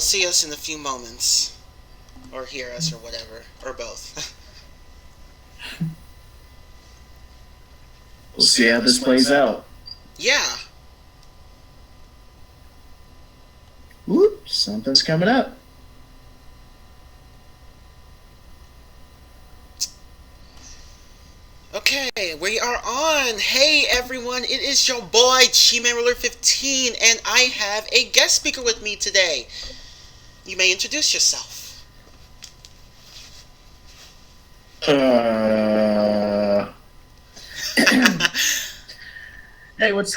see us in a few moments. Or hear us, or whatever. Or both. We'll see how this plays out. Yeah. Whoop, something's coming up. Okay, we are on. Hey everyone, it is your boy Chi-Man15, and I have a guest speaker with me today. You may introduce yourself. Hey, what's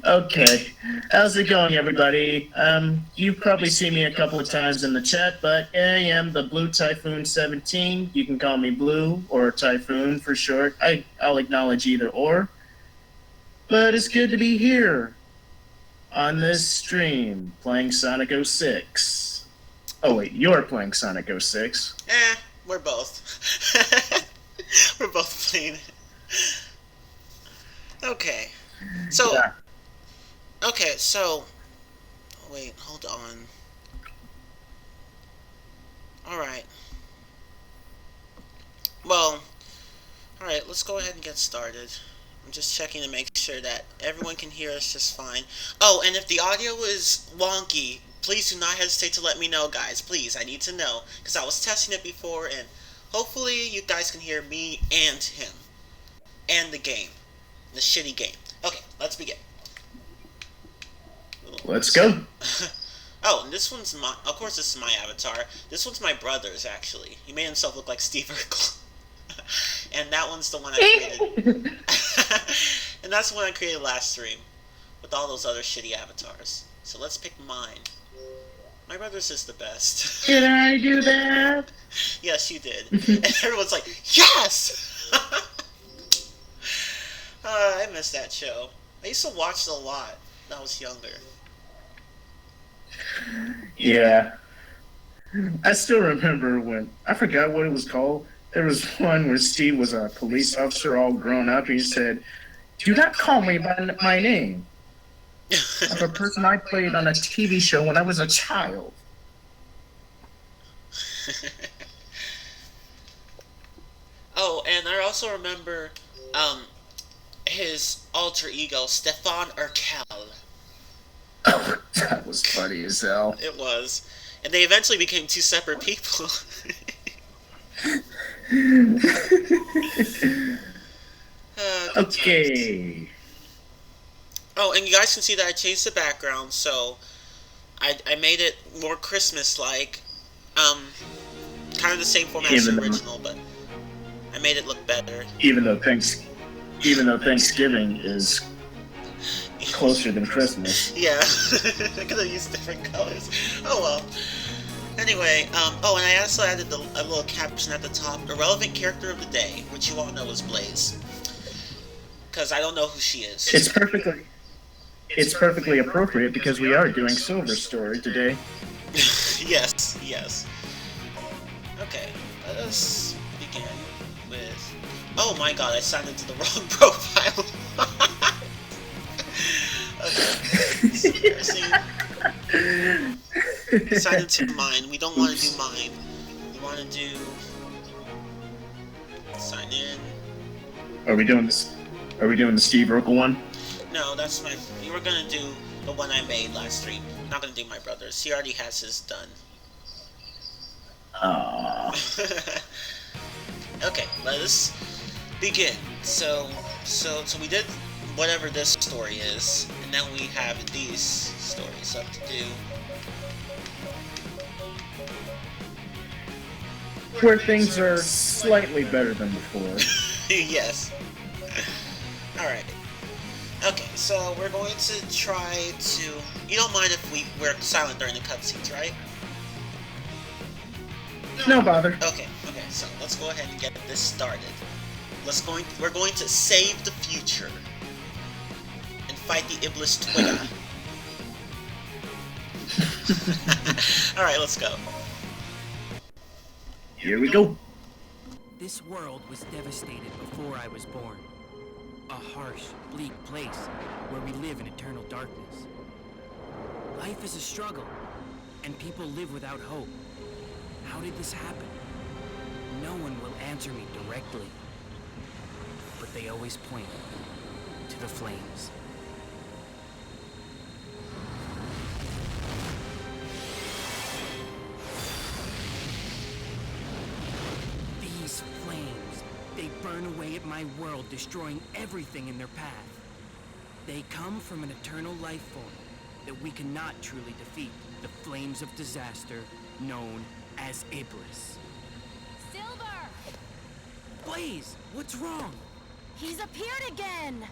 okay? How's it going, everybody? You've probably seen me a couple of times in the chat, but I am the BlueTyphoon17. You can call me Blue or Typhoon for short. I'll acknowledge either or. But it's good to be here on this stream playing Sonic 06. Oh wait, you're playing Sonic 06. We're both. We're both playing it. Okay. So. Yeah. Okay, so. Wait, hold on. Alright. Well. Alright, let's go ahead and get started. I'm just checking to make sure that everyone can hear us just fine. Oh, and if the audio is wonky, please do not hesitate to let me know, guys. Please, I need to know. Because I was testing it before, and hopefully you guys can hear me and him. And the game. The shitty game. Okay, let's begin. Let's go. Oh, and this one's my... Of course this is my avatar. This one's my brother's, actually. He made himself look like Steve Urkel. And that one's the one I created. And that's the one I created last stream. With all those other shitty avatars. So let's pick mine. My brother's is the best. Did I do that? Yes, you did. And everyone's like, yes! I miss that show. I used to watch it a lot when I was younger. Yeah. I still remember when... I forgot what it was called. There was one where Steve was a police officer all grown up. He said, "Do not call me by my name. I'm a person I played on a TV show when I was a child." Oh, and I also remember his alter ego, Stefan Urkel. Oh, that was funny as hell. It was. And they eventually became two separate people. Okay. Oh, and you guys can see that I changed the background, so I made it more Christmas-like. Kind of the same format as the original, but I made it look better. Even though Thanksgiving is closer than Christmas. Yeah, I could have used different colors. Oh well. Anyway, oh, and I also added a little caption at the top, irrelevant character of the day, which you all know is Blaze. Because I don't know who she is. It's perfectly appropriate because we are doing Silver Story today. Yes, yes. Okay, let us begin with... Oh my god, I signed into the wrong profile. Okay, sign into mine. We don't want to do mine. We want to do... Sign in. Are we doing this? Are we doing the Steve Urkel one? No, that's my... You were gonna do the one I made last stream. I'm not gonna do my brother's. He already has his done. Okay, let us begin. So we did whatever this story is, and now we have these stories up to do. Where things are slightly better than before. Yes. Alright. Okay, so we're going to try to... You don't mind if we're silent during the cutscenes, right? No bother. Okay, so let's go ahead and get this started. We're going to save the future. And fight the Iblis Twitter. Alright, let's go. Here we go. This world was devastated before I was born. A harsh, bleak place where we live in eternal darkness. Life is a struggle, and people live without hope. How did this happen? No one will answer me directly, but they always point to the flames. These flames, they burn away at my world, destroying everything in their path. They come from an eternal life form that we cannot truly defeat, the flames of disaster known as Iblis. Silver! Blaze, what's wrong? He's appeared again!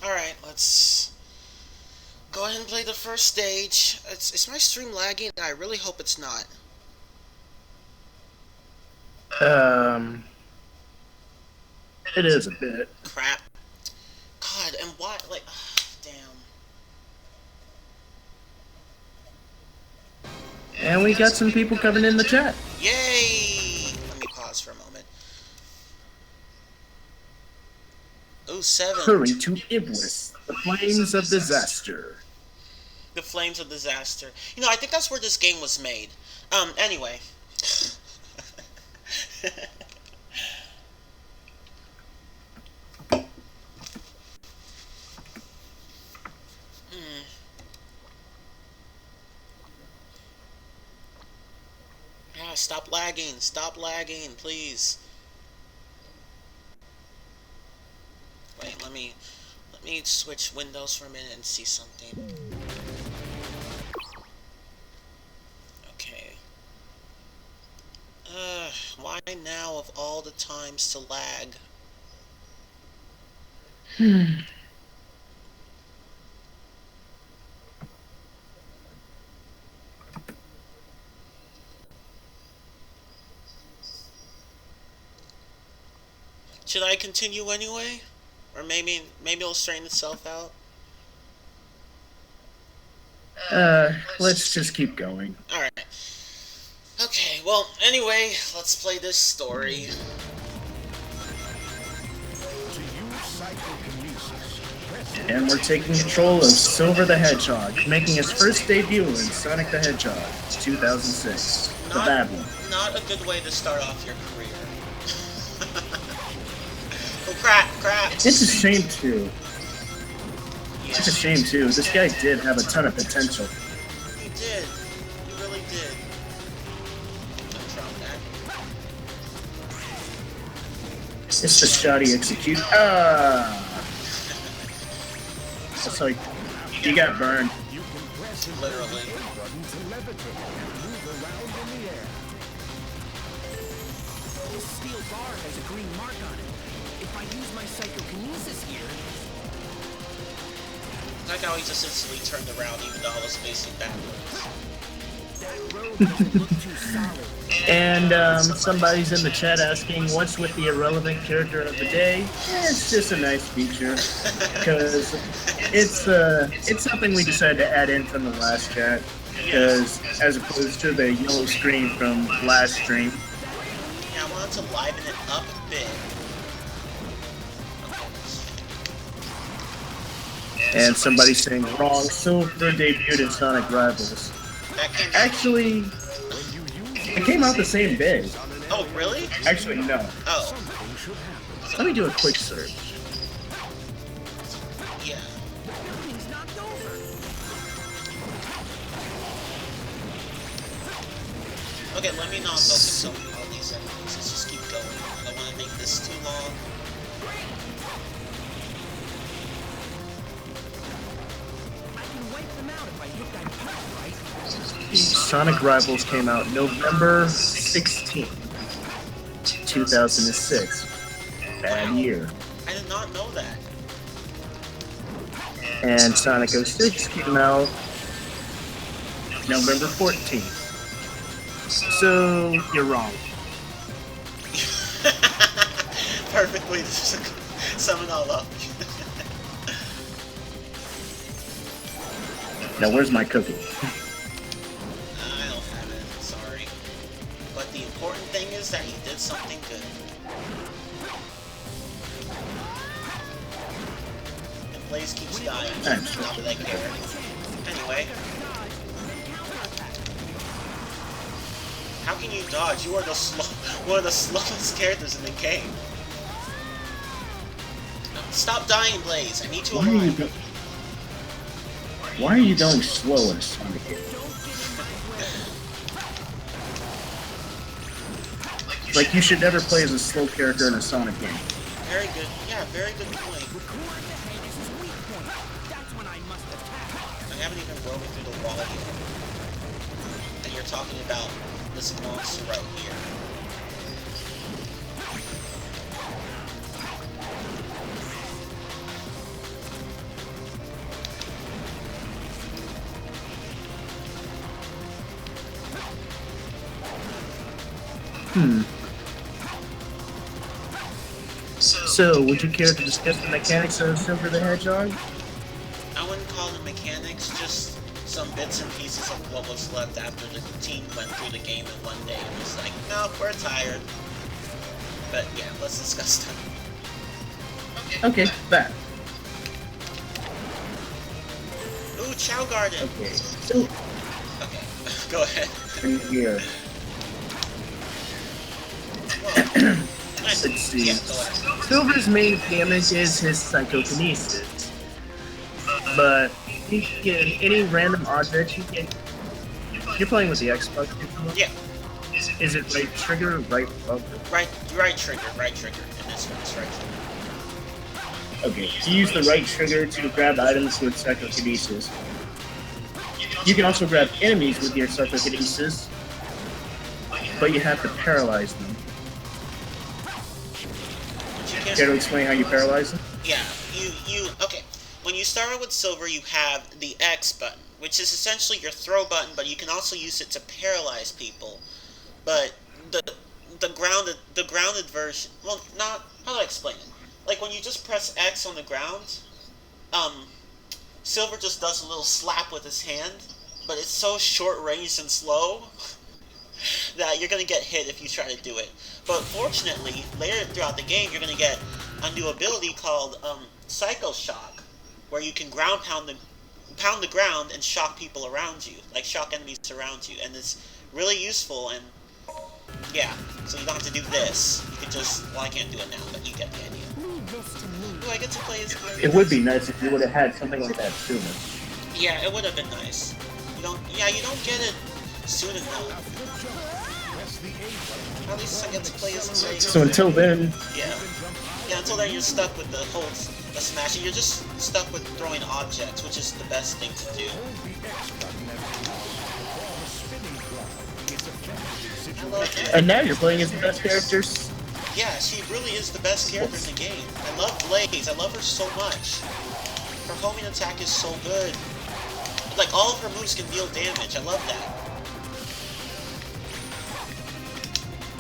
Alright, let's go ahead and play the first stage. Is my stream lagging? I really hope it's not. It is a bit. Crap. God, and why? Like, damn. And we got some people coming in the chat. Yay! Let me pause for a moment. Oh, 7. Hurry to Iblis, the flames of disaster. The Flames of Disaster. You know, I think that's where this game was made. Anyway. Yeah, stop lagging. Stop lagging, please. Wait, let me switch windows for a minute and see something. Okay. Why now of all the times to lag? Should I continue anyway? Or maybe it'll straighten itself out? Let's just keep going. Alright. Okay, well, anyway, let's play this story. And we're taking control of Silver the Hedgehog, making his first debut in Sonic the Hedgehog 2006. The bad one. Not a good way to start off your career. Oh, crap. It's a shame, too. Yeah. It's a shame, too. This guy did have a ton of potential. He did. He really did. Don't drop that. It's the shoddy execute. It's like, you got burned. Literally. This steel bar has a green mark on it. If I use my psychokinesis here... I like how he just instantly turned around even though I was facing backwards. That road doesn't look too solid. And somebody's in the chat asking, what's with the irrelevant character of the day? It's just a nice feature. Because it's something we decided to add in from the last chat. Because as opposed to the yellow screen from last stream. Yeah, I wanted to liven it up a bit. And somebody's saying wrong. Silver debuted in Sonic Rivals. Actually, it came out the same day. Oh, really? Actually, no. Oh. Let me do a quick search. Yeah. Okay, let me not focus on all these enemies. Let's just keep going. I don't want to make this too long. Sonic Rivals came out November 16th, 2006. Bad year. I did not know that. And Sonic 06 came out November 14th. So, you're wrong. Perfectly Sum it all up. Now, where's my cookie? I don't have it, sorry. But the important thing is that he did something good. And Blaze keeps dying. Not that I care. Anyway. How can you dodge? You are the one of the slowest characters in the game. Stop dying, Blaze. I need to align. Why are you going slow in a Sonic game? Like, you should never play as a slow character in a Sonic game. Very good. Yeah, very good point. I haven't even broken through the wall yet. And you're talking about this monster right here. So, would you care to discuss the mechanics of Silver the Hedgehog? I wouldn't call them mechanics, just some bits and pieces of what was left after the team went through the game in one day and was like, no, we're tired. But yeah, let's discuss them. Okay, that. Ooh, Chow Garden! Okay, so... Okay, go ahead. Here. Whoa. Let's see. Yeah, go ahead. Silver's main damage is his psychokinesis. But he can, any random object he can... You're playing with the Xbox controller? Yeah. Is it right trigger or right bumper? Right trigger. In this one, it's right trigger. Okay, you use the right trigger to grab items with psychokinesis. You can also grab enemies with your psychokinesis, but you have to paralyze them. Care to explain how you paralyze them? Yeah, okay. When you start out with Silver, you have the X button, which is essentially your throw button, but you can also use it to paralyze people. But the grounded version, well, not, how do I explain it? Like when you just press X on the ground, Silver just does a little slap with his hand, but it's so short range and slow that you're going to get hit if you try to do it. But fortunately, later throughout the game, you're going to get a new ability called Psycho Shock, where you can pound the ground and shock people around you, like shock enemies around you, and it's really useful. And yeah, so you don't have to do this. You can just, well, I can't do it now, but you get the idea. Ooh, I get to play as It would be nice if you would have had something like that sooner. Yeah, it would have been nice. You don't get it soon enough. At least I get to play as Blaze. So until then... Yeah, until then you're stuck with the smashing. You're just stuck with throwing objects, which is the best thing to do. And now you're playing as the best characters. Yeah, she really is the best character in the game. I love Blaze. I love her so much. Her homing attack is so good. Like, all of her moves can deal damage. I love that.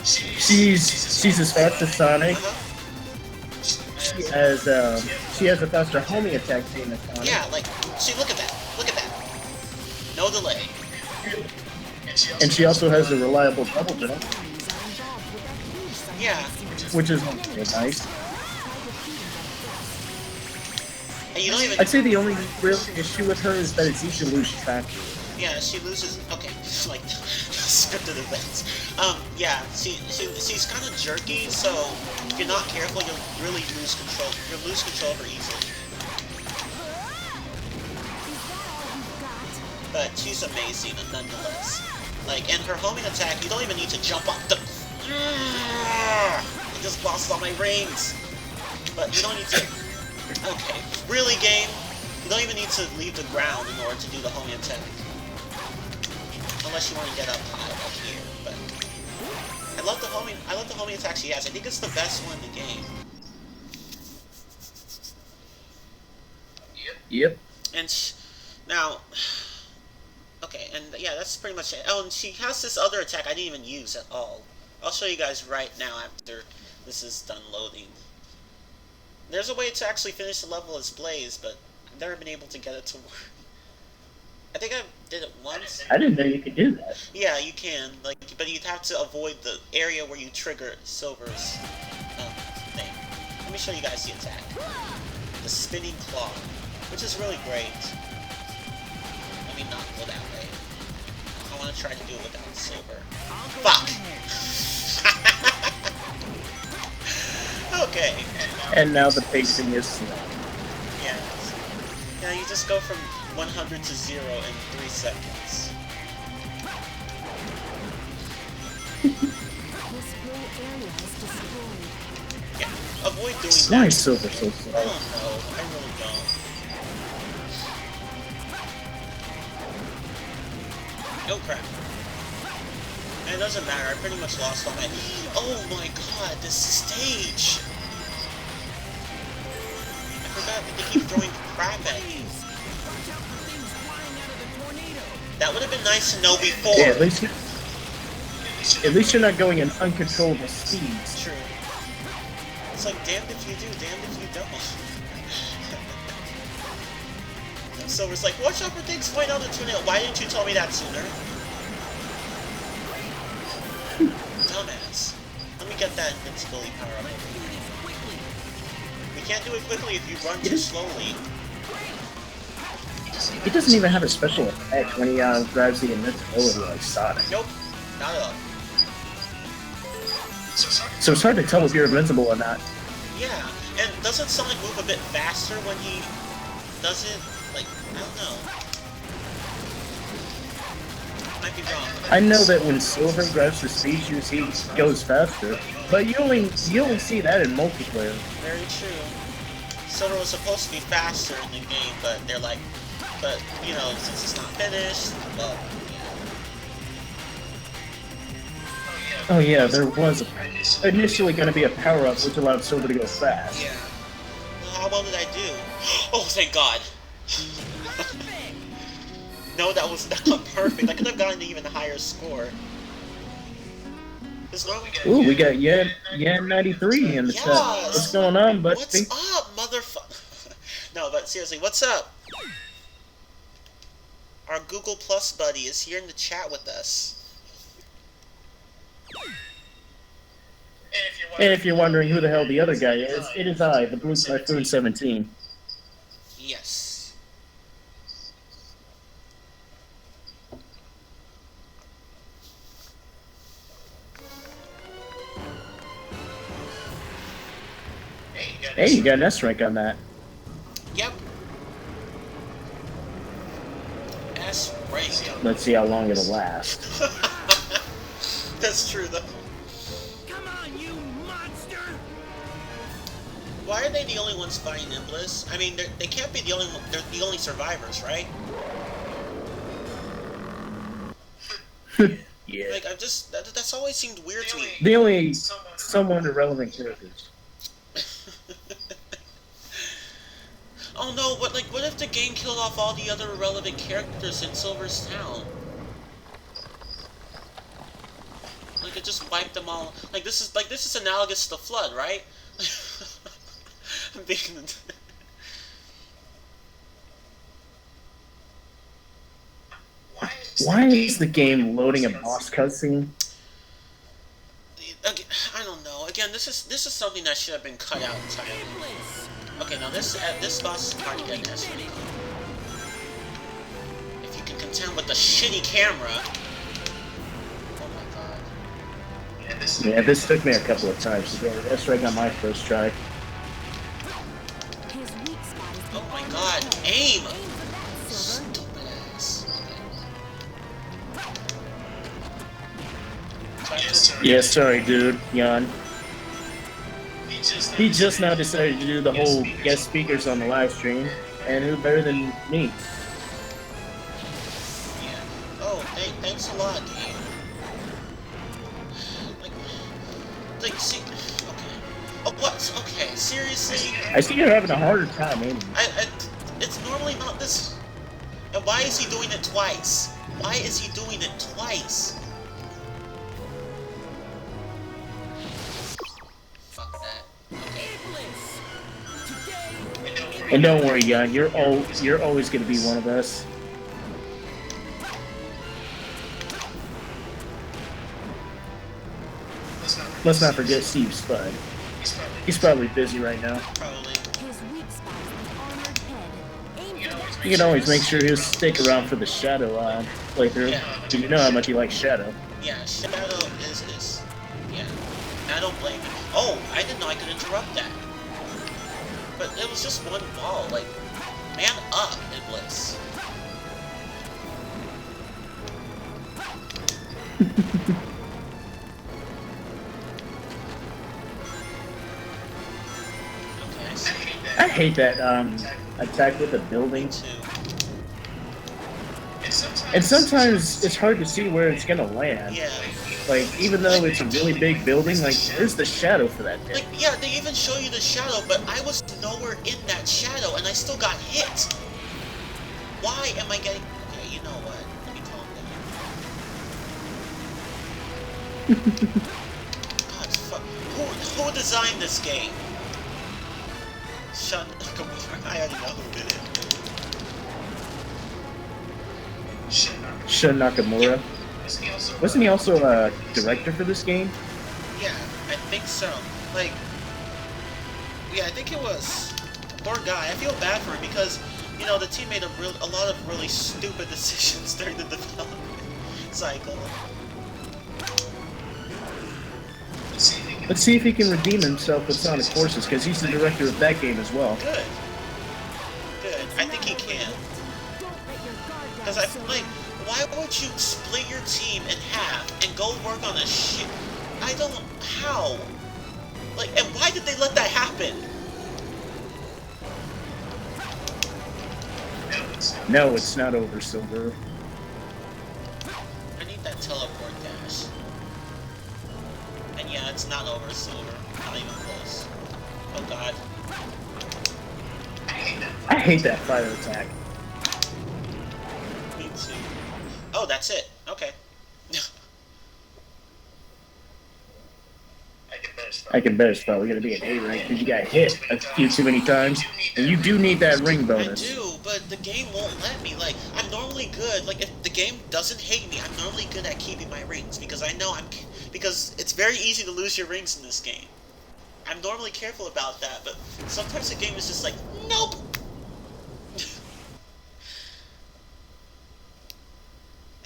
She's as fast as Sonic. She has a faster homing attack than Sonic. Yeah, like, see, look at that. Look at that. No delay. And she also has a reliable double jump. Yeah. Which is nice. And you don't even... I'd say the only real issue with her is that it's easy to lose track. Yeah, she loses... Okay, like, scripted events. Yeah, she's kind of jerky, so if you're not careful, you'll really lose control. You'll lose control of her easily. But she's amazing, nonetheless. Like, and her homing attack, you don't even need to jump off the... I just lost all my rings. But you don't need to... Okay, really, game? You don't even need to leave the ground in order to do the homing attack. Unless you want to get up high, like here. But I love the homing attack she has. I think it's the best one in the game. Yep. And now... Okay, and yeah, that's pretty much it. Oh, and she has this other attack I didn't even use at all. I'll show you guys right now after this is done loading. There's a way to actually finish the level as Blaze, but I've never been able to get it to work. I think I did it once. I didn't know you could do that. Yeah, you can. Like, but you'd have to avoid the area where you trigger Silver's thing. Let me show you guys the attack. The spinning claw, which is really great. Let me not go that way. I want to try to do it without Silver. Fuck! Okay. And now the pacing is slow. Yeah. Yeah, you just go from 100 to 0 in 3 seconds. This whole area is destroyed. Yeah, avoid doing that. Why is Silver so I slow? don't know. I really don't. Oh crap. And it doesn't matter. I pretty much lost all my... Oh my god, this stage! I forgot that they keep throwing crap at you. That would have been nice to know before. Yeah, at least you're not going in uncontrollable speeds. True. It's like, damned if you do, damned if you don't. And Silver's like, watch out for things flying out of the tornado. Why didn't you tell me that sooner? Dumbass. Let me get that invincibility power up. We can't do it quickly if you run too slowly. He doesn't even have a special effect when he grabs the invincibility like Sonic. Nope, not at all. So it's hard to tell if you're invincible or not. Yeah, and doesn't Sonic move a bit faster when he does it? Like, I don't know. Might be wrong. I know that when Silver grabs the speed juice, he goes faster, but you only see that in multiplayer. Very true. Silver was supposed to be faster in the game, but they're like, but you know, since it's not finished, well, Oh yeah, there was initially going to be a power-up which allowed Silver to go fast. yeah. Well, how well did I do? Oh, thank God. No, that was not perfect. I could have gotten an even higher score. Ooh, we got Yen 93 in the chat. Yes! What's going on, buddy? What's up, motherfucker? No, but seriously, what's up? Our Google Plus buddy is here in the chat with us. And if you're wondering who the hell the other guy is, it is I, the BlueTyphoon17. Yes. Hey, you got an S rank on that. Yep. S rank. Let's see how long it'll last. That's true, though. Come on, you monster! Why are they the only ones fighting Iblis? I mean, they can't be the only one. They're the only survivors, right? Yeah. Like, I've just that's always seemed weird to me. The only somewhat irrelevant characters. Oh no! What if the game killed off all the other irrelevant characters in Silver's town? Like it just wiped them all. Like this is analogous to the flood, right? I'm being... Why is the game loading a boss cutscene? I don't know. Again, this is something that should have been cut out entirely. Okay, now this boss is hard to get an S rank. If you can contend with the shitty camera. Oh my god. Yeah, this took me a couple of times to get an S rank on my first try. His weak spot is Oh my god, aim! aim for that, Silver. Stupid ass. Yeah, sorry, dude. Jan. He just now decided to do the whole guest speakers on the live stream, and who better than me? Yeah. Oh, thanks a lot, game. See, okay. Oh, what? Okay, seriously? I see you're having a harder time aiming. It's normally not this... And why is he doing it twice? Why is he doing it twice? Fuck that. Okay. And don't worry, Jan, you're always gonna be one of us. Let's not forget Steve Spud. He's probably busy right now. Probably. His weak spot is the armored head. Aim for that. You can always make sure he'll stick around for the Shadow playthrough. Yeah. You know how much he likes Shadow. Yeah, Shadow is. Yeah. I don't blame him. Oh, I didn't know I could interrupt that. But it was just one ball. Like, man up, Iblis. I hate that attack with the building. Too. And sometimes it's hard to see where it's gonna land. Yeah. Like, even though it's a really big building, like, there's the shadow for that thing. Like, yeah, they even show you the shadow, but I was nowhere in that shadow, and I still got hit. Why am I getting... Okay, you know what? Let me calm down. God, fuck. Who designed this game? Shun... I already know who did it. Shun Nakamura. Yeah. Wasn't he also a director for this game? Yeah, I think so. Like... Yeah, I think it was. Poor guy. I feel bad for him because, you know, the team made a lot of really stupid decisions during the development cycle. Let's see if he can redeem himself with Sonic Forces, because he's the director of that game as well. Good. Good. I think he can. Don't let your guard down, Because I feel Silver. like, why would you split your team in half and go work on a shit? I don't... How? Like, and why did they let that happen? No, it's not over, Silver. I need that teleport dash. And yeah, it's not over, Silver. Not even close. Oh god. I hate that fire attack. Me too. Oh, that's it. Okay. I can bet it's probably going to be an A rank because you got hit a few too many times, and you do need that ring I bonus. do, but the game won't let me. Like, I'm normally good. Like, if the game doesn't hate me, I'm normally good at keeping my rings because I know because it's very easy to lose your rings in this game. I'm normally careful about that, but sometimes the game is just like, nope.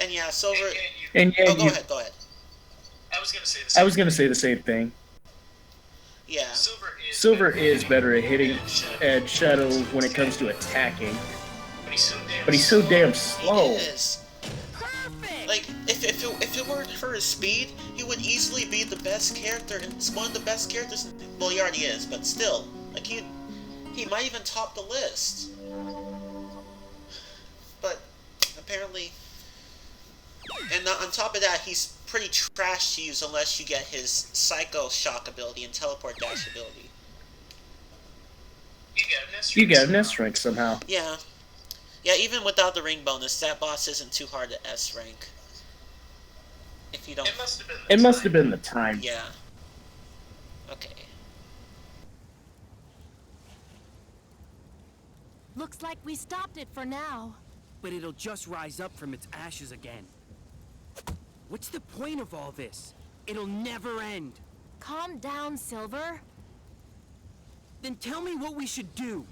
And yeah, Silver. And yeah, Oh, go ahead. Go ahead. I was gonna say the I same. was going to say the same thing. Yeah. Silver is better at hitting at Shadow when it comes to attacking, but he's so damn slow. He is. Perfect! Like, if it weren't for his speed, he would easily be the best character, and it's one of the best characters. Well, he already is, but still, like he might even top the list. But apparently, and on top of that, he's pretty trash to use unless you get his Psycho Shock ability and Teleport Dash ability. You got an S rank somehow. Yeah. Yeah, even without the ring bonus, that boss isn't too hard to S rank. If you don't... It must have been the time. Yeah. Okay. Looks like we stopped it for now. But it'll just rise up from its ashes again. What's the point of all this? It'll never end. Calm down, Silver. Then tell me what we should do.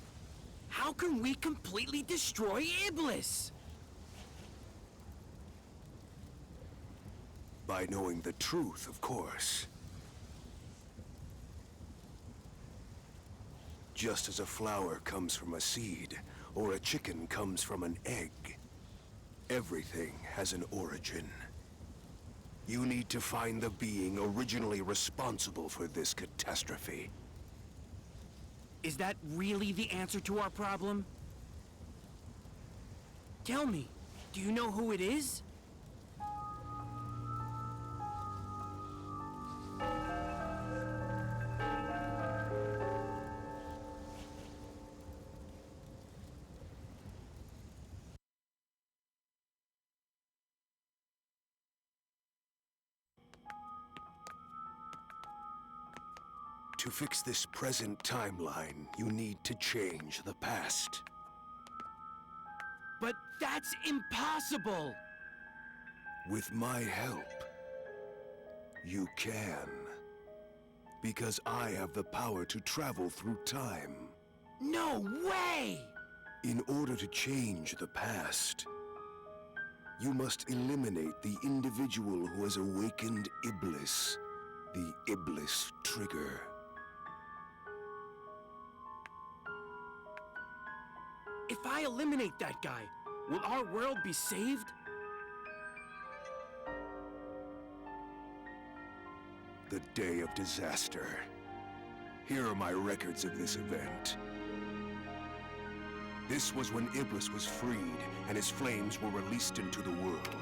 How can we completely destroy Iblis? By knowing the truth, of course. Just as a flower comes from a seed, or a chicken comes from an egg, everything has an origin. You need to find the being originally responsible for this catastrophe. Is that really the answer to our problem? Tell me, do you know who it is? To fix this present timeline, you need to change the past. But that's impossible! With my help, you can. Because I have the power to travel through time. No way! In order to change the past, you must eliminate the individual who has awakened Iblis, the Iblis trigger. If I eliminate that guy, will our world be saved? The day of disaster. Here are my records of this event. This was when Iblis was freed and his flames were released into the world.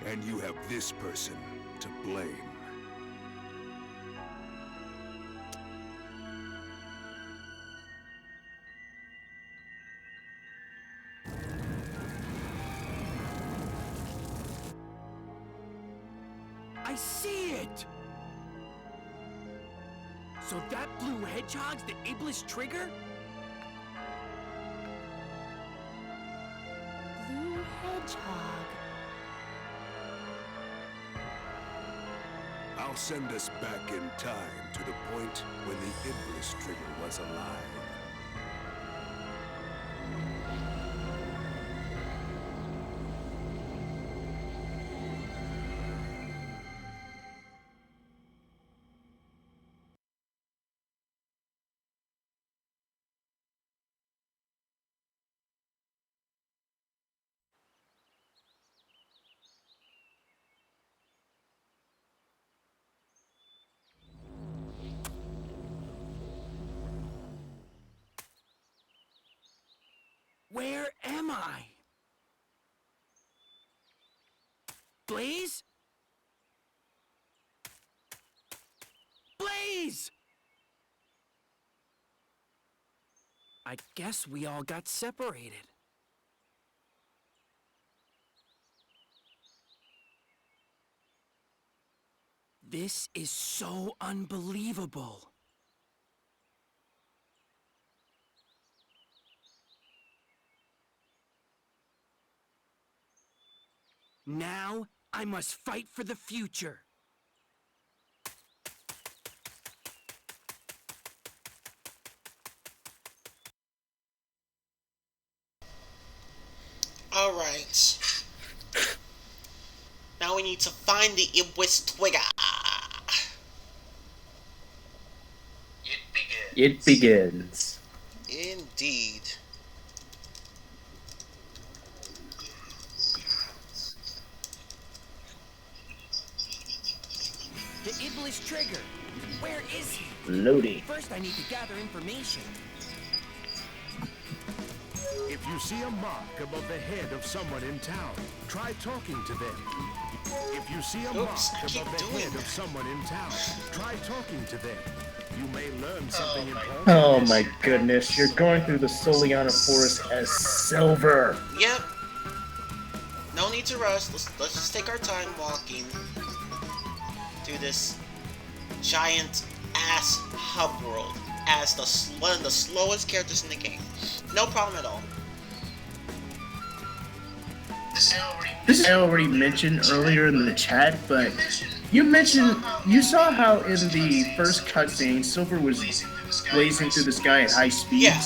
And you have this person to blame. I see it! So that blue hedgehog's the Iblis trigger? Blue Hedgehog. I'll send us back in time to the point when the Iblis trigger was alive. Where am I? Blaze? Blaze! I guess we all got separated. This is so unbelievable. Now, I must fight for the future. Alright. Now we need to find the Iblis trigger. It begins. Indeed. The Iblis trigger. Where is he? Loading. First, I need to gather information. If you see a mark above the head of someone in town, try talking to them. If you see a mark I keep above the doing head that. of someone in town, try talking to them. You may learn something important. Oh my goodness, you're going through the Soleanna forest as Silver. Yep. No need to rush. Let's just take our time walking through this giant ass hub world as one of the slowest characters in the game. No problem at all. This I already mentioned earlier in the chat, but you saw how in the first cutscene, Silver was blazing through the sky at high speeds. Yeah.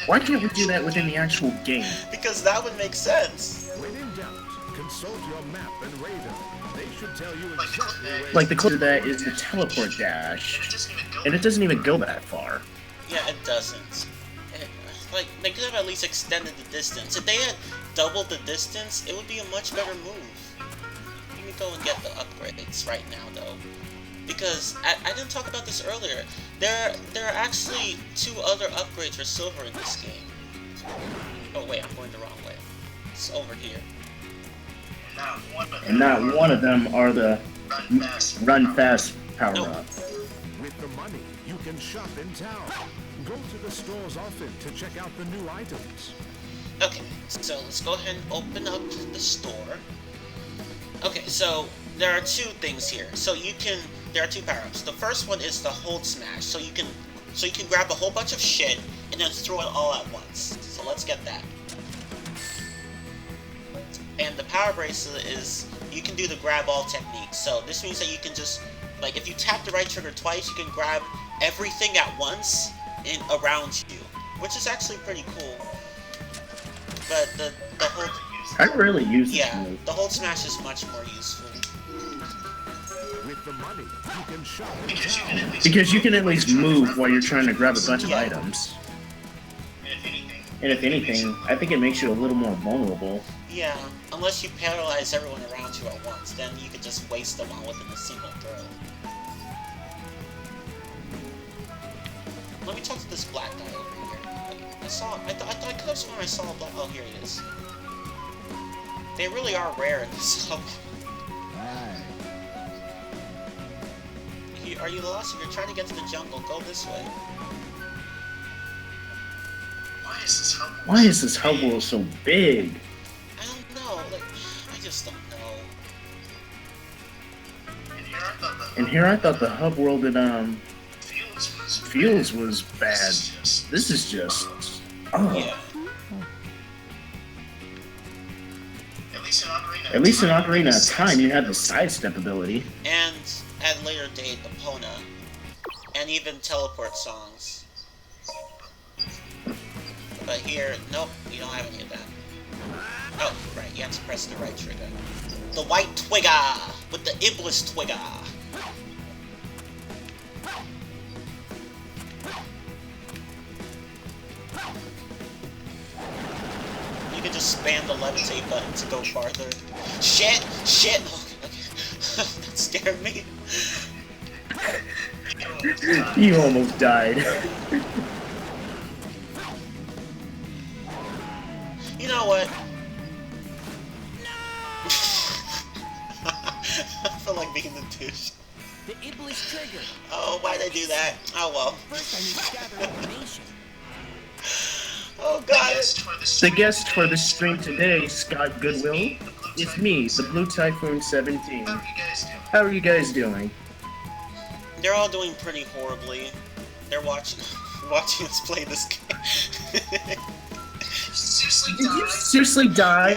Why can't we do that within the actual game? Because that would make sense. When in doubt, consult your map and radar. They should tell you exactly where. Like the closer to that is the teleport dash, and it doesn't even go that far. Yeah, it doesn't. Like, they could have at least extended the distance. If they had doubled the distance, it would be a much better move. Let me go and get the upgrades right now, though. Because, I didn't talk about this earlier. There are actually 2 other upgrades for Silver in this game. Oh wait, I'm going the wrong way. It's over here. And not one of them are the run fast power Nope. up. With the money, you can shop in town. Go to the stores often to check out the new items. Okay, so let's go ahead and open up the store. Okay, so there are two things here. There are two power-ups. The first one is the hold smash, so you can grab a whole bunch of shit and then throw it all at once. So let's get that. And the power bracelet is you can do the grab all technique. So this means that you can just, like, if you tap the right trigger twice, you can grab everything at once and around you, which is actually pretty cool. But the hold, I rarely use this yeah, move. the hold smash is much more useful. With the money, you can shop Because you can at least move while you're trying to grab a bunch of Yeah. items. And if anything, I think it makes you a little more vulnerable. Yeah, unless you paralyze everyone around you at once, then you could just waste them all within a single throw. Let me talk to this black guy over here. I could have sworn I saw a black. Oh, here he is. They really are rare in this hub. Are you lost? If you're trying to get to the jungle, go this way. Why is this hub Why is this hub world so big? I don't know. Like, I just don't know. in here? I thought the And here I thought the hub world in Fields was Fields was bad. This is just Yeah. At least in Ocarina. At least in Ocarina of Time you had the sidestep ability. And at a later date, Epona. And even teleport songs. But here, nope, you don't have any of that. Oh, right, you have to press the right trigger. The white twigger! With the Iblis twigger! You can just spam the levitate button to go farther. Shit! Shit! Okay. That scared me. You almost died. You know what? I feel like being the douche. The Iblis trigger. Oh, why'd I do that? Oh well. First, I need to gather information. Oh god. The guest for the stream today, Scott Goodwill. It's me, the BlueTyphoon17. How are you guys doing? They're all doing pretty horribly. They're watching us play this game. Seriously, Did you seriously die?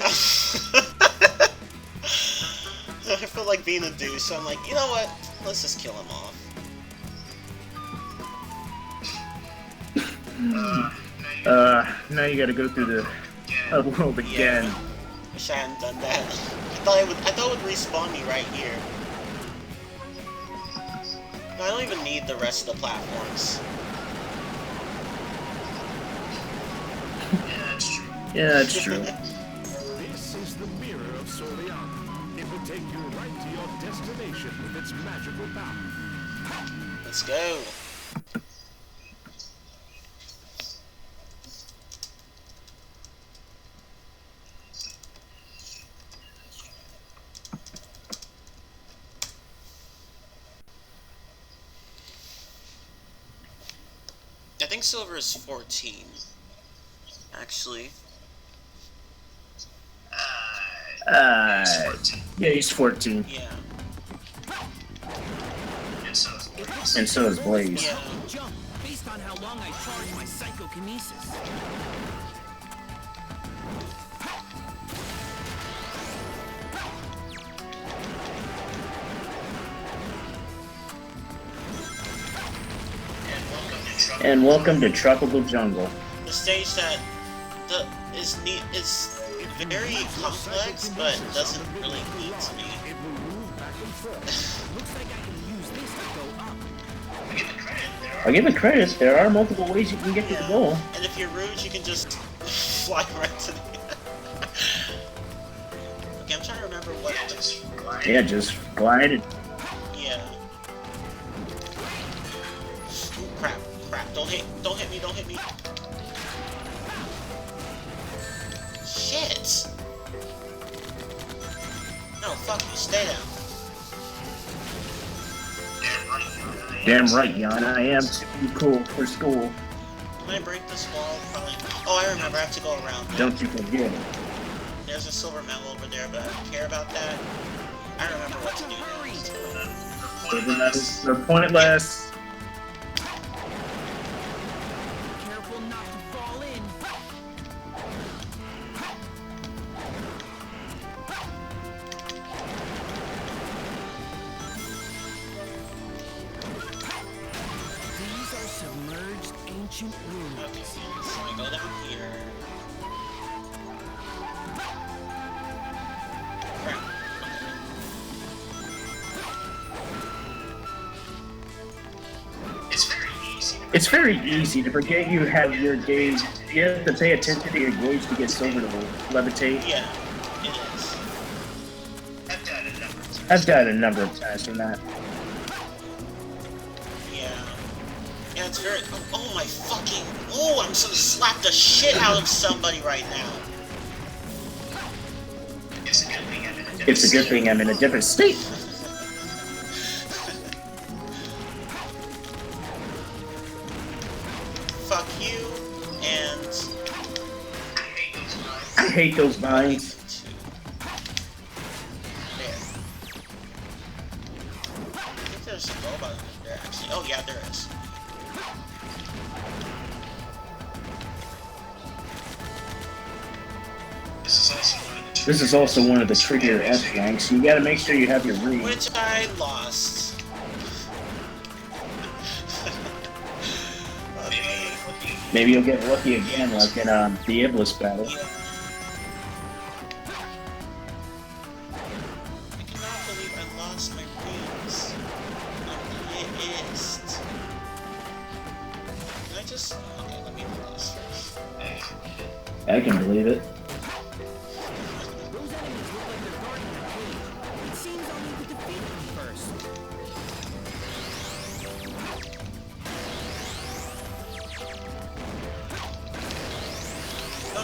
I feel like being a douche, so I'm like, you know what? Let's just kill him off. Now you gotta go through the hub world again. Yeah. Wish I hadn't done that. I thought it would respawn me right here. No, I don't even need the rest of the platforms. Yeah, that's true. This is the mirror of Soleanna. It will take you right to your destination with its magical power. Let's go. I think silver is 14. Actually. Yeah, he's 14. Yeah. And so is Blaze. And so is Blaze. Yeah. Jump based on how long I charge my psychokinesis. And welcome to Tropical Jungle. The stage that is very complex, but doesn't really need to be. It will move back and forth. Looks like I can use this to go up. I'll give it credit, there are multiple ways you can get to the goal. And if you're rude, you can just fly right to the Okay, I'm trying to remember what Yeah, just glide it. Yeah. Ooh, crap. Don't hit me. Shit! No, fuck you, stay down. Damn right, Jan, I am too cool for school. Can I break this wall? Probably not. Oh, I remember. I have to go around. Don't you forget. There's a silver medal over there, but I don't care about that. I don't remember what to do now. Silver medals, they're pointless. Careful not to fall in. These are submerged ancient ruins. Okay, so I go down here. Crap. It's very easy. It's very easy to forget you have your gauge. You have to pay attention to your gauge to get silver to levitate. Yeah, it is. I've done it a number of times. I've died a number of times from that. Yeah. Yeah, it's very... Oh my fucking... Oh, I'm gonna slap the shit out of somebody right now. It's a good thing I'm in a different It's a good thing I'm in a different state. Fuck you, and... I hate those lines. I hate those mines. There. I think there's a robot in there, actually. Oh, yeah, there is. This is also one of the This is also one of the trickier S ranks. You gotta make sure you have your read. Which I lost. Maybe you'll get lucky again, like in the Iblis battle. Yeah. I cannot believe I lost my rings. I'm pissed. Can I just... Okay, let me do this first. I can believe it. Those enemies look like they're guarding the cave. It seems I'll need to defeat them first.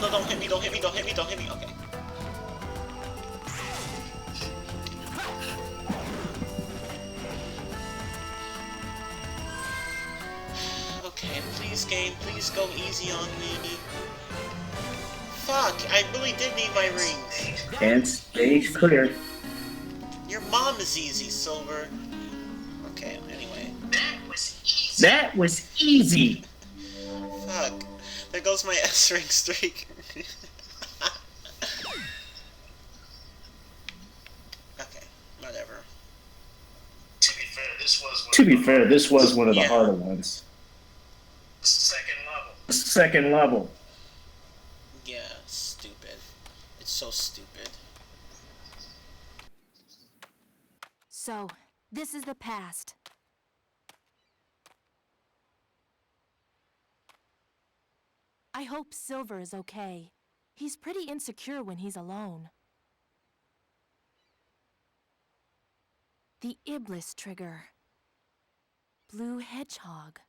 No, don't hit me, don't hit me, don't hit me, don't hit me. Okay. Okay, please game, please go easy on me. Fuck, I really did need my rings. And stage clear. Your mom is easy, Silver. Okay, anyway. That was easy. That was easy. Fuck. There goes my S-ring streak. Okay, whatever. To be fair, this was one To of be the fair, this was hardest. one of the Yeah. harder ones. Second level. Second level. Yeah, stupid. It's so stupid. So, this is the past. I hope Silver is okay. He's pretty insecure when he's alone. The Iblis trigger. Blue Hedgehog.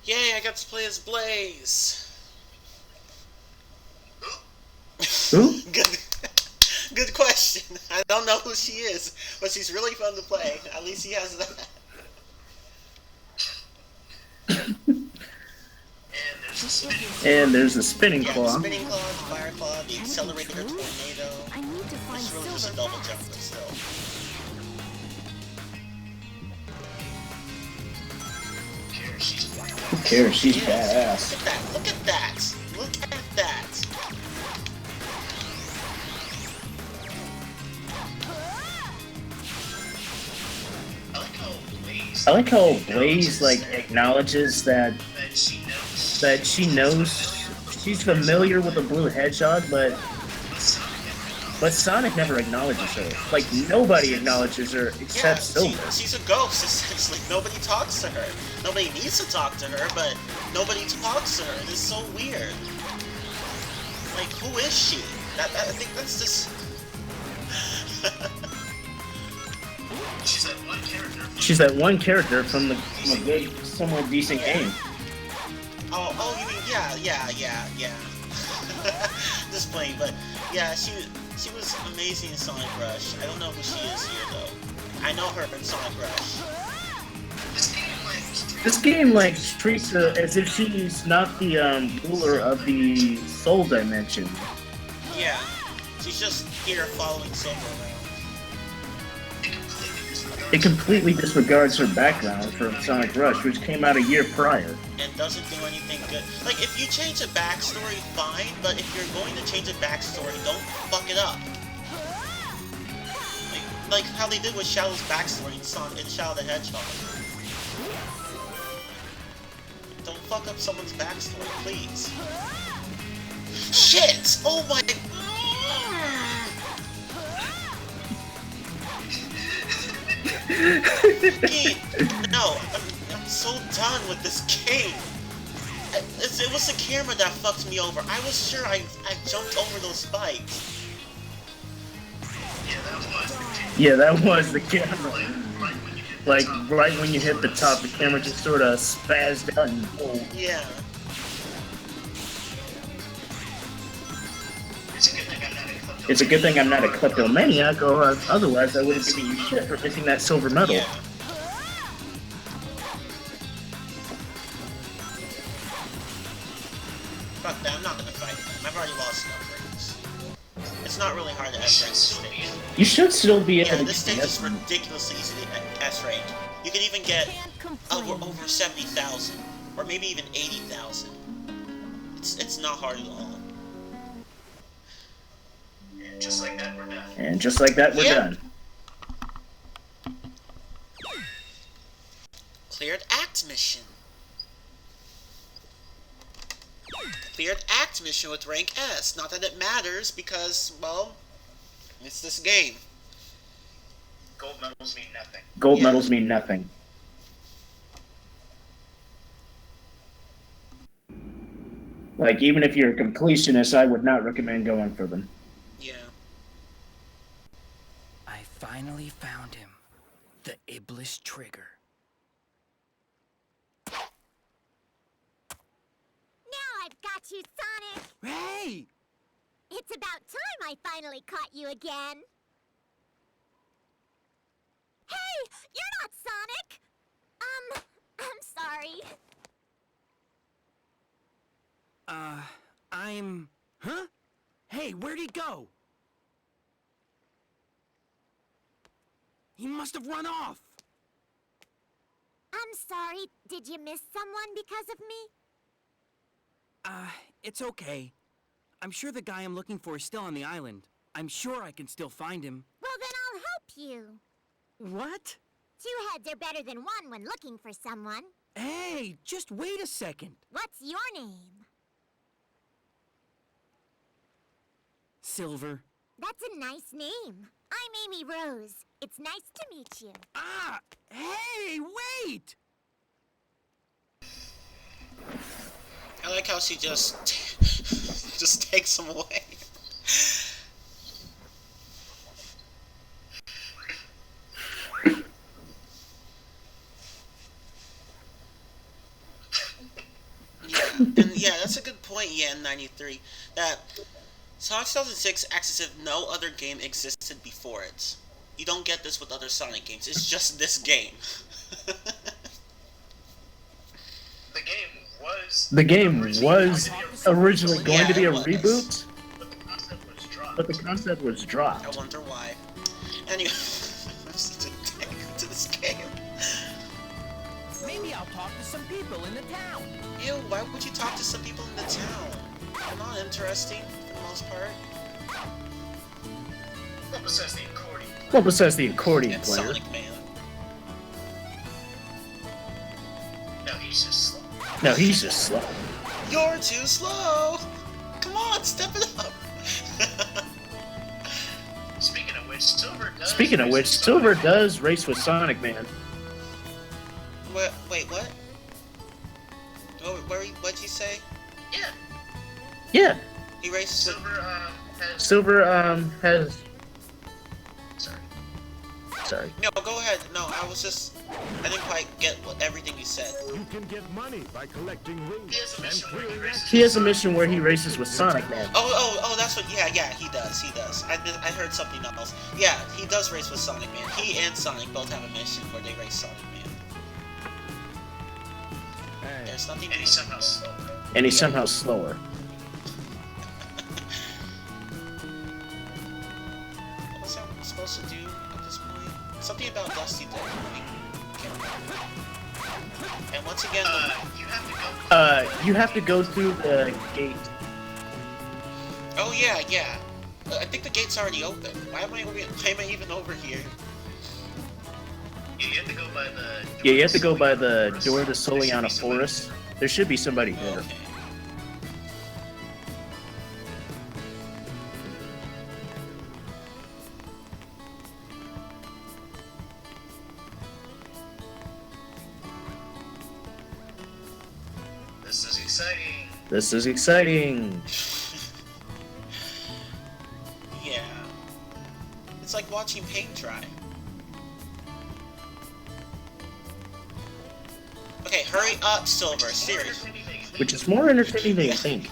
Yay, I got to play as Blaze! Who? Good, good question. I don't know who she is, but she's really fun to play. At least he has that. And there's a spinning Yeah, the claw. spinning claw, the fire claw, the accelerator tornado. I need to find It's really just a Silver double jump, but fast. still. Who cares? She's Yes. badass. Look at that! Look at that! Look at that! I like how Blaze like acknowledges that That she knows. she's familiar with the blue hedgehog, but Sonic never acknowledges her. Like nobody acknowledges her except Silver. She's a ghost, essentially. Nobody talks to her. Nobody needs to talk to her, but nobody talks to her. It is so weird. Like, who is she? I think that's just... She's that one character from a good, somewhat decent game. Oh, you mean yeah. Just playing, but yeah, she was amazing in Sonic Rush. I don't know who she is here though. I know her in Sonic Rush. This game like treats her as if she's not the ruler of the soul dimension. Yeah, she's just here following Silver around. It completely disregards her background from Sonic Rush, which came out a year prior. And doesn't do anything good. Like, if you change the backstory, fine, but if you're going to change the backstory, don't fuck it up. Like how they did with Shadow's backstory in Shadow the Hedgehog. Don't fuck up someone's backstory, please. Shit! Oh my... Game. No, I'm so done with this game. It was the camera that fucked me over. I was sure I jumped over those spikes. Yeah, that was the camera. Like, right when you hit the top, the camera just sort of spazzed out and pulled. Yeah. It's a good thing I'm not a kleptomaniac, or otherwise I would have given you shit for missing that silver medal. Yeah. Fuck that, I'm not gonna fight them. I've already lost enough rings. It's not really hard to S-rank this stage. You should still be able Yeah, to this stage is ridiculously easy to S-rank. You can even get over 70,000, or maybe even 80,000. It's not hard at all. And just like that, we're done. And just like that, we're done. Cleared Act Mission. Cleared Act Mission with rank S. Not that it matters, because, well, it's this game. Gold medals mean nothing. Gold medals mean nothing. Like, even if you're a completionist, I would not recommend going for them. Yeah. I finally found him. The Iblis Trigger. Now I've got you, Sonic! Hey! It's about time I finally caught you again! Hey! You're not Sonic! I'm sorry. I'm... Huh? Hey, where'd he go? He must have run off! I'm sorry. Did you miss someone because of me? It's okay. I'm sure the guy I'm looking for is still on the island. I'm sure I can still find him. Well, then I'll help you. What? Two heads are better than one when looking for someone. Hey, just wait a second. What's your name? Silver. That's a nice name. I'm Amy Rose. It's nice to meet you. Ah! Hey, wait! I like how she just takes him away. Yeah, that's a good point, Yan93. That Sonic 2006 acts as if no other game existed before it. You don't get this with other Sonic games. It's just this game. The game was originally going to be a it was. reboot, but the concept was dropped. but the concept was dropped. I wonder why. Anyway, to this game. Maybe I'll talk to some people in the town. Ew, why would you talk to some people in the town? They're not interesting, for the most part. What says the accordion? What besides the accordion It's player? Sonic Man. No, he's just slow. No, he's just slow. You're too slow! Come on, step it up! Speaking of which, Silver does race with Sonic Man. Wait, what? What'd you say? Yeah, Yeah, He races with... Silver has. Silver has. Sorry. sorry. No, go ahead. No, I didn't quite get everything you said. You can get money by collecting rings and clearing He has a mission where he races with Sonic Man. Oh, that's what. Yeah, he does. I heard something else. Yeah, he does race with Sonic Man. He and Sonic both have a mission where they race Sonic Man. There's nothing. And he's somehow slower. And he's somehow slower. What was I supposed to do at this point? Something about Dusty Dead. And once again, you have to go through the gate. Oh yeah. I think the gate's already open. Why am I even over here? Yeah, you have to go by the. Yeah, you have to go by the door to Soleanna Forest. There should be somebody there. Okay. This is exciting. This is exciting. Yeah. It's like watching paint dry. Okay, hurry up, Silver. Seriously. Which is more entertaining than you think.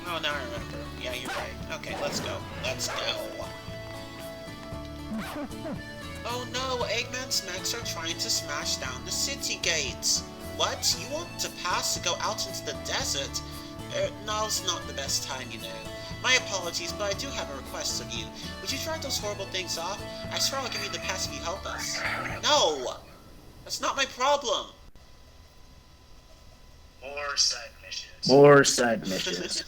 Oh, now I remember. Yeah, you're right. Okay, let's go. Oh no, Eggman's mechs are trying to smash down the city gates. What? You want to pass to go out into the desert? Now's not the best time, you know. My apologies, but I do have a request of you. Would you try those horrible things off? I swear I'll give you the pass if you help us. No! That's not my problem! More side missions. More side missions.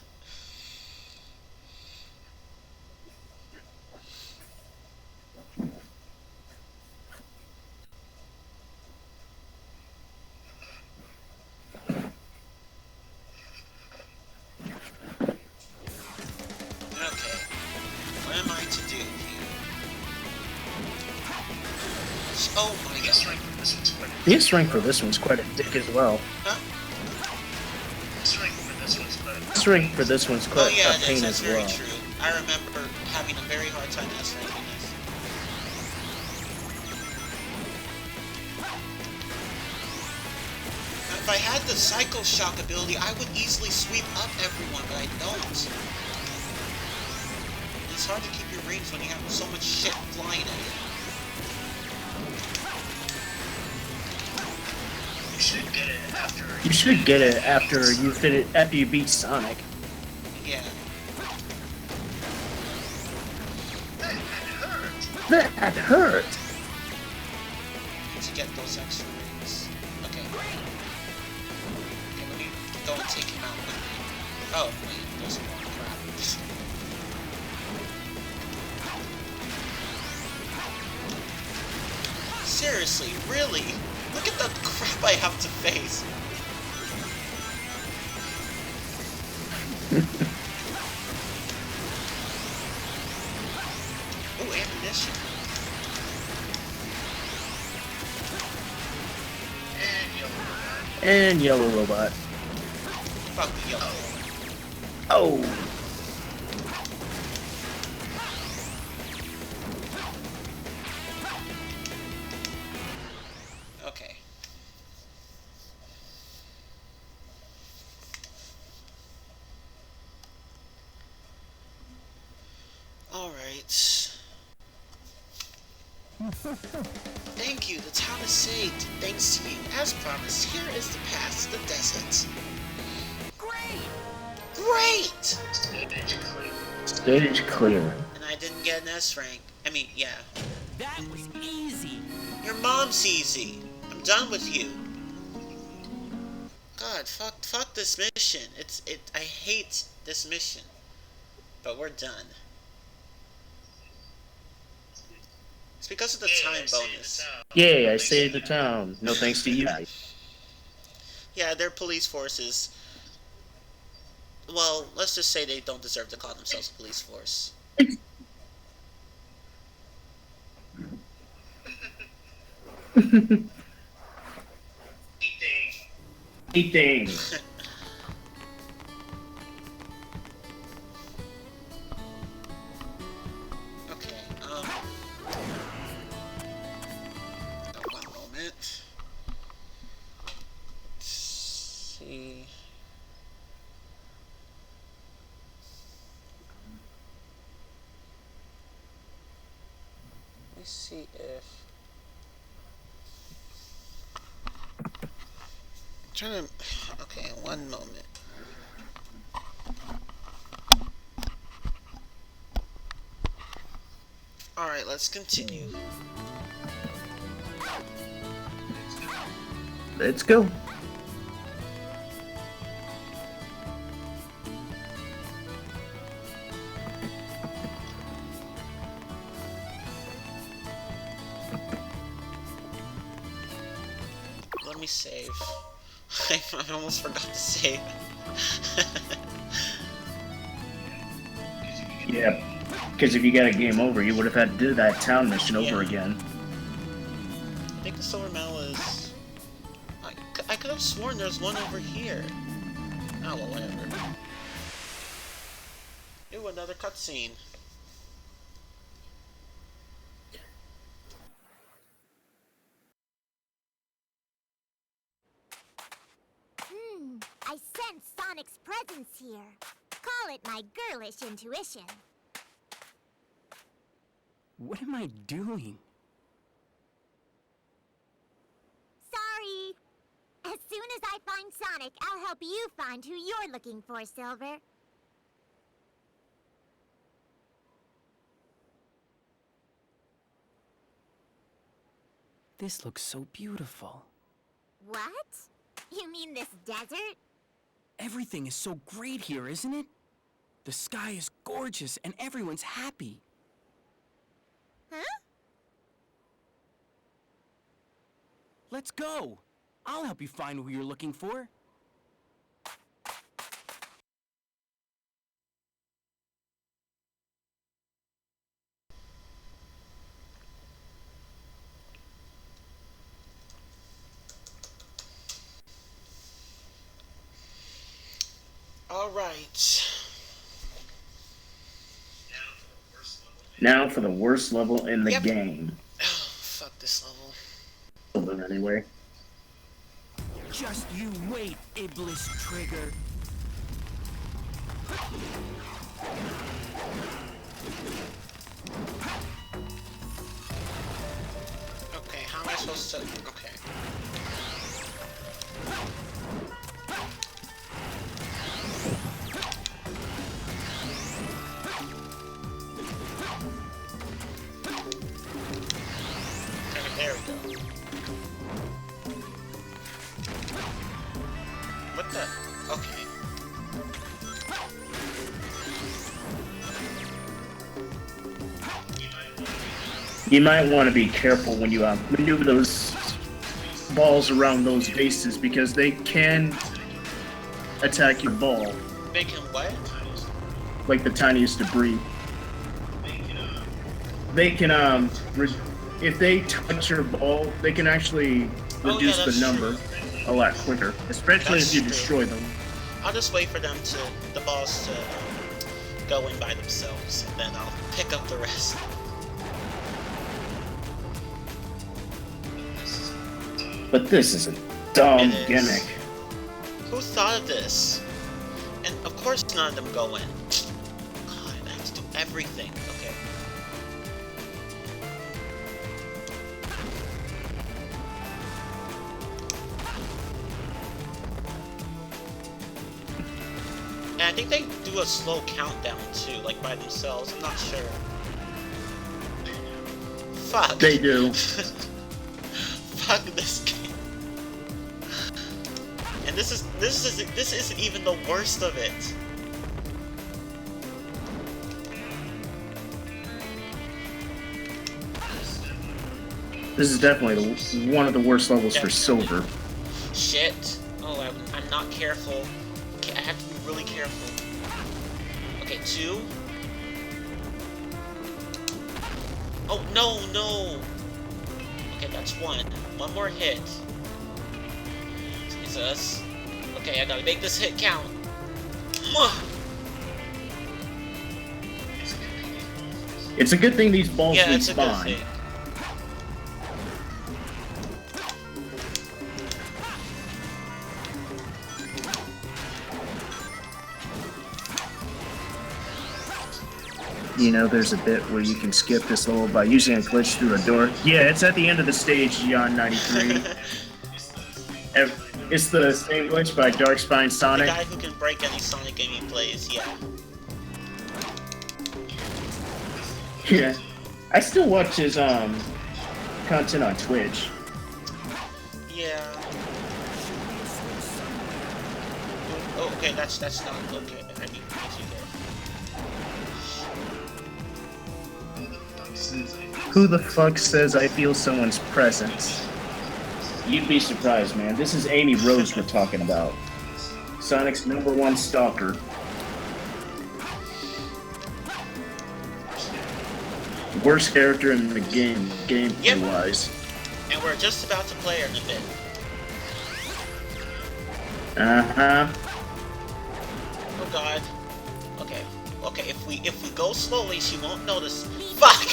Oh my god. The S rank for this one's quite a dick as well. Huh? S rank for this one's quite S rank for this one's quite a pain that's as very well. true. I remember having a very hard time S ranking this. If I had the Psycho Shock ability, I would easily sweep up everyone, but I don't. It's hard to keep your rings when you have so much shit flying at you. You should get it after after you beat Sonic. Yeah. That hurt. To get those extra rings. Okay. Okay, let me go and take him out with me. Oh, wait, there's more crap. Seriously, really? Look at the crap I have to face. Oh, ammunition. And Yellow Robot. Fuck the Yellow. Oh. Okay. Alright. Thank you, the town is saved, thanks to you. As promised, here is the path to the desert. Great! Stage clear. And I didn't get an S rank. I mean, yeah. That was easy. Your mom's easy. I'm done with you. God, fuck this mission. I hate this mission. But we're done. It's because of the time bonus. Yay, I saved the town. No thanks to you. Yeah, they're police forces. Well, let's just say they don't deserve to call themselves a police force. Anything. Okay, one moment. Let's see. Let me see if... I'm trying to... Okay, one moment. Alright, let's continue. Let's go. Let me save. I almost forgot to save. Yeah, because if you got a game over, you would have had to do that town mission over again. I think the silver medal is... I could have sworn there's one over here. Oh, well, whatever. Ooh, another cutscene. I sense Sonic's presence here. Call it my girlish intuition. What am I doing? Sorry. As soon as I find Sonic, I'll help you find who you're looking for, Silver. This looks so beautiful. What? You mean this desert? Everything is so great here, isn't it? The sky is gorgeous and everyone's happy. Huh? Let's go. I'll help you find who you're looking for. Alright. Now for the worst level in the Yep. game. Oh, fuck this level. Silver, anyway. Just you wait, Iblis Trigger. Okay, how am I supposed to... Okay. Okay, there we go. What the... Okay. You might want to be careful when you maneuver those balls around those bases because they can attack your ball. They can what? Like the tiniest debris. They can, if they touch your ball, they can actually reduce the number a lot quicker. Especially if you destroy them. I'll just wait for them to, the balls to go in by themselves, and then I'll pick up the rest. But this is a dumb gimmick. Who thought of this? And of course none of them go in. God, I have to do everything. Okay. And I think they do a slow countdown too, like by themselves. I'm not sure. Fuck. They do. Fuck this game. And this isn't even the worst of it. This is definitely one of the worst levels for Silver. Shit. Oh, I'm not careful. Okay, I have to be really careful. Okay, 2. Oh, no. Okay, that's 1. One more hit. Jesus. Okay, I gotta make this hit count. It's a good thing these balls Yeah, it's a good respawn. thing. You know, there's a bit where you can skip this level by using a glitch through a door. Yeah, it's at the end of the stage, Yon93. It's the same glitch by Darkspine The Sonic. guy who can break any Sonic game he plays, yeah. Yeah. I still watch his content on Twitch. Yeah. Oh, okay, that's not okay. I need you there. Who the fuck says I feel someone's presence? You'd be surprised, man. This is Amy Rose we're talking about. Sonic's #1 stalker. Worst character in the game, gameplay-wise. And we're just about to play her in a bit. Uh-huh. Oh god. Okay. Okay, if we go slowly, she won't notice. Fuck!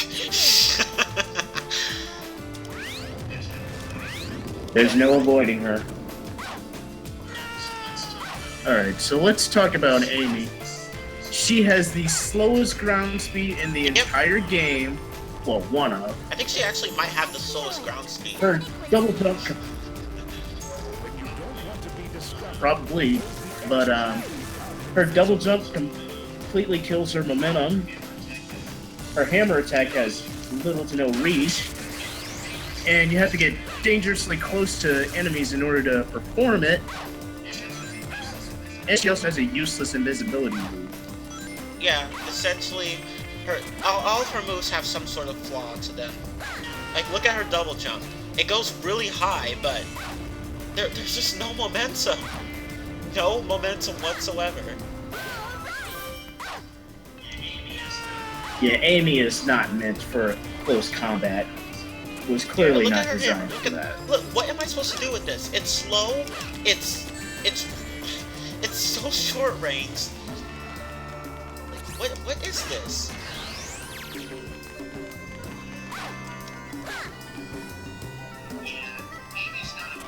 There's no avoiding her. Alright, so let's talk about Amy. She has the slowest ground speed in the entire game. Well, one of. I think she actually might have the slowest ground speed. Her double jump, probably, but her double jump completely kills her momentum. Her hammer attack has little to no reach, and you have to get dangerously close to enemies in order to perform it. And she also has a useless invisibility move. Yeah, essentially, all of her moves have some sort of flaw to them. Like, look at her double jump. It goes really high, but there's just no momentum. No momentum whatsoever. Yeah, Amy is not meant for close combat. It was clearly look not at her designed hammer. for that. Look, what am I supposed to do with this? It's slow. It's so short range. Like, what is this?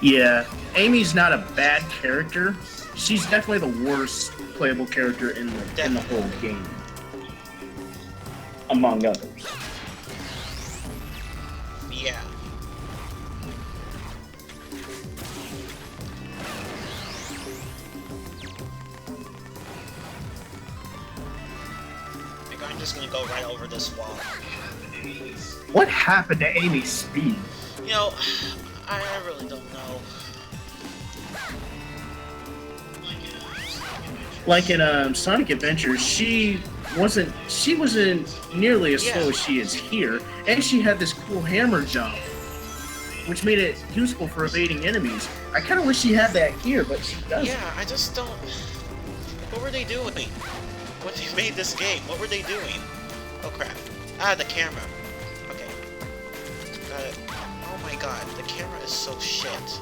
Yeah, Amy's not a bad character. She's definitely the worst playable character in the whole game, among others. Yeah. Like, I'm just gonna go right over this wall. What happened to Amy's speed? You know, I really don't know. Like in Sonic Adventures, she wasn't nearly as slow as she is here, and she had this cool hammer jump, which made it useful for evading enemies. I kind of wish she had that here, but she doesn't. Yeah, I just don't. What were they doing when they made this game? What were they doing? Oh crap! Ah, the camera. Okay, got it. Oh my god, the camera is so shit.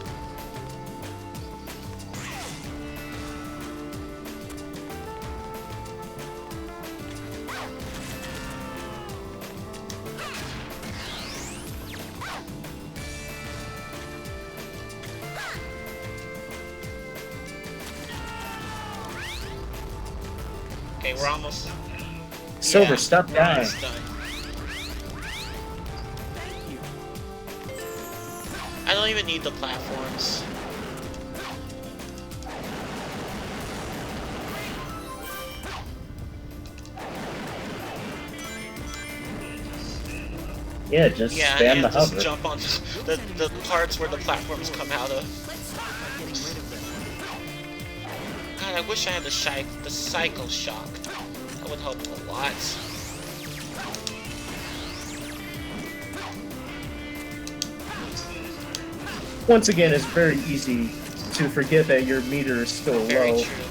Okay, we're almost. Silver, stop dying. Almost done. I don't even need the platforms. Yeah, just spam the just hover. jump on the parts where the platforms come out of. God, I wish I had the cycle shock. That would help a lot. Once again, it's very easy to forget that your meter is still Very low, true.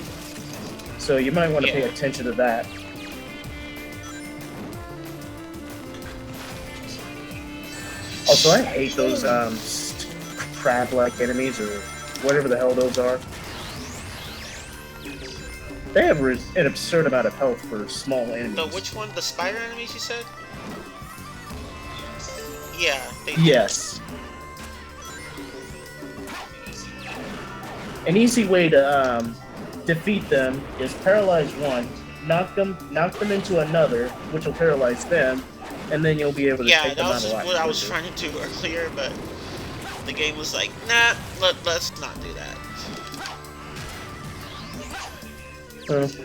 so you might want to pay attention to that. Also, I hate those crab-like enemies, or whatever the hell those are. They have an absurd amount of health for small enemies. The which one? The spider enemies you said? Yeah. Yes. An easy way to defeat them is paralyze one, knock them into another, which will paralyze them, and then you'll be able to take them out alive. Yeah, that was what I was trying to do earlier, but the game was like, nah, let's not do that.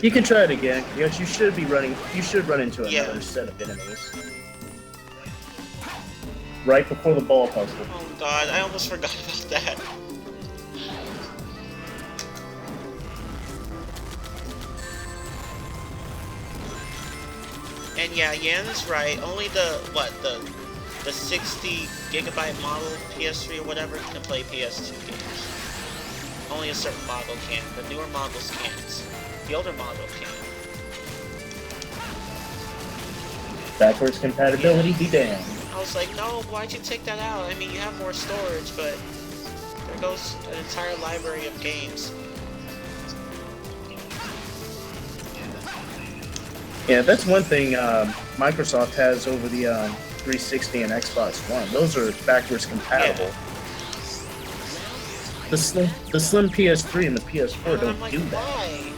You can try it again, because you should run into another set of enemies. Right before the ball puzzle. Oh god, I almost forgot about that. And yeah, Yan is right. Only the 60 gigabyte model PS3 or whatever can play PS2 games. Only a certain model can, but newer models can't. The older model can. Backwards compatibility be damned. I was like, no, why'd you take that out? I mean, you have more storage, but there goes an entire library of games. Yeah, that's one thing Microsoft has over the 360 and Xbox One. Those are backwards compatible. Yeah. The slim PS3 and the PS4 don't do that. Why?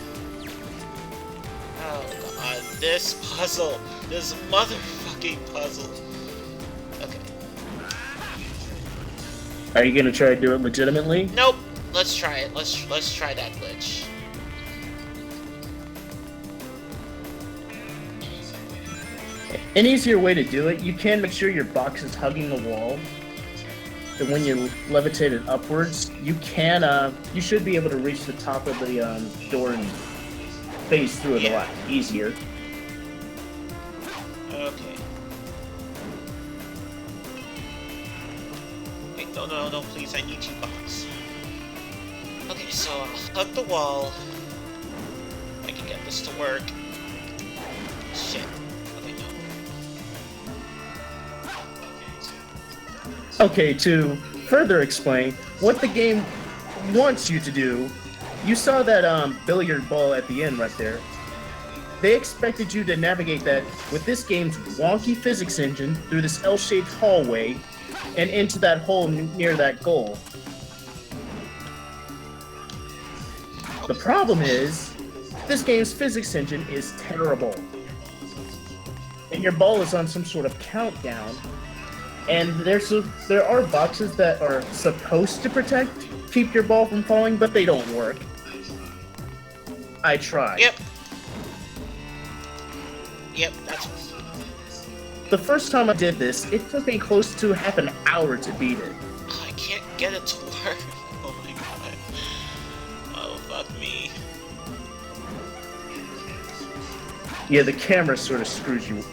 Oh god, this puzzle. This motherfucking puzzle. Okay. Are you gonna try to do it legitimately? Nope. Let's try it. Let's try that glitch. An easier way to do it, you can make sure your box is hugging the wall. And when you levitate it upwards, you should be able to reach the top of the door and phase through it a lot easier. Okay. Wait, no, please, I need you, box. Okay, so I'll hug the wall. I can get this to work. Shit. Okay, to further explain what the game wants you to do, you saw that billiard ball at the end right there. They expected you to navigate that with this game's wonky physics engine through this L-shaped hallway and into that hole near that goal. The problem is, this game's physics engine is terrible. And your ball is on some sort of countdown. And there are boxes that are supposed to keep your ball from falling, but they don't work. I tried. Yep, that's... The first time I did this, it took me close to half an hour to beat it. I can't get it to work. Oh my god. Oh, fuck me. Yeah, the camera sort of screws you,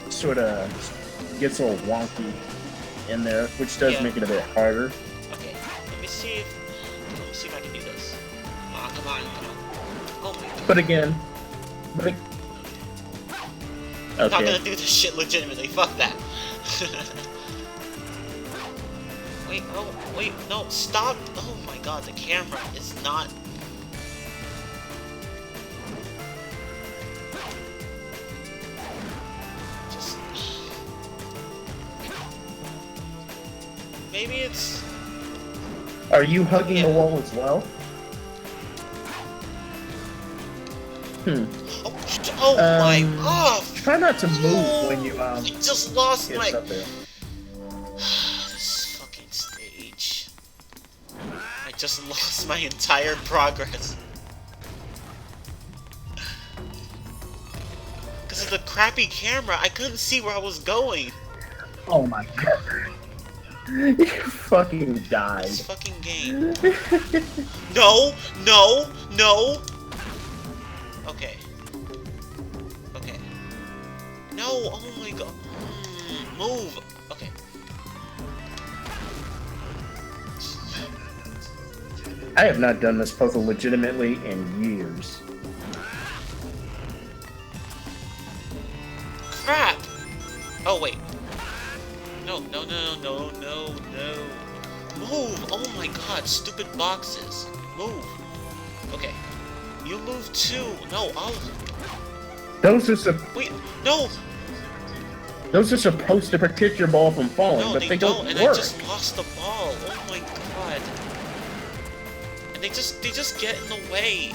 gets a little wonky in there, which does make it a bit harder. Okay, let me see if I can do this. Come on. Oh my god. But again, okay. I'm not gonna do this shit legitimately, fuck that. Wait, no, stop! Oh my god, the camera is not... Maybe it's... Are you hugging the wall as well? Oh my god! Try not to move when you I just lost my... up there. This fucking stage. I just lost my entire progress. Because of the crappy camera, I couldn't see where I was going. Oh my god. You fucking died. This fucking game. No! Okay. No, oh my god. Move! Okay. I have not done this puzzle legitimately in years. Crap! Oh, wait. No. Move! Oh my god, stupid boxes. Move. Okay. You move too. No, I'll... Those are Wait, no! those are supposed to protect your ball from falling, No, but they don't and work. I just lost the ball. Oh my god. And they just get in the way.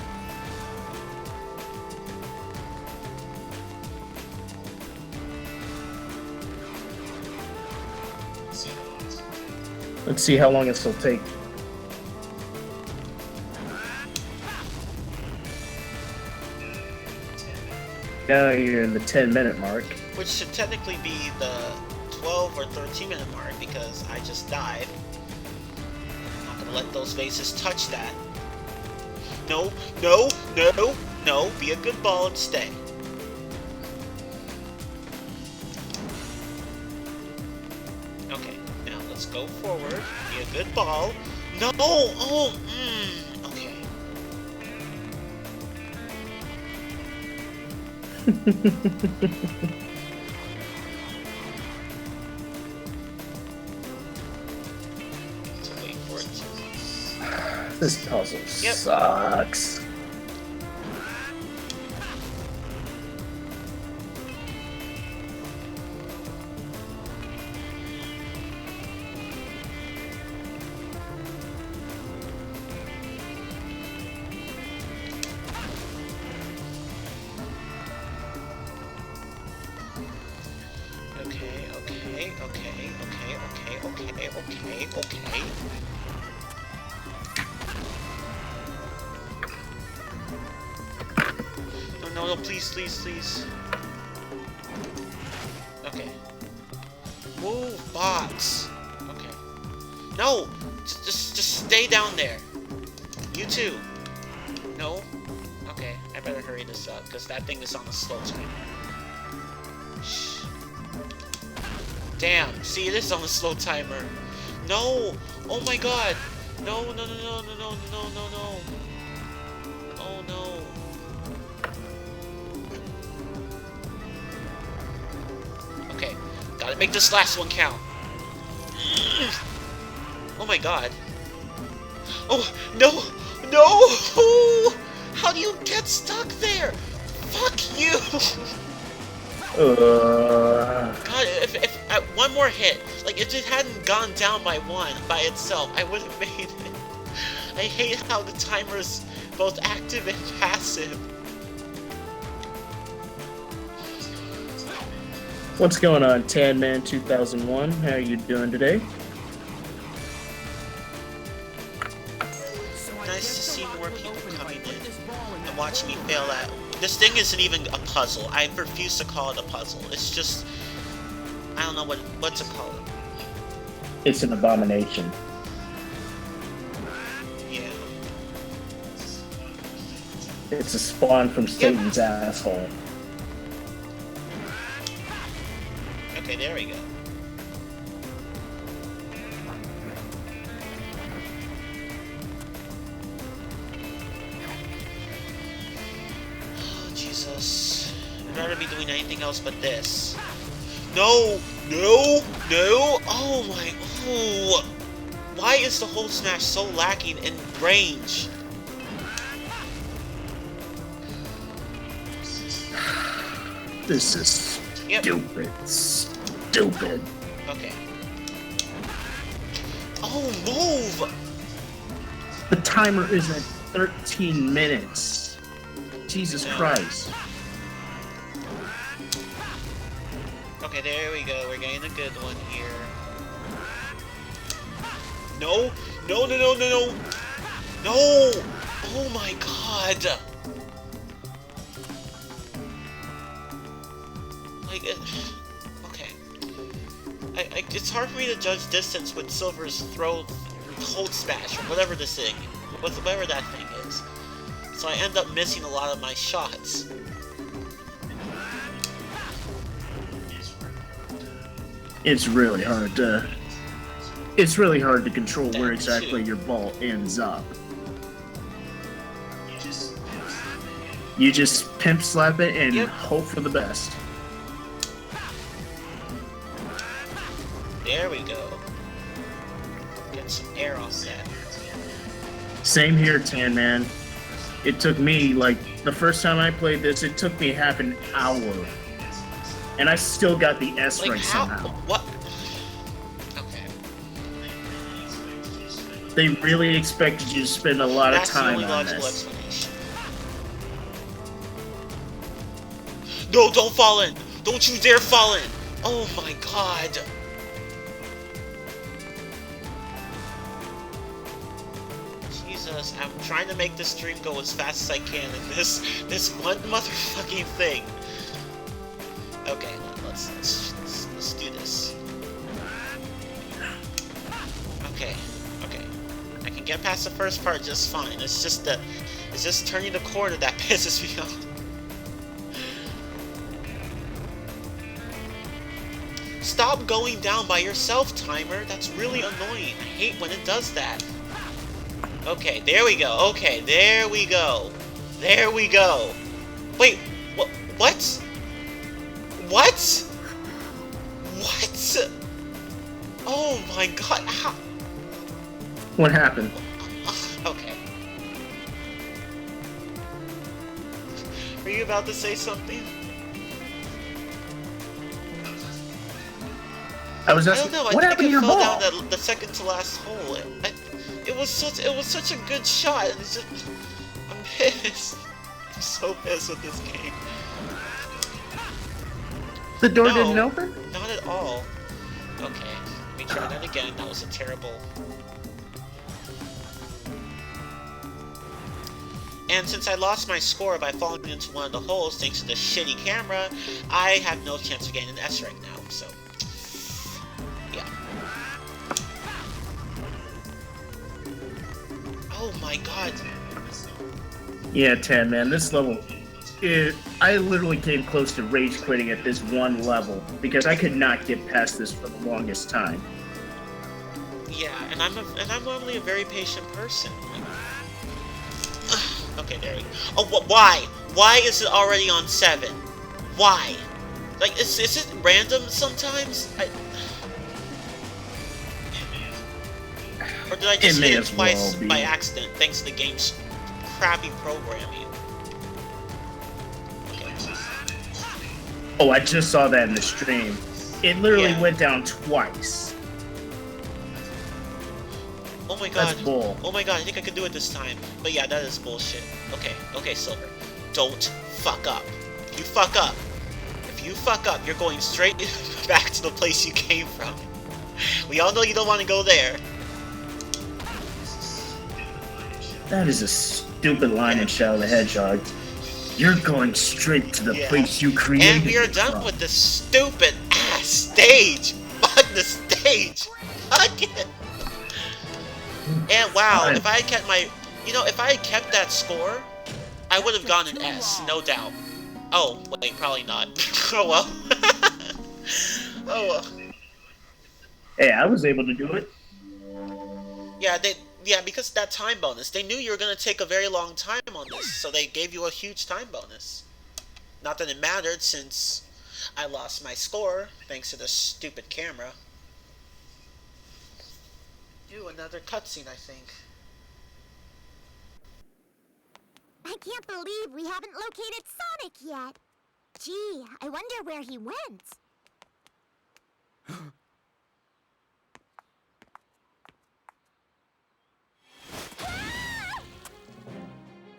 Let's see how long this will take. Now you're in the 10-minute mark. Which should technically be the 12 or 13-minute mark because I just died. I'm not gonna let those vases touch that. No, no, no, no. Be a good ball and stay. Okay, now let's go forward. Be a good ball. No! Oh, okay. Wait for it. This puzzle sucks. Okay. No, please. Okay. Move, box. Okay. No! Just stay down there. You too. No? Okay, I better hurry this up, because that thing is on a slow timer. Shh. Damn, see, it is on a slow timer. No! Oh my god! No. Oh no. Okay, gotta make this last one count. Oh my god. Oh, no! How do you get stuck there? Fuck you! God, if one more hit, like if it hadn't gone down by one by itself, I would have made it. I hate how the timer is both active and passive. What's going on, TanMan2001? How are you doing today? Nice to see more people coming in and watching me fail at. This thing isn't even a puzzle. I refuse to call it a puzzle. It's just, I don't know what to call it. It's an abomination. Yeah. It's a spawn from Satan's asshole. Okay, there we go. Oh, Jesus. I'd rather be doing anything else but this. No! Oh my... Oh! Why is the whole smash so lacking in range? This is stupid. Stupid. Okay. Oh, move! The timer is at 13 minutes. Jesus Christ. Okay, there we go. We're getting a good one here. No! No! Oh my god! Like, okay. It's hard for me to judge distance with Silver's throw hold smash, or whatever this thing, whatever that thing is. So I end up missing a lot of my shots. It's really hard to... It's really hard to control where exactly your ball ends up. You just pimp slap it and hope for the best. There we go. Get some air off that. Same here, Tan Man. It took me, like, the first time I played this, it took me half an hour. And I still got the S Like, right how? somehow. What? Okay. They really expected you to spend a lot of time on That's the only logical this. explanation. No, don't fall in! Don't you dare fall in! Oh my god! Jesus, I'm trying to make this stream go as fast as I can, and this one motherfucking thing. Okay, let's do this. Okay. I can get past the first part just fine. It's just turning the corner that pisses me off. Stop going down by yourself, timer. That's really annoying. I hate when it does that. Okay, there we go. Okay, there we go. There we go. Wait, what? What? What? What? Oh my god, how? What happened? Okay. Are you about to say something? I was asking, what happened to your ball? I fell down the second to last hole. It was such a good shot. And it's just, I'm pissed. I'm so pissed with this game. The door didn't open? Not at all. Okay, let me try that again. That was a terrible. And since I lost my score by falling into one of the holes thanks to the shitty camera, I have no chance of getting an S rank now. So. Oh my god. Yeah, 10, man. This level, I literally came close to rage quitting at this one level because I could not get past this for the longest time. Yeah, and I'm normally a very patient person. Okay, there we go. Oh, why? Why is it already on 7? Why? Like, is it random sometimes? Or did I just hit it twice by accident, thanks to the game's crappy programming? Okay. Oh, I just saw that in the stream. It literally went down twice. Oh my god. That's bull. Oh my god, I think I can do it this time. But yeah, that is bullshit. Okay, Silver. Don't fuck up. If you fuck up, you're going straight back to the place you came from. We all know you don't want to go there. That is a stupid line in Shadow the Hedgehog. You're going straight to the place you created. And we are done with this stupid ass stage. Fuck the stage. Fuck it. And wow, if I had kept my, if I had kept that score, I would have gotten an S, no doubt. Oh, wait, probably not. Oh well. Oh well. Hey, I was able to do it. Yeah, because of that time bonus. They knew you were going to take a very long time on this, so they gave you a huge time bonus. Not that it mattered, since I lost my score, thanks to the stupid camera. Ooh, another cutscene, I think. I can't believe we haven't located Sonic yet. Gee, I wonder where he went.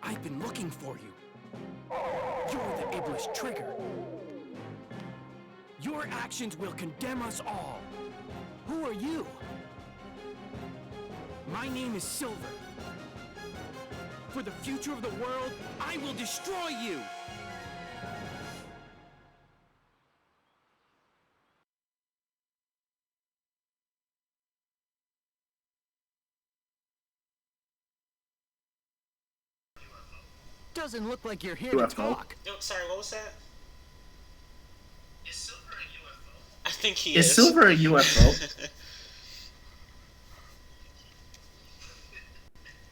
I've been looking for you. You're the Iblis Trigger. Your actions will condemn us all. Who are you? My name is Silver. For the future of the world, I will destroy you! Doesn't look like you're here to talk. No, sorry, what was that? Is Silver a UFO? I think he is. Is Silver a UFO?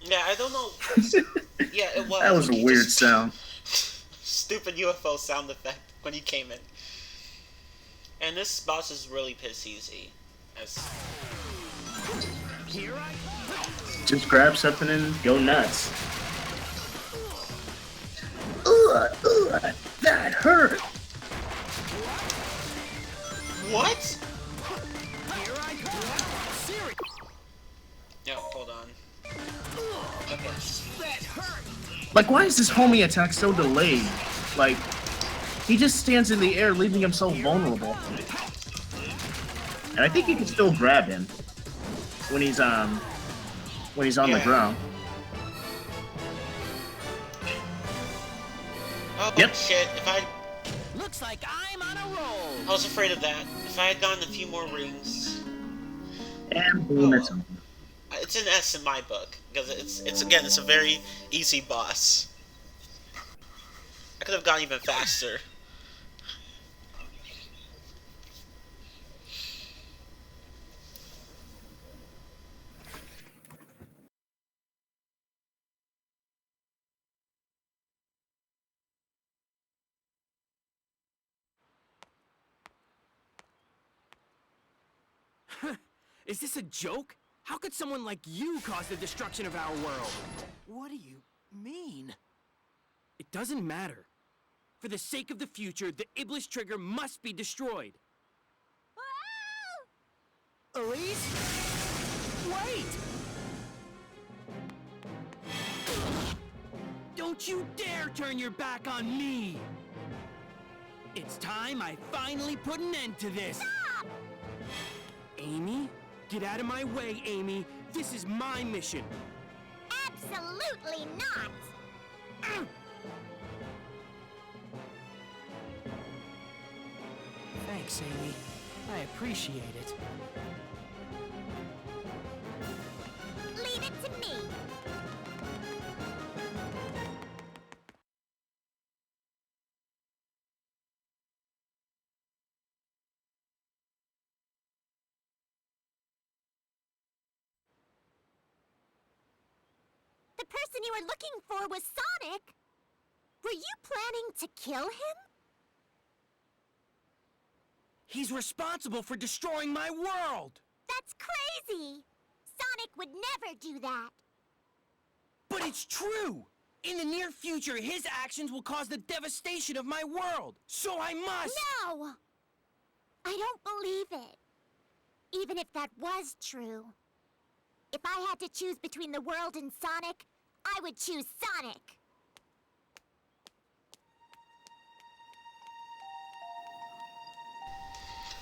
Yeah, I don't know. Yeah, it was. That was a weird sound. Stupid UFO sound effect when he came in. And this boss is really piss easy. Just grab something and go nuts. That hurt! What? Here I come. Serious. Yo, hold on. Okay. That hurt. Like, why is this homie attack so delayed? Like, he just stands in the air, leaving himself vulnerable. And I think you can still grab him when he's on the ground. Oh Yep. shit! Looks like I'm on a roll. I was afraid of that. If I had gotten a few more rings, And boom, it's over. it's an S in my book because it's a very easy boss. I could have gone even faster. Is this a joke? How could someone like you cause the destruction of our world? What do you mean? It doesn't matter. For the sake of the future, the Iblis trigger must be destroyed. Elise? Wait! Don't you dare turn your back on me! It's time I finally put an end to this! Stop! Amy? Get out of my way, Amy! This is my mission! Absolutely not! Thanks, Amy. I appreciate it. Leave it to me! The person you were looking for was Sonic! Were you planning to kill him? He's responsible for destroying my world! That's crazy! Sonic would never do that! But it's true! In the near future, his actions will cause the devastation of my world! So I must— No! I don't believe it. Even if that was true. If I had to choose between the world and Sonic, I would choose Sonic!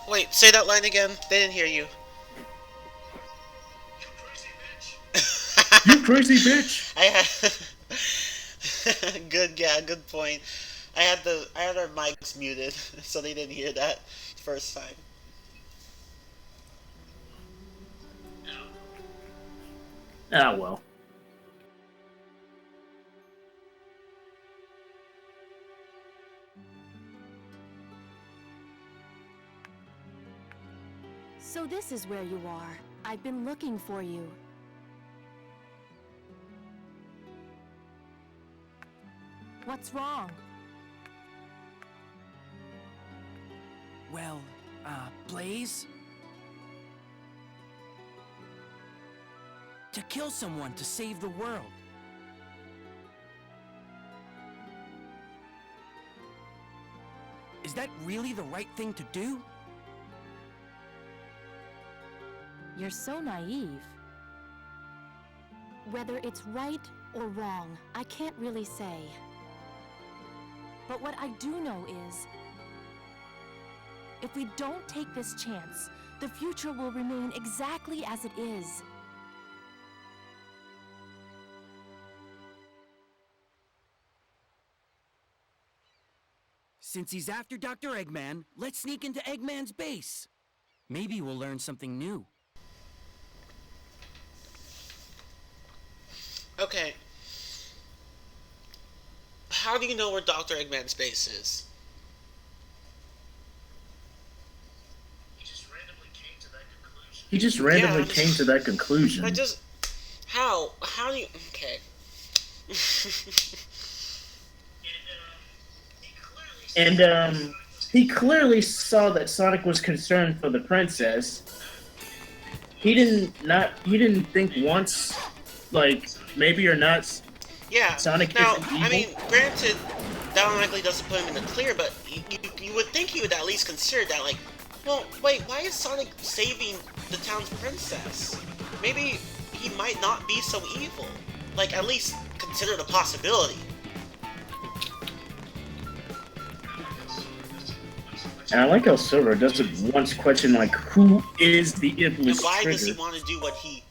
Wait, say that line again. They didn't hear you. You crazy bitch! I had good point. I had our mics muted, so they didn't hear that first time. Ah, well. So this is where you are. I've been looking for you. What's wrong? Well, Blaze? To kill someone to save the world. Is that really the right thing to do? You're so naive. Whether it's right or wrong, I can't really say. But what I do know is, if we don't take this chance, the future will remain exactly as it is. Since he's after Dr. Eggman, let's sneak into Eggman's base. Maybe we'll learn something new. Okay. How do you know where Dr. Eggman's base is? He just randomly came to that conclusion. How do you... Okay. And, he clearly saw that Sonic was concerned for the princess. He didn't think once, like, maybe or not. Yeah. Sonic now, isn't evil. I mean, granted, that automatically doesn't put him in the clear, but you would think he would at least consider that, like, well, wait, why is Sonic saving the town's princess? Maybe he might not be so evil. Like, at least consider the possibility. And I like how Silver doesn't once question, like, who is the infamous And why trigger? does he want to do what he...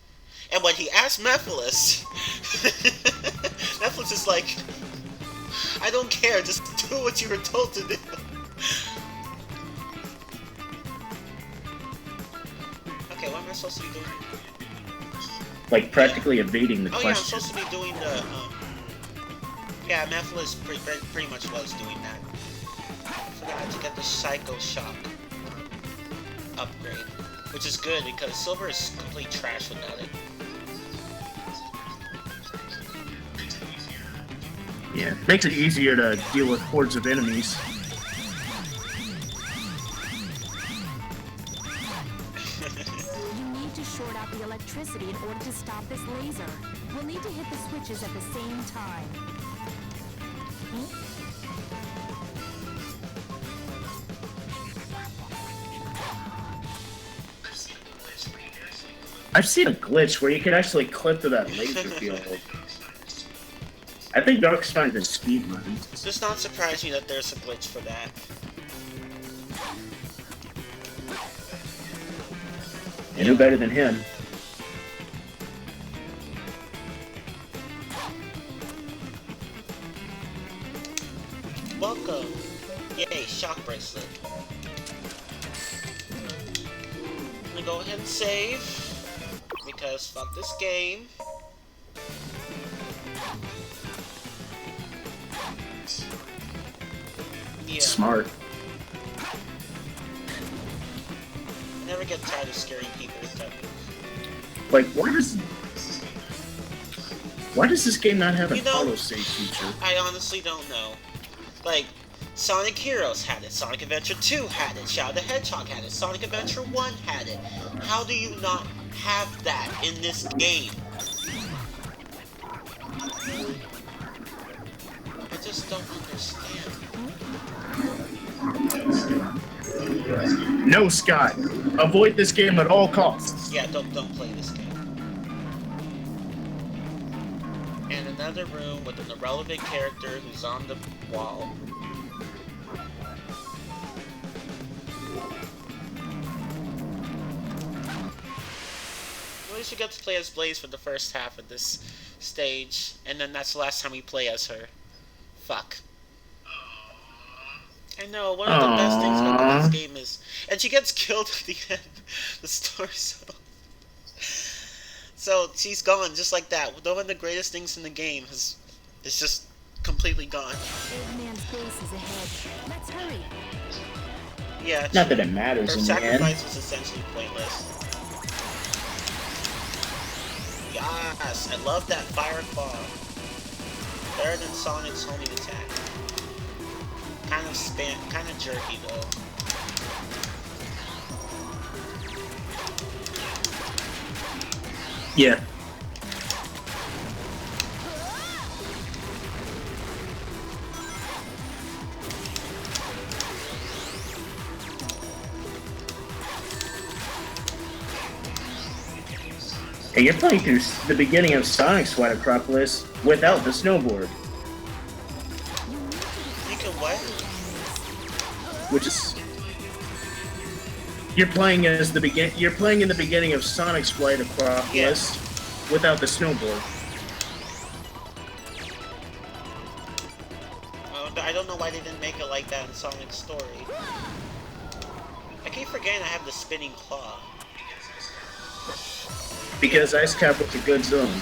And when he asked Mephiles, Mephiles is like, I don't care, just do what you were told to do. Okay, what am I supposed to be doing? Like, practically evading the Oh yeah, I'm question. supposed to be doing the, yeah, Mephiles pretty much was doing that. I forgot to get the Psycho Shock upgrade, which is good because Silver is complete trash without it. Yeah, makes it easier to deal with hordes of enemies. You need to short out the electricity in order to stop this laser. We'll need to hit the switches at the same time. I've seen a glitch where you can actually clip to that laser field. I think Dark's finding speedruns. It does not surprise me that there's a glitch for that. And who better than him? Welcome! Yay, shock bracelet. I'm gonna go ahead and save, because fuck this game. Yeah. Smart. I never get tired of scaring people with that. Like, why does this game not have an You know, auto-save feature? I honestly don't know. Like, Sonic Heroes had it, Sonic Adventure 2 had it, Shadow the Hedgehog had it, Sonic Adventure 1 had it. How do you not have that in this game? I just don't understand. No, Scott. Avoid this game at all costs. Yeah, don't play this game. And another room with an irrelevant character who's on the wall. At least we get to play as Blaze for the first half of this stage, and then that's the last time we play as her. Fuck. I know, one of the best things about this game is... And she gets killed at the end of the story, so she's gone, just like that. One of the greatest things in the game is just completely gone. Old man's base is ahead. Let's hurry. Yeah, Not that it matters her in the end. sacrifice was essentially pointless. Yes, I love that fire claw. Better than Sonic's homing attack. Kind of jerky though. Yeah. Hey, you're playing through the beginning of Sonic's White Acropolis without the snowboard. You can what? Which is you're playing in the beginning of Sonic's White Acropolis without the snowboard. I don't know why they didn't make it like that in Sonic's story. I keep forgetting I have the spinning claw. Because Ice Cap was a good zone.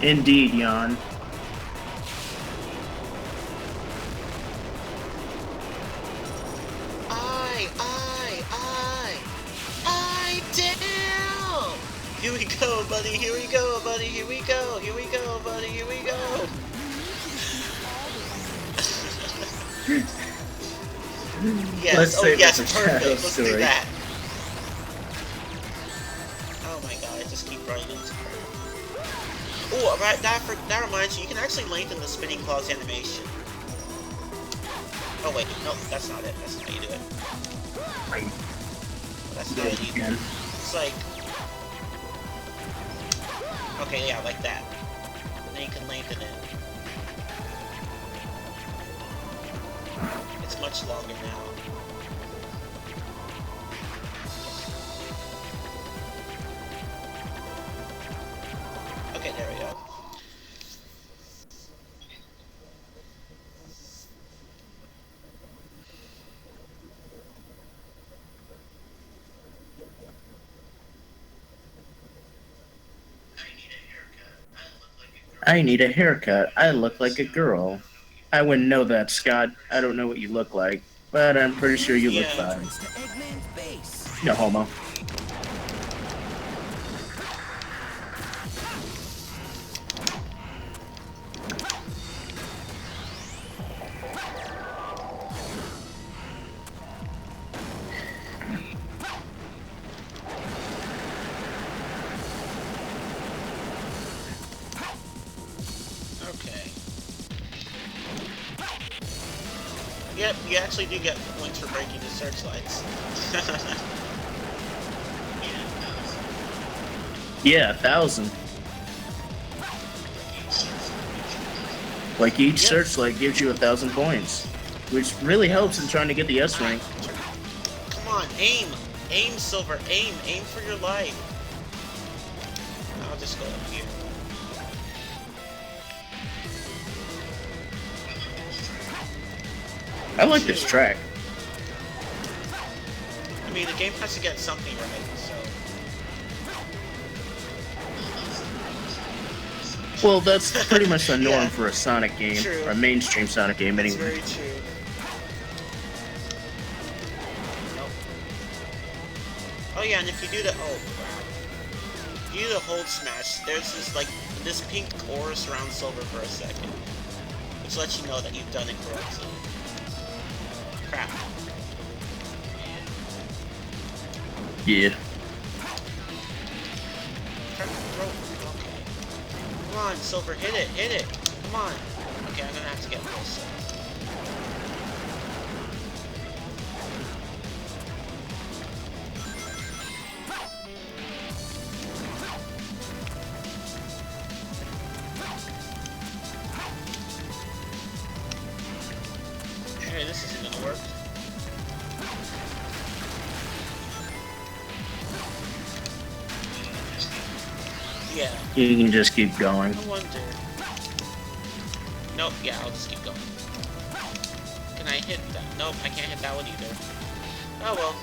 Indeed, Jan. I down! Here we go, buddy, here we go, buddy, here we go, buddy, here we go! Yes. Let's Oh save it yes. for Perfect. Shadow's Let's do story. that. Oh my god! I just keep running into her. Oh, right. That reminds you. You can actually lengthen the spinning claws animation. Oh wait, no, that's not it. That's not how you do it. Right. That's not it either. It's like, okay, yeah, like that. And then you can lengthen it. It's much longer now. Okay, there we go. I need a haircut. I look like a girl. I wouldn't know that, Scott. I don't know what you look like, but I'm pretty sure you look Yeah. fine. To Eggman's base. No homo. Okay. Yep, you actually do get points for breaking the searchlights. Yeah, 1,000. Like each Yep. searchlight gives you 1,000 points, which really helps in trying to get the S rank. Come on, aim! Aim, Silver, aim! Aim for your life! I'll just go up here. I like this track. I mean, the game has to get something right, so... Well, that's pretty much the norm Yeah. for a Sonic game, True. or a mainstream Sonic game That's anyway. very true. Nope. Oh yeah, and if you do the... Oh, crap. If you do the hold smash, there's this, like, this pink aura surrounds Silver for a second. Which lets you know that you've done it correctly. Crap. Yeah. Try to throw it. Okay. Come on, Silver, hit it, hit it. Come on. Okay, I'm gonna have to get closer. Okay, this isn't gonna work. Yeah, You can just keep going. I wonder. Nope, yeah, I'll just keep going. Can I hit that? Nope, I can't hit that one either. Oh well.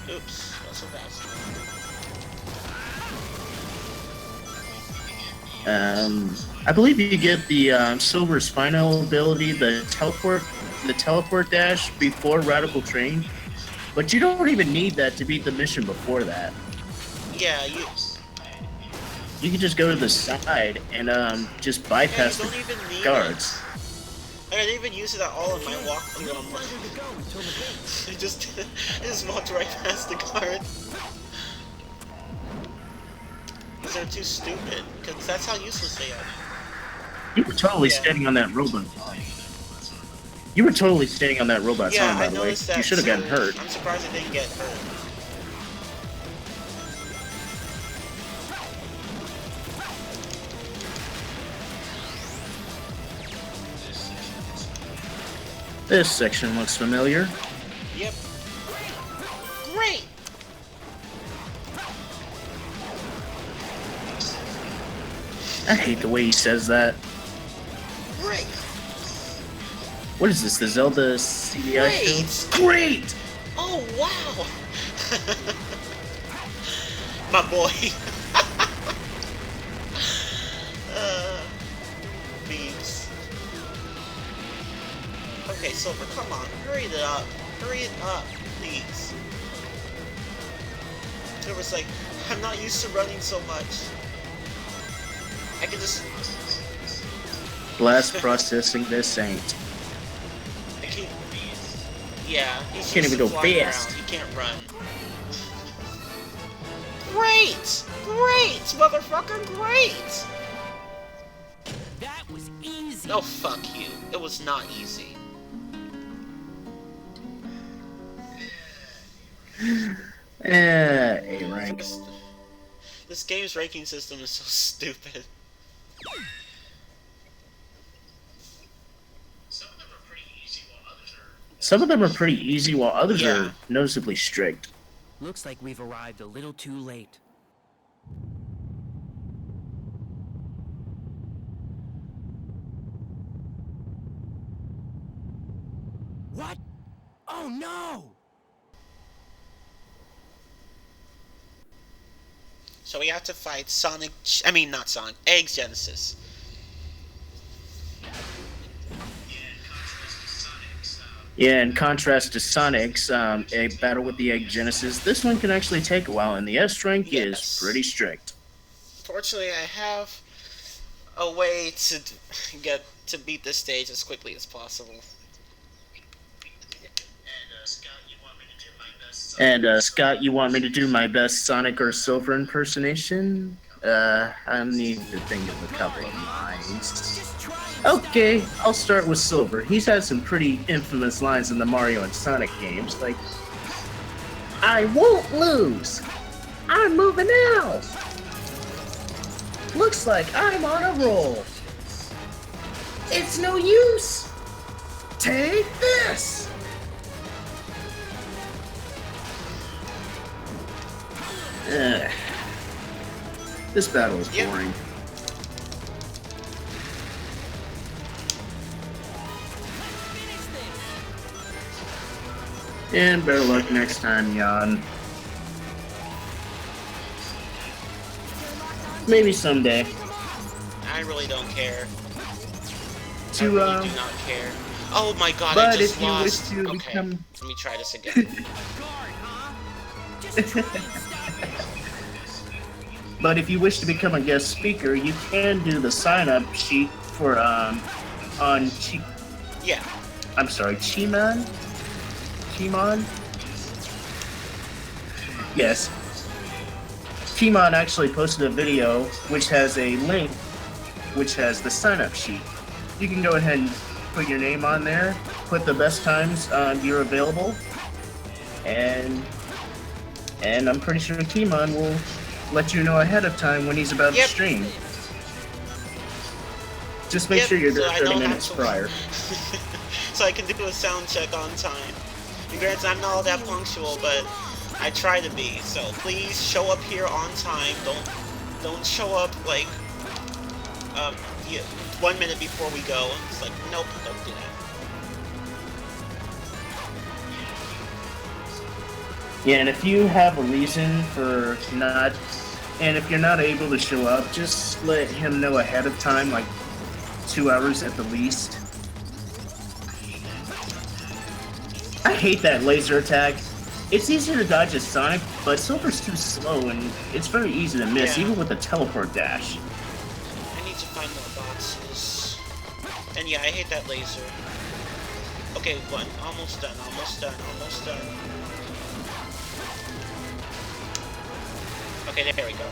Oops, not so fast. I believe you get the Silver's final ability, the teleport dash before Radical Train, but you don't even need that to beat the mission before that. Yeah, You can just go to the side and just bypass don't the even need guards. I didn't even use it at all in my walkthrough on my... To go until the base. I just walked right past the guard. Because they're too stupid. Because that's how useless they are. You were totally Yeah. standing on that robot. You were totally standing on that robot Yeah, time, by I the way. noticed that You should have gotten too. hurt. I'm surprised I didn't get hurt. This section looks familiar. Yep. Great! I hate the way he says that. Great! What is this, the Zelda CDI show? Great! Great! Oh, wow! My boy. Beats. Okay, Silver, come on. Hurry it up. Hurry it up, please. It was like, I'm not used to running so much. I can just... Blast processing this ain't. I can't... Yeah, he's Can't used even to go flying fast. around. He can't run. Great! Great! Motherfucker, great! That was easy. Oh, fuck you. It was not easy. A rank. This game's ranking system is so stupid. Some of them are pretty easy, while others Yeah. are noticeably strict. Looks like we've arrived a little too late. What? Oh no! So we have to fight Sonic... I mean, not Sonic. Egg Genesis. Yeah, in contrast to Sonic's Egg Battle with the Egg Genesis, this one can actually take a while, and the S rank Yes. is pretty strict. Fortunately, I have a way to get to beat this stage as quickly as possible. And Scott, you want me to do my best Sonic or Silver impersonation? I need to think of a couple of lines. Okay, I'll start with Silver. He's had some pretty infamous lines in the Mario and Sonic games, like, I won't lose! I'm moving out! Looks like I'm on a roll! It's no use! Take this! Ugh. This battle is Yep. boring. And better luck next time, Jan. Maybe someday. I really don't care. To, I really do not care. Oh my god, I but just if you lost. wish to Okay, become... let me try this again. But if you wish to become a guest speaker, you can do the sign-up sheet for, on Yeah. I'm sorry, Chimon? Yes. Chimon actually posted a video which has a link which has the sign-up sheet. You can go ahead and put your name on there, put the best times you're available, and I'm pretty sure Chimon will let you know ahead of time when he's about to stream. Just make sure you're there so I 30 don't have minutes to- prior. So I can do a sound check on time. And granted, I'm not all that punctual, but I try to be. So please show up here on time. Don't show up like 1 minute before we go. It's like, nope, don't do that. Yeah, and if you have a reason for not, and if you're not able to show up, just let him know ahead of time, like 2 hours at the least. I hate that laser attack. It's easier to dodge as Sonic, but Silver's too slow, and it's very easy to miss, Yeah. even with the teleport dash. I need to find more boxes. And yeah, I hate that laser. Okay, one. Almost done, almost done, almost done. Okay, there we go.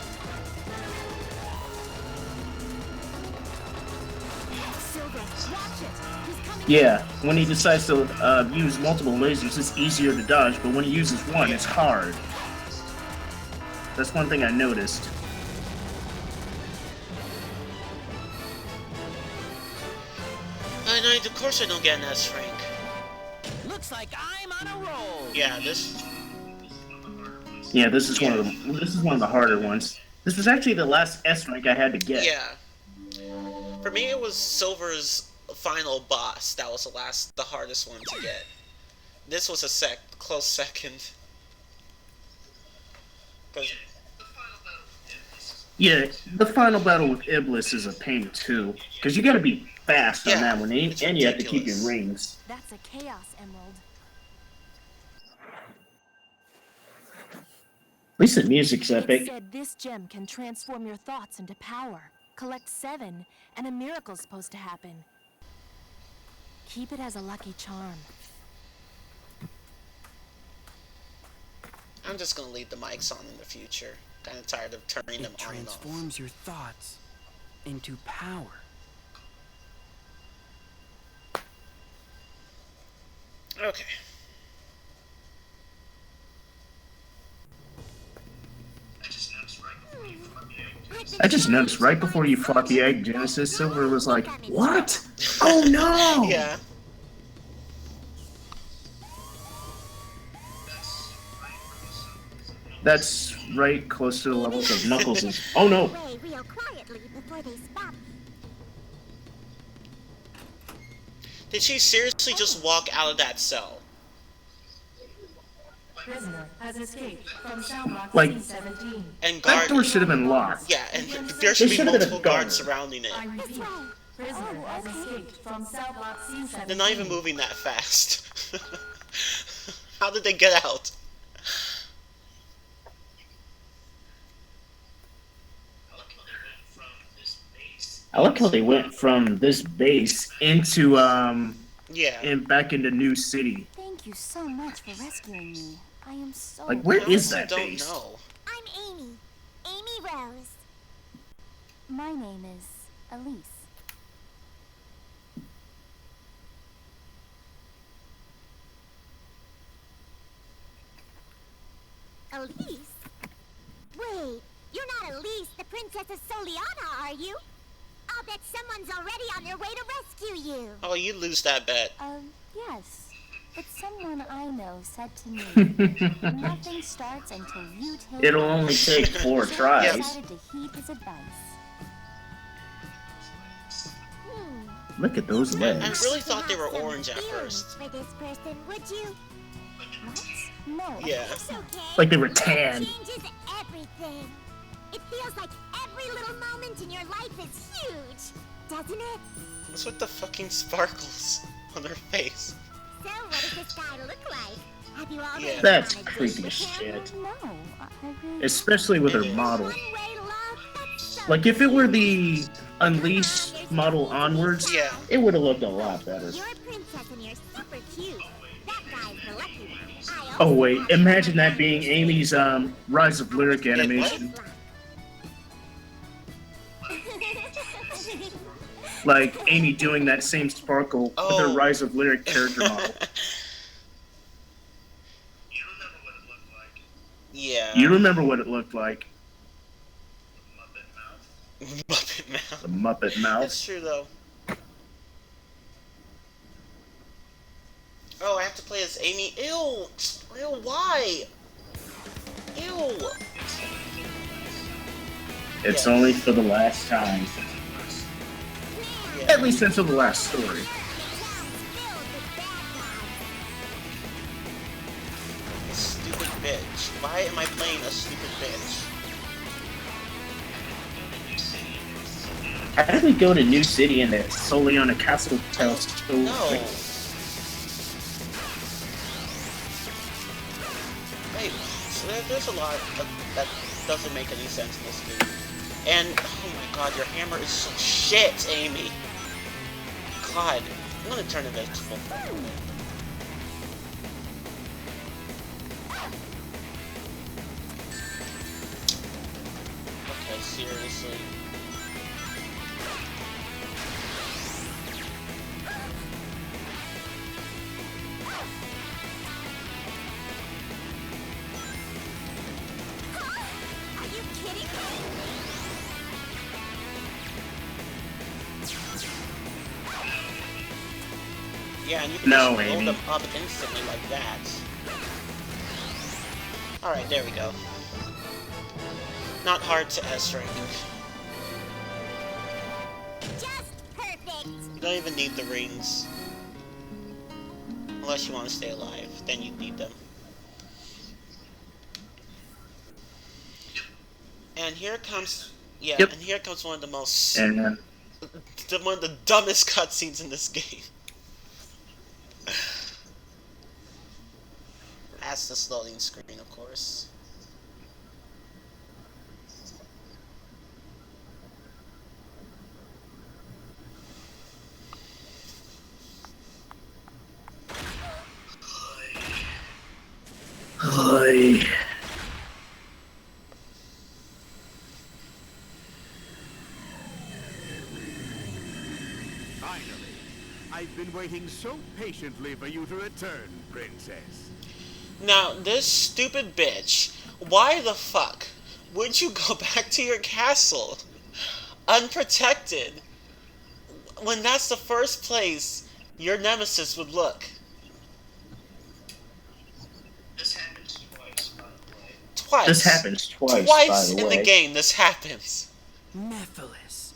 Silver, watch it. He's coming. Yeah, when he decides to use multiple lasers, it's easier to dodge, but when he uses one, it's hard. That's one thing I noticed. And of course I don't get an S rank. Looks like I'm on a roll. Yeah, this... Yeah, this is one of the harder ones. This was actually the last S rank I had to get. Yeah. For me, it was Silver's final boss. That was the hardest one to get. This was a close second. 'Cause- Yeah, the final battle with Iblis is a pain too, because you gotta be fast on that one, and you have to keep your ridiculous. rings. That's a Chaos Emerald. At least the music's It epic. said this gem can transform your thoughts into power. Collect 7, and a miracle's supposed to happen. Keep it as a lucky charm. I'm just gonna leave the mics on in the future. Kind of tired of turning them It on and off. transforms your thoughts into power. Okay. I just noticed right before you fought the egg, Genesis, Silver was like, "What? Oh no!" Yeah. That's right close to the levels of Knuckles'. Oh no! Way real quietly before they spot me. Did she seriously just walk out of that cell? Prisoner has escaped from cell block Like, C-17. And that guard. door should have been locked. Yeah, and there should be should have been a multiple guard. guards surrounding it. I repeat, prisoner has escaped from cell block C-17. They're not even moving that fast. How did they get out? I like how they went from this base into Yeah. and back into New City. Thank you so much for rescuing me. I am so... Like, where I is honestly that don't base? know. I'm Amy. Amy Rose. My name is Elise. Elise? Wait, you're not Elise, the Princess of Soleanna, are you? I'll bet someone's already on their way to rescue you. Oh, you lose that bet. Yes. But someone I know said to me, nothing starts until you take It'll only take 4 So I tries. decided to heed his advice. Look at those I legs. really thought they were Have some orange at feelings first. for this person, would you? What? No. Yeah. It's okay. Like they were It tan. changes everything. It feels like every little moment in your life is huge, doesn't it? What's with the fucking sparkles on her face? So what does this guy look like? Have you already Yeah. That's gone on a date creepy with as him? shit. No, I really... Especially with her It is. model. One-way love? That's so Like, if it were cute. the Unleashed model onwards, Yeah. it would have looked a lot better. You're a princess and you're super cute. That guy's the lucky one. I Oh also wait, have imagine that one being Amy's Rise of Lyric animation. Like Amy doing that same sparkle with her Oh. Rise of Lyric character model. Yeah. You remember what it looked like? Muppet mouth. The Muppet mouth. That's true though. Oh, I have to play as Amy. Ew! Ew, why? Ew! It's Yeah. only for the last time. Yeah. At least until the last story. Stupid bitch. Why am I playing a stupid bitch? How did we go to New City and that Soleanna Castle tells so No. quick? Wait, so there's a lot that doesn't make any sense in this game. And, oh my god, your hammer is so shit, Amy. God, I'm gonna turn a vegetable. Okay, seriously. Are you kidding me? Yeah, and you can No, just blow Amy. them up instantly like that. Alright, there we go. Not hard to S-rank. Just perfect. You don't even need the rings. Unless you want to stay alive, then you need them. And here comes... Yeah, Yep. and here comes one of the most... And one of the dumbest cutscenes in this game. That's the loading screen, of course. Finally. Finally. I've been waiting so patiently for you to return, Princess. Now, this stupid bitch, why the fuck would you go back to your castle unprotected when that's the first place your nemesis would look? This happens twice, by the way. Twice. This happens twice, by Twice the in way. the game this happens. Nephilus.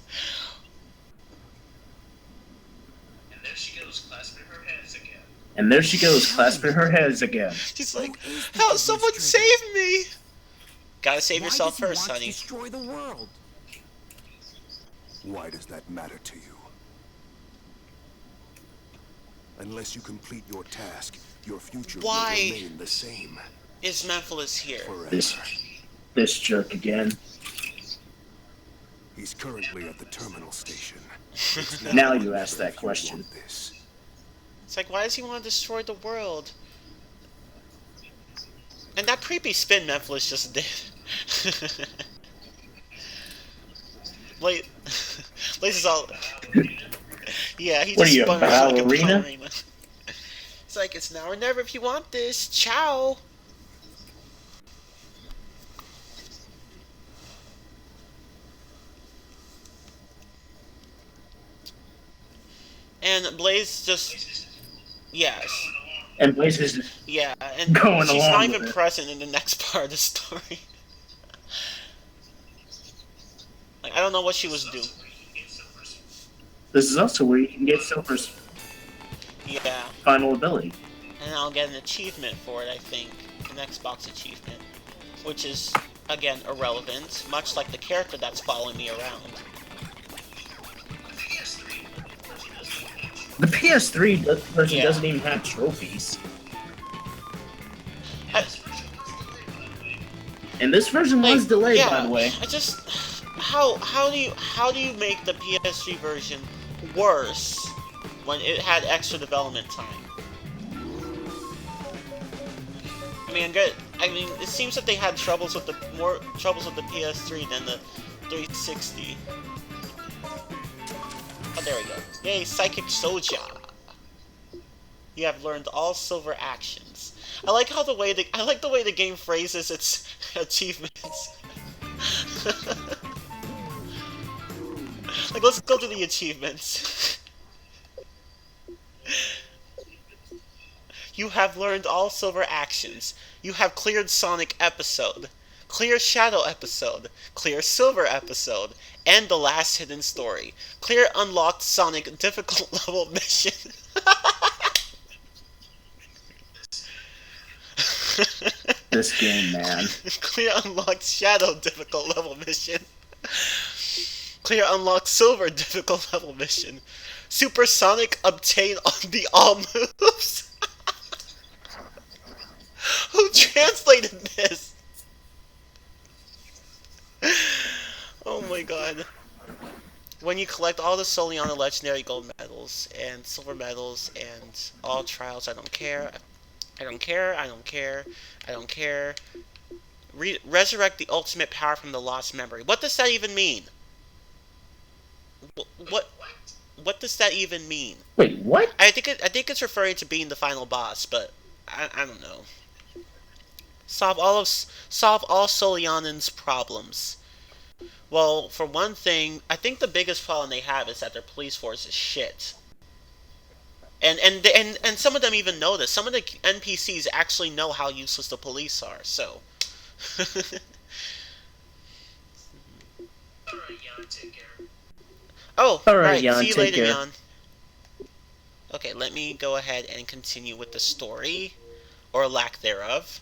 And there she goes, clasping her hands again. And there she goes, clasping her hands again. She's like, "Help! Someone save me!" Gotta save yourself Why does first, he want honey. to destroy the world? Why does that matter to you? Unless you complete your task, your future Why will remain the same. Is Memphilis here? Forever. This jerk again. He's currently at the terminal station. Now you ask that question. This. It's like, why does he want to destroy the world? And that creepy spin Memphilis just did. Blaze is all... Yeah, he What just are you, a spun around like a ballerina? ballerina. It's like, it's now or never if you want this. Ciao! And Blaze just... Yes. And Blaze is Yeah, and going she's along not with even it. present in the next part of the story. Like, I don't know what she was doing. This is also where you can get Silver's Yeah, final ability. and I'll get an achievement for it, I think. An Xbox achievement. Which is, again, irrelevant, much like the character that's following me around. The PS3 version Yeah. doesn't even have trophies. And this version was delayed, yeah, by the way. I just... How do you make the PS3 version worse when it had extra development time? I mean, it seems that they had more troubles with the PS3 than the 360. Oh, there we go. Yay, Psychic Soldier! You have learned all silver actions. I like the way the game phrases its achievements. Like, let's go to the achievements. You have learned all silver actions. You have cleared Sonic episode, clear Shadow episode, clear Silver episode, and the last hidden story. Clear unlocked Sonic difficult level mission. This game, man. Clear unlocked Shadow difficult level mission. Clear unlocked Silver difficult level mission. Supersonic obtain on the all moves. Who translated this? Oh my god. When you collect all the Soleanna legendary gold medals and silver medals and all trials, I don't care. I don't care, I don't care, I don't care. Resurrect the ultimate power from the lost memory. What does that even mean? What does that even mean? Wait, what? I think it's referring to being the final boss, but I don't know. Solve all Soleannan's problems. Well, for one thing, I think the biggest problem they have is that their police force is shit. And some of them even know this. Some of the NPCs actually know how useless the police are, so. Alright, Jan, take care. Oh, Alright, right. Jan, See you take later, care. Jan. Okay, let me go ahead and continue with the story, or lack thereof.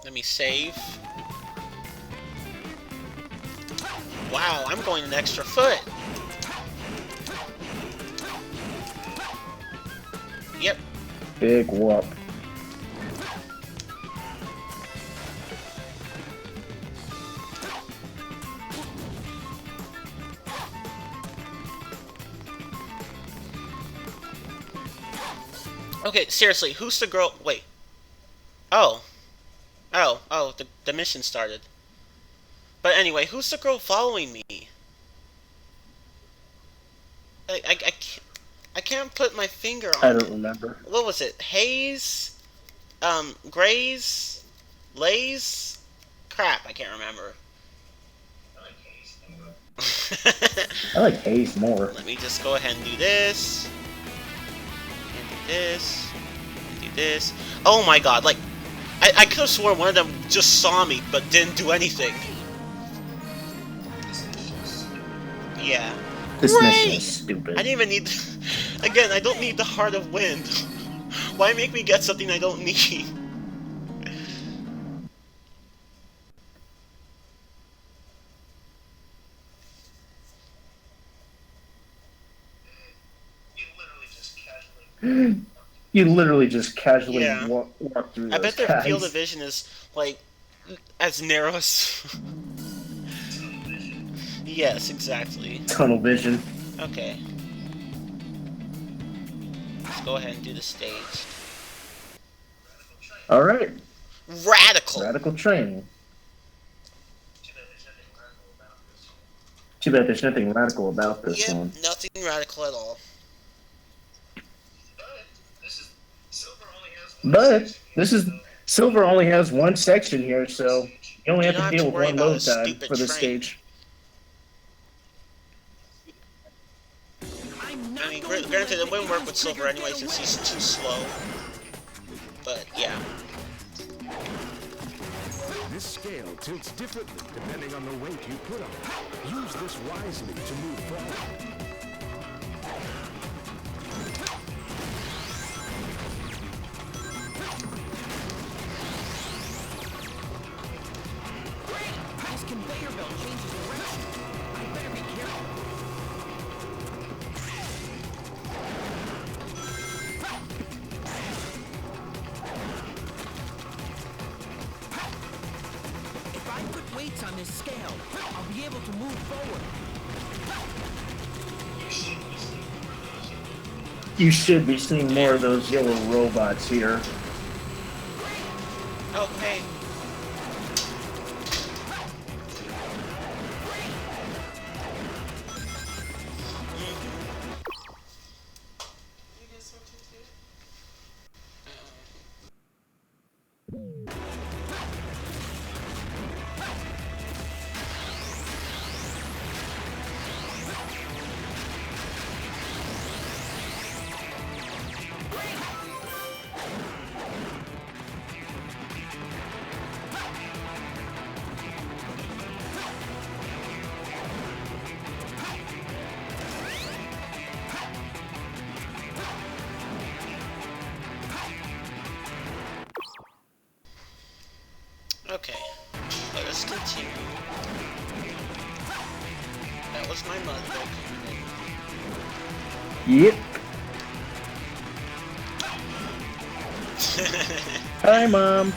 Let me save. Wow, I'm going an extra foot. Yep. Big whoop. Okay, seriously, who's the girl? Wait. Oh. Oh, the mission started. But anyway, who's the girl following me? I can't put my finger I on don't it. remember. What was it? Haze? Grays? Lays? Crap, I can't remember. I like Hayes more. Let me just go ahead and do this. And do this. And do this. Oh my god, like, I could have sworn one of them just saw me, but didn't do anything. Yeah. This mission is stupid. I didn't even need... Again, I don't need the Heart of Wind. Why make me get something I don't need? You literally just casually Yeah. walk through those I bet their guys. field of vision is, like, as narrow as... Yes, exactly. Tunnel vision. Okay. Let's go ahead and do the stage. Alright. Radical! Radical training. Too bad there's nothing radical about this Yep, one. nothing radical at all. But this is Silver only has one section here, so you only have to deal with one load time for this stage. I mean, granted, it wouldn't work with Silver anyway since he's too slow. But yeah. This scale tilts differently depending on the weight you put on it. Use this wisely to move forward. This conveyor belt changes direction. I better be careful. If I put weights on this scale, I'll be able to move forward. You should be seeing more of those yellow robots here. Oh, hey. Okay, let us continue. That was my mother coming Yep. in. Hi, Mom. I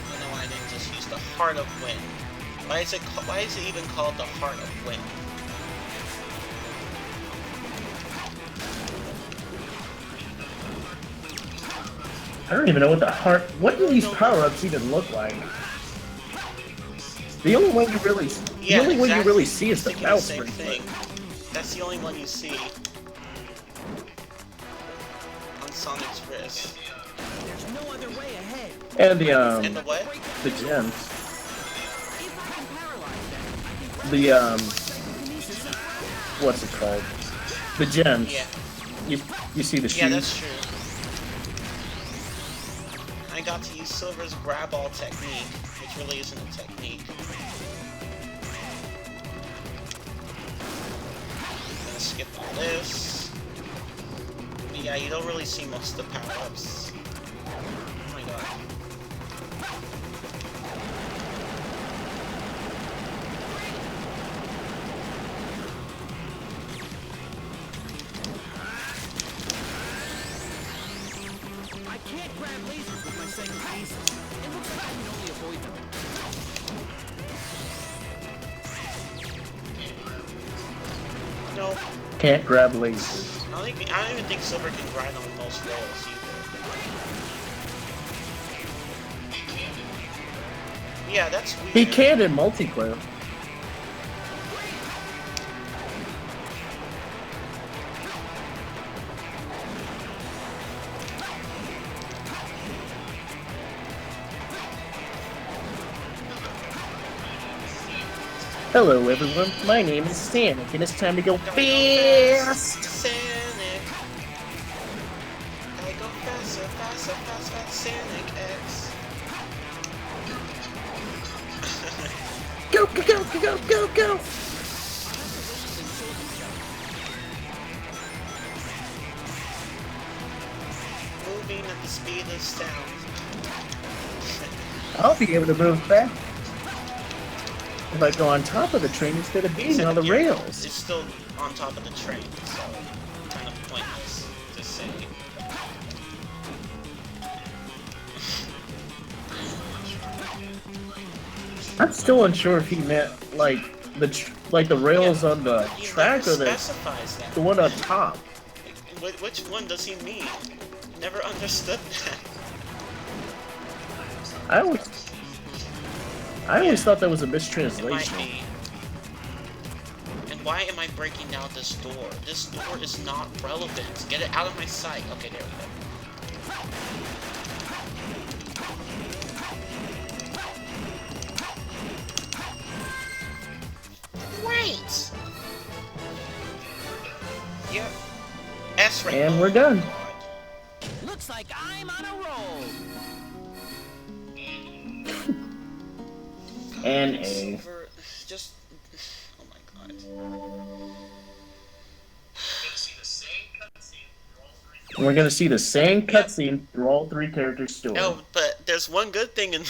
don't know why I didn't just use the Heart of Wind. Why is it even called the Heart of Wind? I don't even know what the heart. What do these power-ups even look like? The only one you really, Yeah, the only one you exactly. really see is the Thinking bow same spring. thing. That's the only one you see on Sonic's wrist. There's no other way ahead. And And the what? the gems. If I can paralyze them, I can The psychokinesis and what's it called? The gems. Yeah. You see the shoes. Yeah, that's true. I got to use Silver's grab ball technique, which really isn't a technique. I'm gonna skip all this. But yeah, you don't really see most of the power-ups. Oh my god. I can't grab lasers with my psychokinesis. It looks like I can only avoid them. Nope. Can't grab lasers. I don't even think Silver can grind on most rails either. Yeah, that's weird. He can in multiplayer. Hello everyone, my name is Sanic, and it's time to go fast! Sanic. I go faster, faster, faster, fast, Sanic X. Go, go, go, go, go, go! Moving at the speed of sound. I'll be able to move fast if I go on top of the train instead of being on the rails. It's still on top of the train, so kind of pointless to say. I'm still unsure if he meant like the rails on the track or the one on top. Which one does he mean? Never understood that. I always thought that was a mistranslation. It might be. And why am I breaking down this door? This door is not relevant. Get it out of my sight. Okay, there we go. Wait! Yep. S rank. And we're done. Looks like I'm on a roll. And A. Just. Oh my god. We're gonna see the same cutscene through all three characters' story. Oh, but there's one good thing in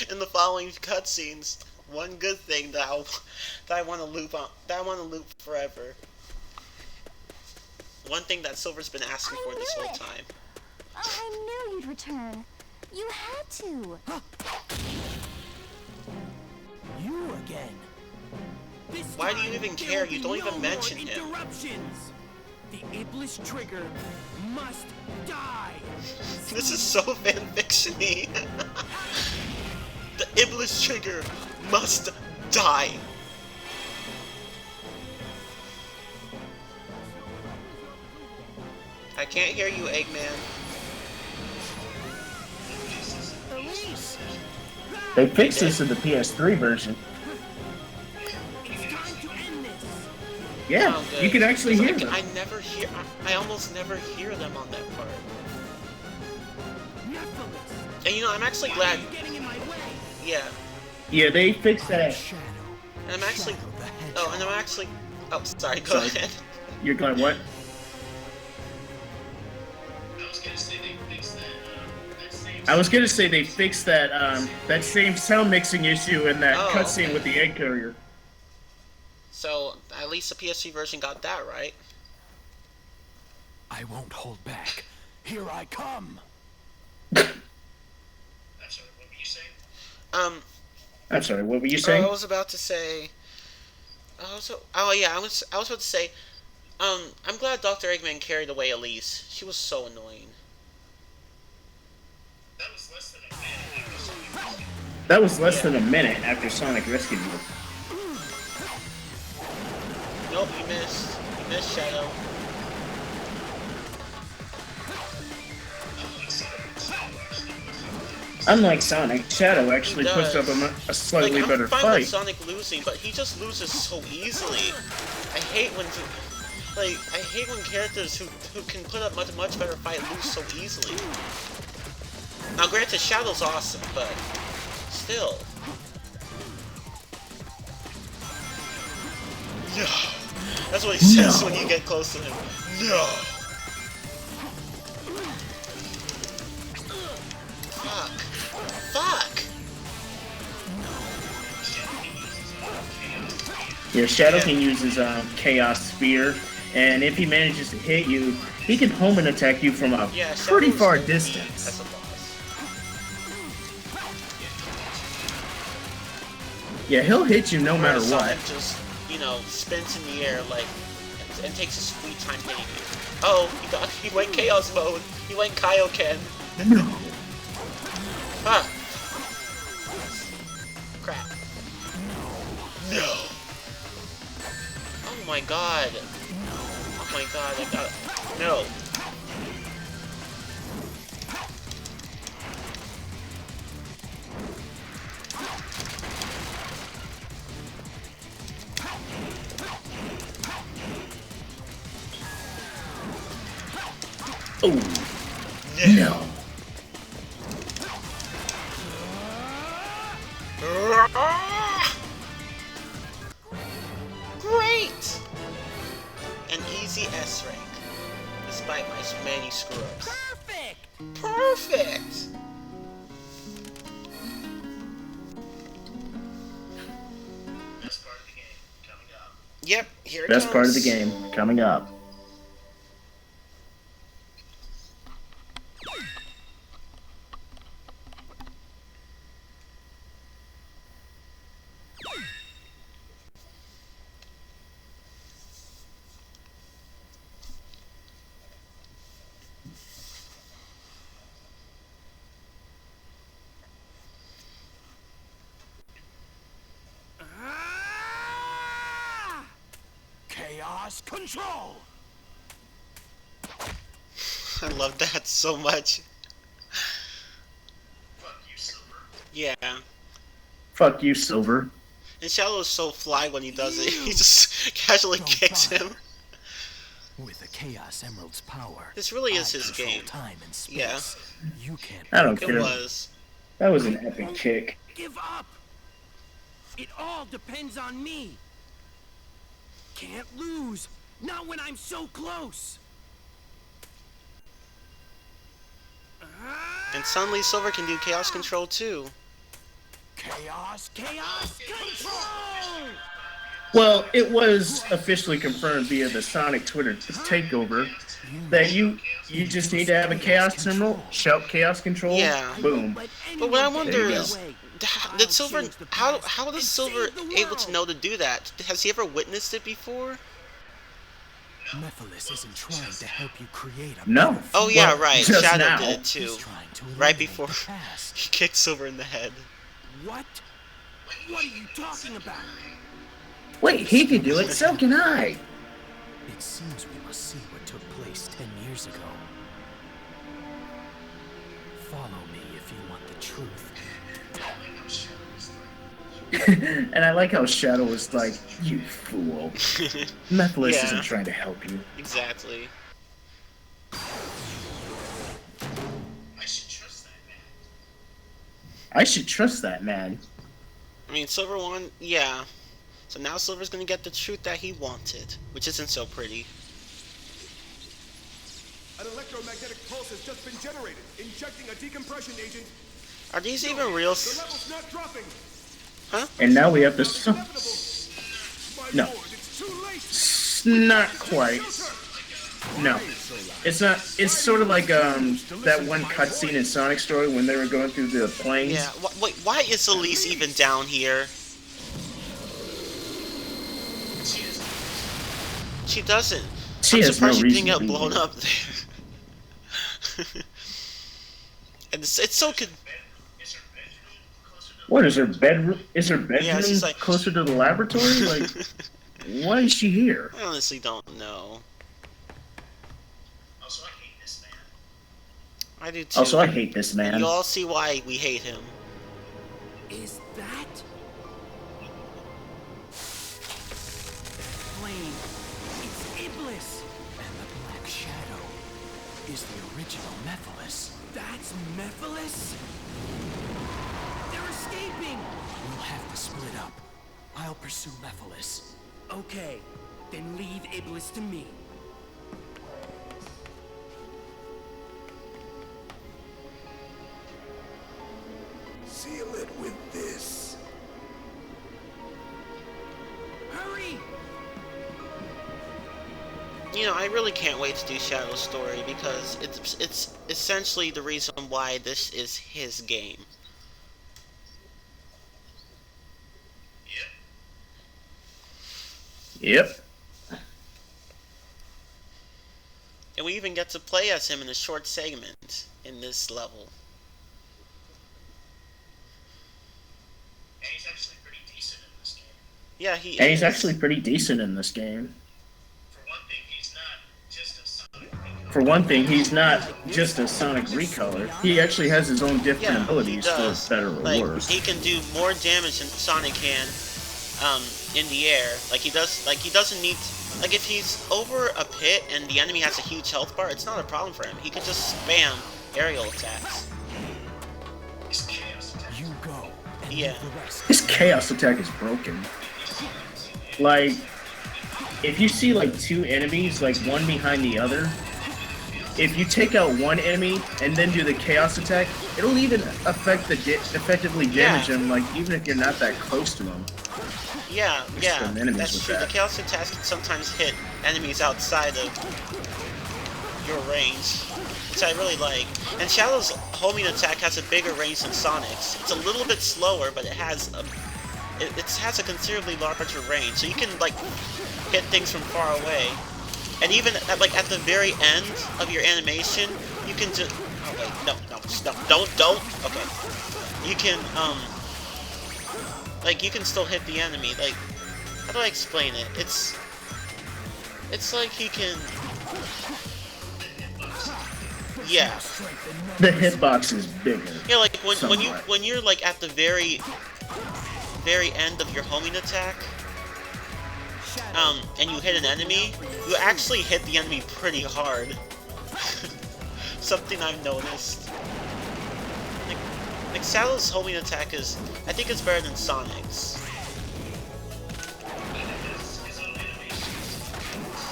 in the following cutscenes. One good thing that I want to loop on. That I want to loop forever. One thing that Silver's been asking for this whole time. I knew you'd return. You had to. You again. This Why do you even care? You don't even mention him. Interruptions. The Iblis trigger must die. This is so fanfiction-y. The Iblis trigger must die. I can't hear you, Eggman. Elise. They fixed this in the PS3 version. It's time to end this. Yeah, Oh, you can actually hear them. I almost never hear them on that part. Nephilis. And you know, I'm actually glad. You're getting in my way. Yeah. Yeah, they fixed that. And I'm actually. Oh, and I'm actually. Oh, sorry. Go ahead. You're going what? I was gonna say they fixed that that same sound mixing issue in that cutscene with the egg carrier. So at least the PS3 version got that right. I won't hold back. Here I come. I'm sorry, what were you saying? I was about to say. I was about to say. I'm glad Dr. Eggman carried away Elise. She was so annoying. That was less than a minute after Sonic rescued you. Nope, you missed. You missed, Shadow. Unlike Sonic, Shadow actually puts up a slightly better I'm fine fight. with Sonic losing, but he just loses so easily. I hate when characters who can put up much better fight lose so easily. Now, granted, Shadow's awesome, but still. No. That's what he says when you get close to him. No. Fuck. Yeah, Shadow can use his Chaos Sphere, and if he manages to hit you, he can home and attack you from a pretty far distance. That's a boss. Yeah, he'll hit you no matter what. you know, spins in the air like and takes his sweet time hitting you. Oh, he went Chaos mode. He went Kaioken. No. Ah. Crap. No. Oh my god. Oh my god, I got it. No. Oh. No. Great! An easy S rank, despite my many screw-ups. Perfect! Perfect! Best part of the game coming up. Yep, here it Best comes. part of the game coming up. Chaos control! I love that so much. Fuck you, Silver. Yeah. Fuck you, Silver. And Shadow is so fly when he does it. He just casually Don't kicks bother. him. With the Chaos Emerald's power, This really is I his control game. time and space. Yeah. You can't. I don't It care. was. That was an epic kick. Give up! It all depends on me! Can't lose! Not when I'm so close! And suddenly Silver can do Chaos Control too. Chaos Control! Well, it was officially confirmed via the Sonic Twitter takeover that you just need to have a Chaos Emerald, shout Chaos Control, Yeah. boom. But what I wonder There you is, did Silver, how is Silver able to know to do that? Has he ever witnessed it before? Mephiles isn't trying to help you create a No. better Oh yeah, Well, right. just Shadow now. did it too. He's trying to Right eliminate before the past. he kicked Silver in the head. What? What are you talking about? Wait, he can do it, so can I. It seems we must see what took place 10 years ago. Follow me if you want the truth. And I like how Shadow was like, you fool. Mephiles Yeah. isn't trying to help you. Exactly. I should trust that man. I should trust that man. I mean, Silver won, yeah. So now Silver's gonna get the truth that he wanted, which isn't so pretty. An electromagnetic pulse has just been generated, injecting a decompression agent. Are these even real? The level's not dropping. Huh? And now we have the... It's inevitable. My No. lord, it's too late. Not quite. No. It's not... It's sort of like that one cutscene in Sonic Story when they were going through the plains. Yeah. Wait, why is Elise even down here? She doesn't. She I'm has surprised no she didn't reason to get be blown here. up there. And it's so con- Is her bedroom closer to What is her bedroom? Is her bedroom Yeah, she's like- closer to the laboratory? Like, why is she here? I honestly don't know. Also, I hate this man. I do too. Also, I hate this man. You all see why we hate him. Is that? Flame. It's Iblis. And the Black Shadow is the original Mephiles. That's Mephiles? They're escaping! We'll have to split up. I'll pursue Mephiles. Okay, then leave Iblis to me. Seal it with this. Hurry! You know, I really can't wait to do Shadow's story because it's essentially the reason why this is his game. Yep. Yep. And we even get to play as him in a short segment in this level. And he's actually pretty decent in this game. Yeah, he And is. he's actually pretty decent in this game. For one thing, he's not just a Sonic recolor. For one thing, he's not just a Sonic recolor. He actually has his own different abilities for better or worse. He can do more damage than Sonic can in the air. Like he doesn't need like if he's over a pit and the enemy has a huge health bar, it's not a problem for him. He can just spam aerial attacks. His chaos attack. You go. And Yeah. leave the rest. His chaos attack is broken. Like, if you see like two enemies, like one behind the other, if you take out one enemy and then do the chaos attack, it'll even effectively damage him, like even if you're not that close to him. Yeah, some enemies that's with true. that. The chaos attacks can sometimes hit enemies outside of your range, which I really like. And Shadow's homing attack has a bigger range than Sonic's. It's a little bit slower, but it has a considerably larger range, so you can like hit things from far away. And even at the very end of your animation, you can just don't. Okay, you can you can still hit the enemy. Like, how do I explain it? It's like he can. Yeah. The hitbox is bigger. Yeah, like when somewhat. you're like at the very end of your homing attack, and you hit an enemy, you actually hit the enemy pretty hard. Something I've noticed. Like Shadow's homing attack is, I think it's better than Sonic's.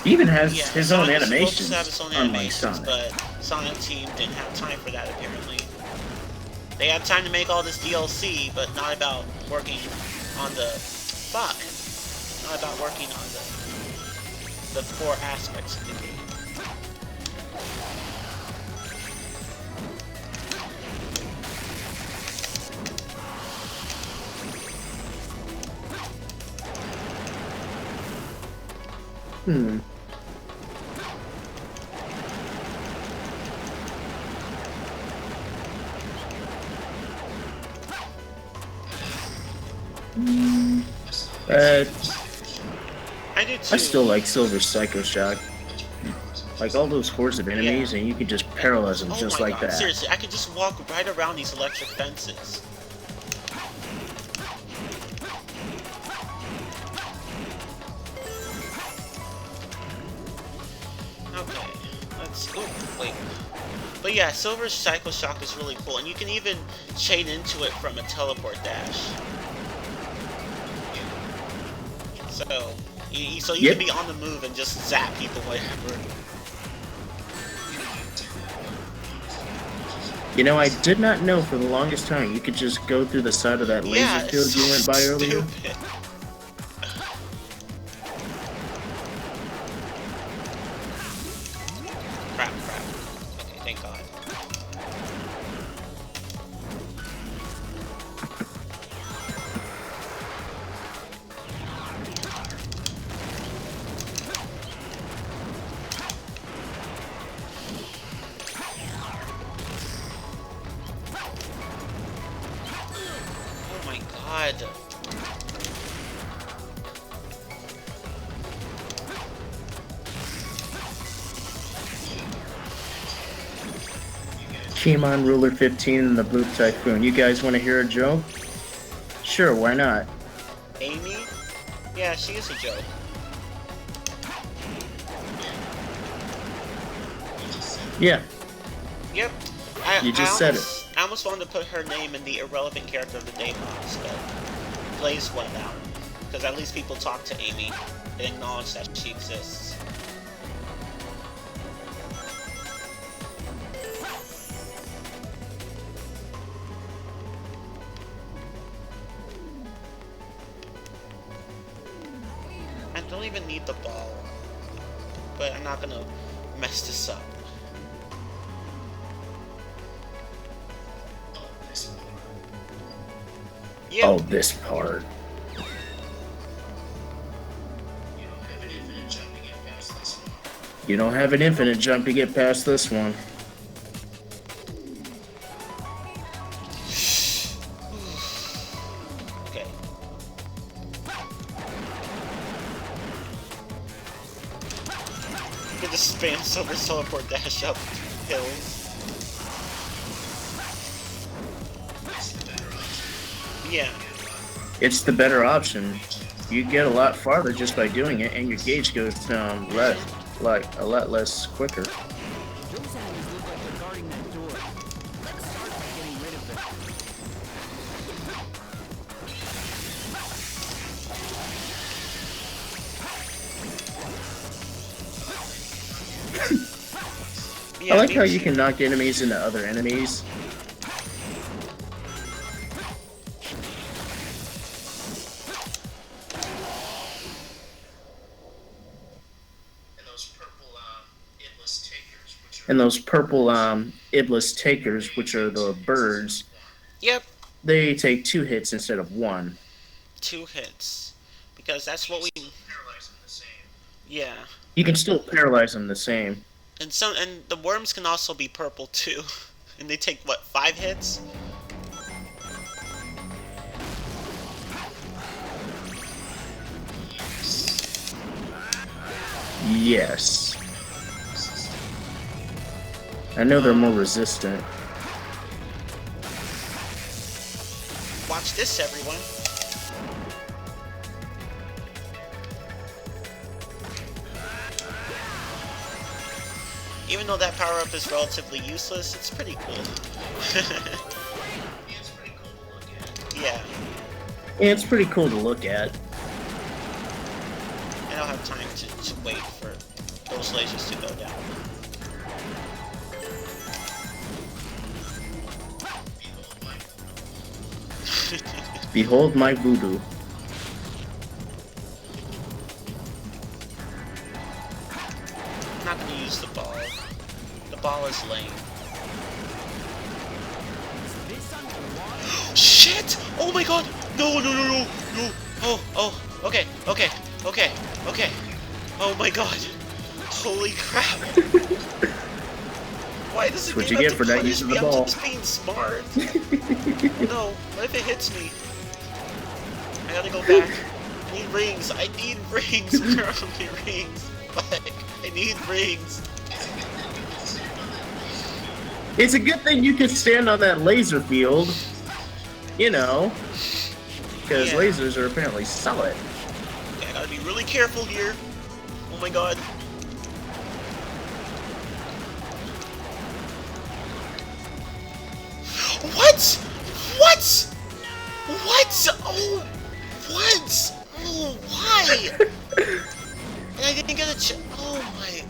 He even has Yeah, his own Sonic's animations, supposed to have his own unlike animations, Sonic. but Sonic Team didn't have time for that apparently. They had time to make all this DLC, but not about working on the not about working on the core aspects of the game. I do too. I still like Silver Psycho Shock. Like all those hordes of enemies, and you can just paralyze them just my like God, that. seriously, I could just walk right around these electric fences. Okay, let's. Ooh, wait. But yeah, Silver Psycho Shock is really cool, and you can even chain into it from a teleport dash. So you can be on the move and just zap people, whatever. You know, I did not know for the longest time you could just go through the side of that laser field it's you went by earlier. stupid. Crap. Okay, thank God. Oh my God. Keyman Ruler 15 and the Blue Typhoon. You guys want to hear a joke? Sure, why not? Amy? Yeah, she is a joke. Yeah, Yep. you just said it. I almost wanted to put her name in the irrelevant character of the day box, but Blaze went out. Because at least people talk to Amy and acknowledge that she exists. I don't even need the ball, but I'm not gonna mess this up. Yep. Oh, this part. You don't have an infinite jump to get past this one. Okay. You can just spam silver teleport dash up hills. Yeah. It's the better option. You get a lot farther just by doing it, and your gauge goes down a lot less quicker. Those enemies look like they're guarding that door. Let's start by getting rid of them. Yeah, I like how you can knock enemies into other enemies. And those purple Iblis takers, which are the birds, Yep. they take 2 hits instead of 1. 2 hits. Because that's what we... Yeah. You can still paralyze them the same. And the worms can also be purple too. And they take what, 5 hits? Yes. I know they're more resistant. Watch this, everyone. Even though that power-up is relatively useless, it's pretty cool. Yeah. Yeah, it's pretty cool to look at. I don't have time to wait for those lasers to go down. Behold my voodoo. I'm not gonna use the ball. The ball is lame. Shit! Oh my god! No, no, no, no, no! Oh, okay. Oh my god! Holy crap! Why does it That's what you get for not using the ball. I'm just being smart. No, what if it hits me? I gotta go back. I need rings. Where are my rings? Like, I need rings. It's a good thing you can stand on that laser field. You know. Because lasers are apparently solid. Okay, I gotta be really careful here. Oh my god. What? Oh, what? Oh, why? And I didn't get a oh my.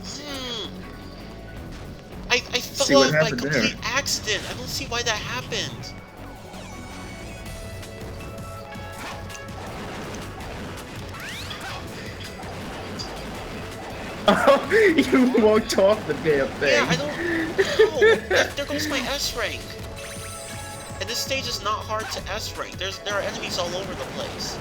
I fell off by complete accident. I don't see why that happened. Oh, you walked off the damn thing. Yeah, I don't know. There goes my S rank. And this stage is not hard to S rank. There are enemies all over the place.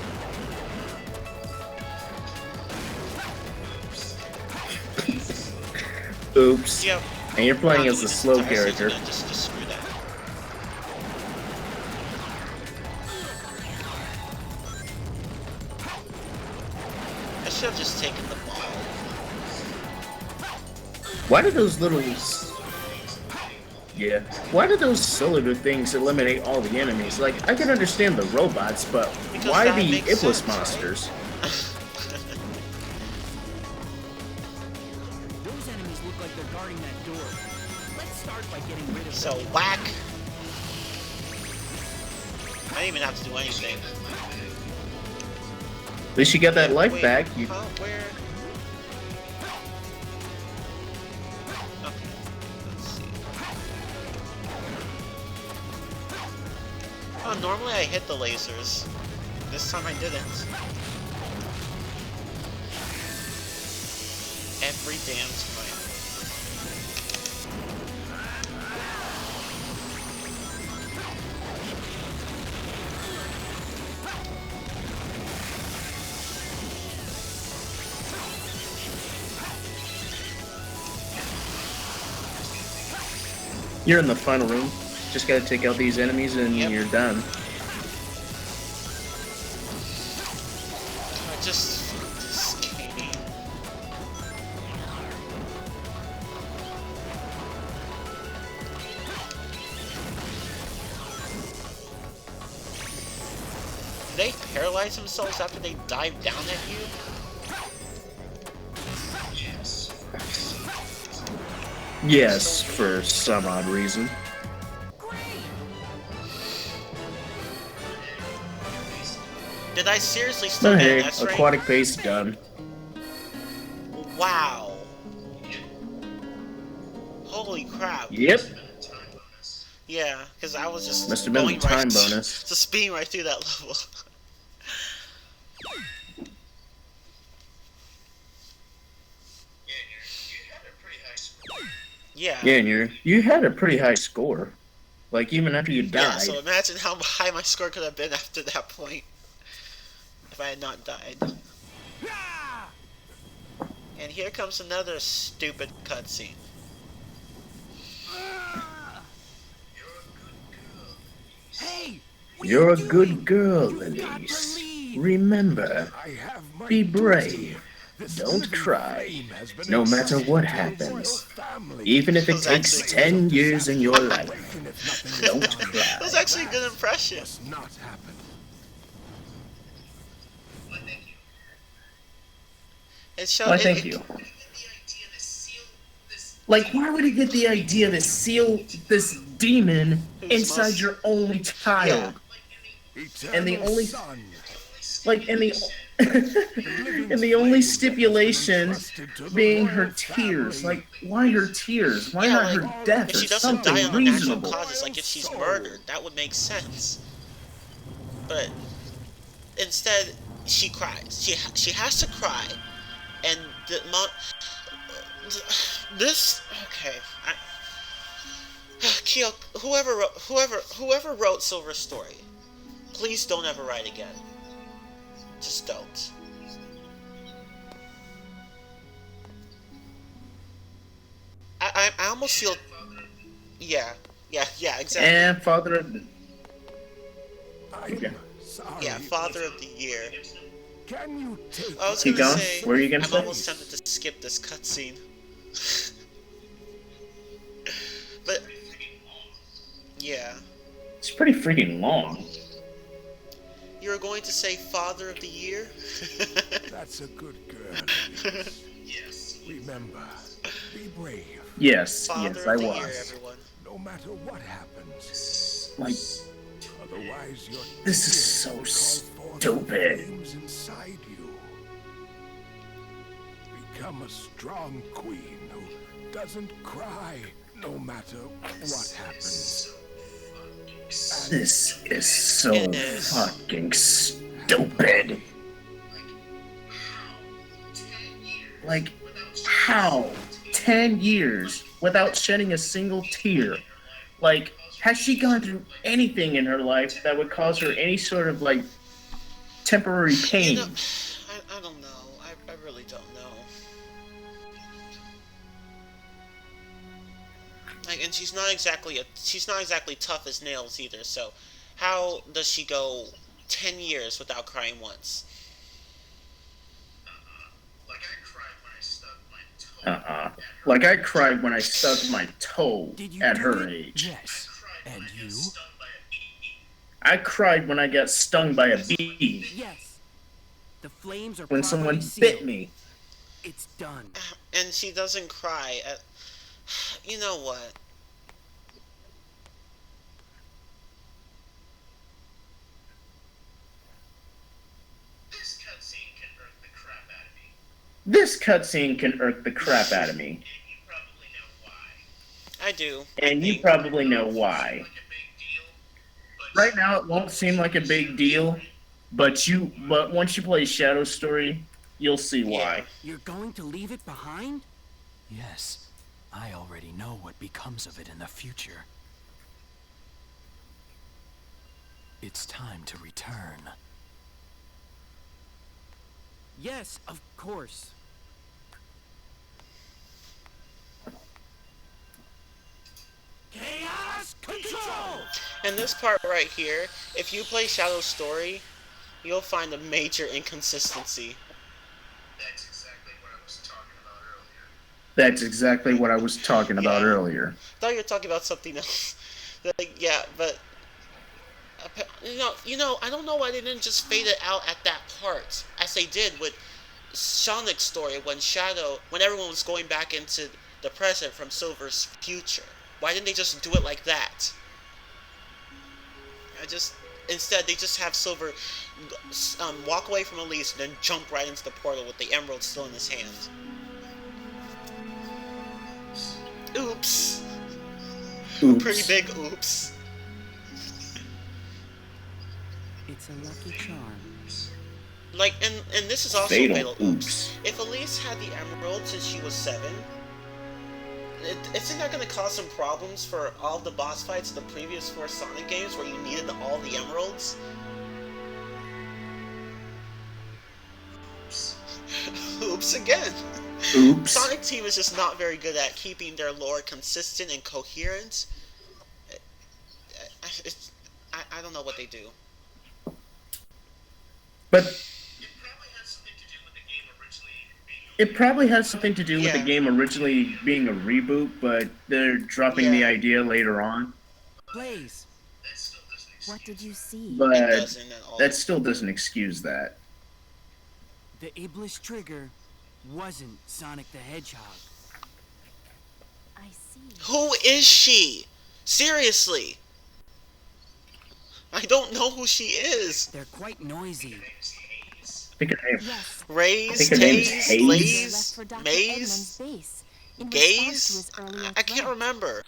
Oops. Yep. And you're playing as the slow character. Just screw that. I should have just taken the ball. Why do those little... Yeah. Why do those cylinder things eliminate all the enemies? Like, I can understand the robots, but why the Iblis monsters? Those enemies look like they're guarding that door. Let's start by getting rid of them. So, whack! I didn't even have to do anything. At least you got that life Wait, back. You... where? Okay, let's see. Oh, normally I hit the lasers. This time I didn't. Every damn time. You're in the final room. Just gotta take out these enemies and you're done. Just kidding. Do they paralyze themselves after they dive down at you? Yes, for some odd reason. Did I seriously still But get hey, an S rank? aquatic base done. Wow. Holy crap. Yep. Yeah, because I was just Must have been going the time right bonus. just speeding right through that level. Yeah. Yeah, and you had a pretty high score. Like, even after you died. Yeah, so imagine how high my score could have been after that point. If I had not died. And here comes another stupid cutscene. Hey! You're a good girl, Elise. Remember, be brave. Don't cry. No matter what happens. Even if it takes 10 years in your life. Don't cry. That was actually a good impression. It showed, Why, thank you. Like, why would he get the idea to seal this demon inside your only child? And the only... Like, and the... and the only stipulation being her tears. Like, why her tears? Why not her death if or she doesn't die something on a natural reasonable? causes, like if she's murdered, that would make sense. But instead, she cries. She has to cry, and this okay. Kyo, whoever wrote Silver's story, please don't ever write again. Just don't. I almost feel... Yeah, exactly. And Father of the... Yeah, Father of the Year. Can you take I was gonna say, what are you gonna I'm say? almost tempted to skip this cutscene. But... Yeah. It's pretty freaking long. You were going to say Father of the Year? That's a good girl. Yes. Remember, be brave. Yes, Father yes, of I the was. Year, everyone. No matter what happens. Like, Otherwise, your this is so stupid. Inside you. Become a strong queen who doesn't cry no matter what happens. This is so fucking stupid. Like, how? 10 years without shedding a single tear? Like, has she gone through anything in her life that would cause her any sort of, like, temporary pain? You know, I don't know. I really don't know. Like, and she's not exactly tough as nails either. So, how does she go 10 years without crying once? Like I cried when I stubbed my toe at her age. Yes. And you? I cried when I got stung by a bee. Yes. The flames are When someone bit me. It's done. And she doesn't cry at... You know what? This cutscene can irk the crap out of me. I do. And you probably know why. Right now it won't seem like a big deal, but once you play Shadow Story, you'll see why. You're going to leave it behind? Yes. I already know what becomes of it in the future. It's time to return. Yes, of course. And this part right here, if you play Shadow's story, you'll find a major inconsistency. That's exactly what I was talking about earlier. That's exactly what I was talking about earlier. I thought you were talking about something else. Like, yeah, but you know, I don't know why they didn't just fade it out at that part, as they did with Sonic's story when everyone was going back into the present from Silver's future. Why didn't they just do it like that? Instead they just have Silver walk away from Elise and then jump right into the portal with the emerald still in his hand. Oops. Pretty big oops. It's a lucky charm. Like, and this is also Fatal fatal oops. If Elise had the emerald since she was 7, isn't that going to cause some problems for all the boss fights in the previous 4 Sonic games where you needed all the emeralds? Oops again. Oops. Sonic Team is just not very good at keeping their lore consistent and coherent. I don't know what they do. But it probably has something to do with the game originally being a reboot, but they're dropping the idea later on. Blaze, What did you see? But doesn't at all. that still doesn't excuse that. the Iblis trigger wasn't Sonic the Hedgehog. I see. Who is she? Seriously. I don't know who she is. They're quite noisy. I think her name. Yes. Raise, her name's Tase, Haze. Blaze, Left for Dr. Maze, Edmund's base in response to Gaze? his earlier I can't threat. remember.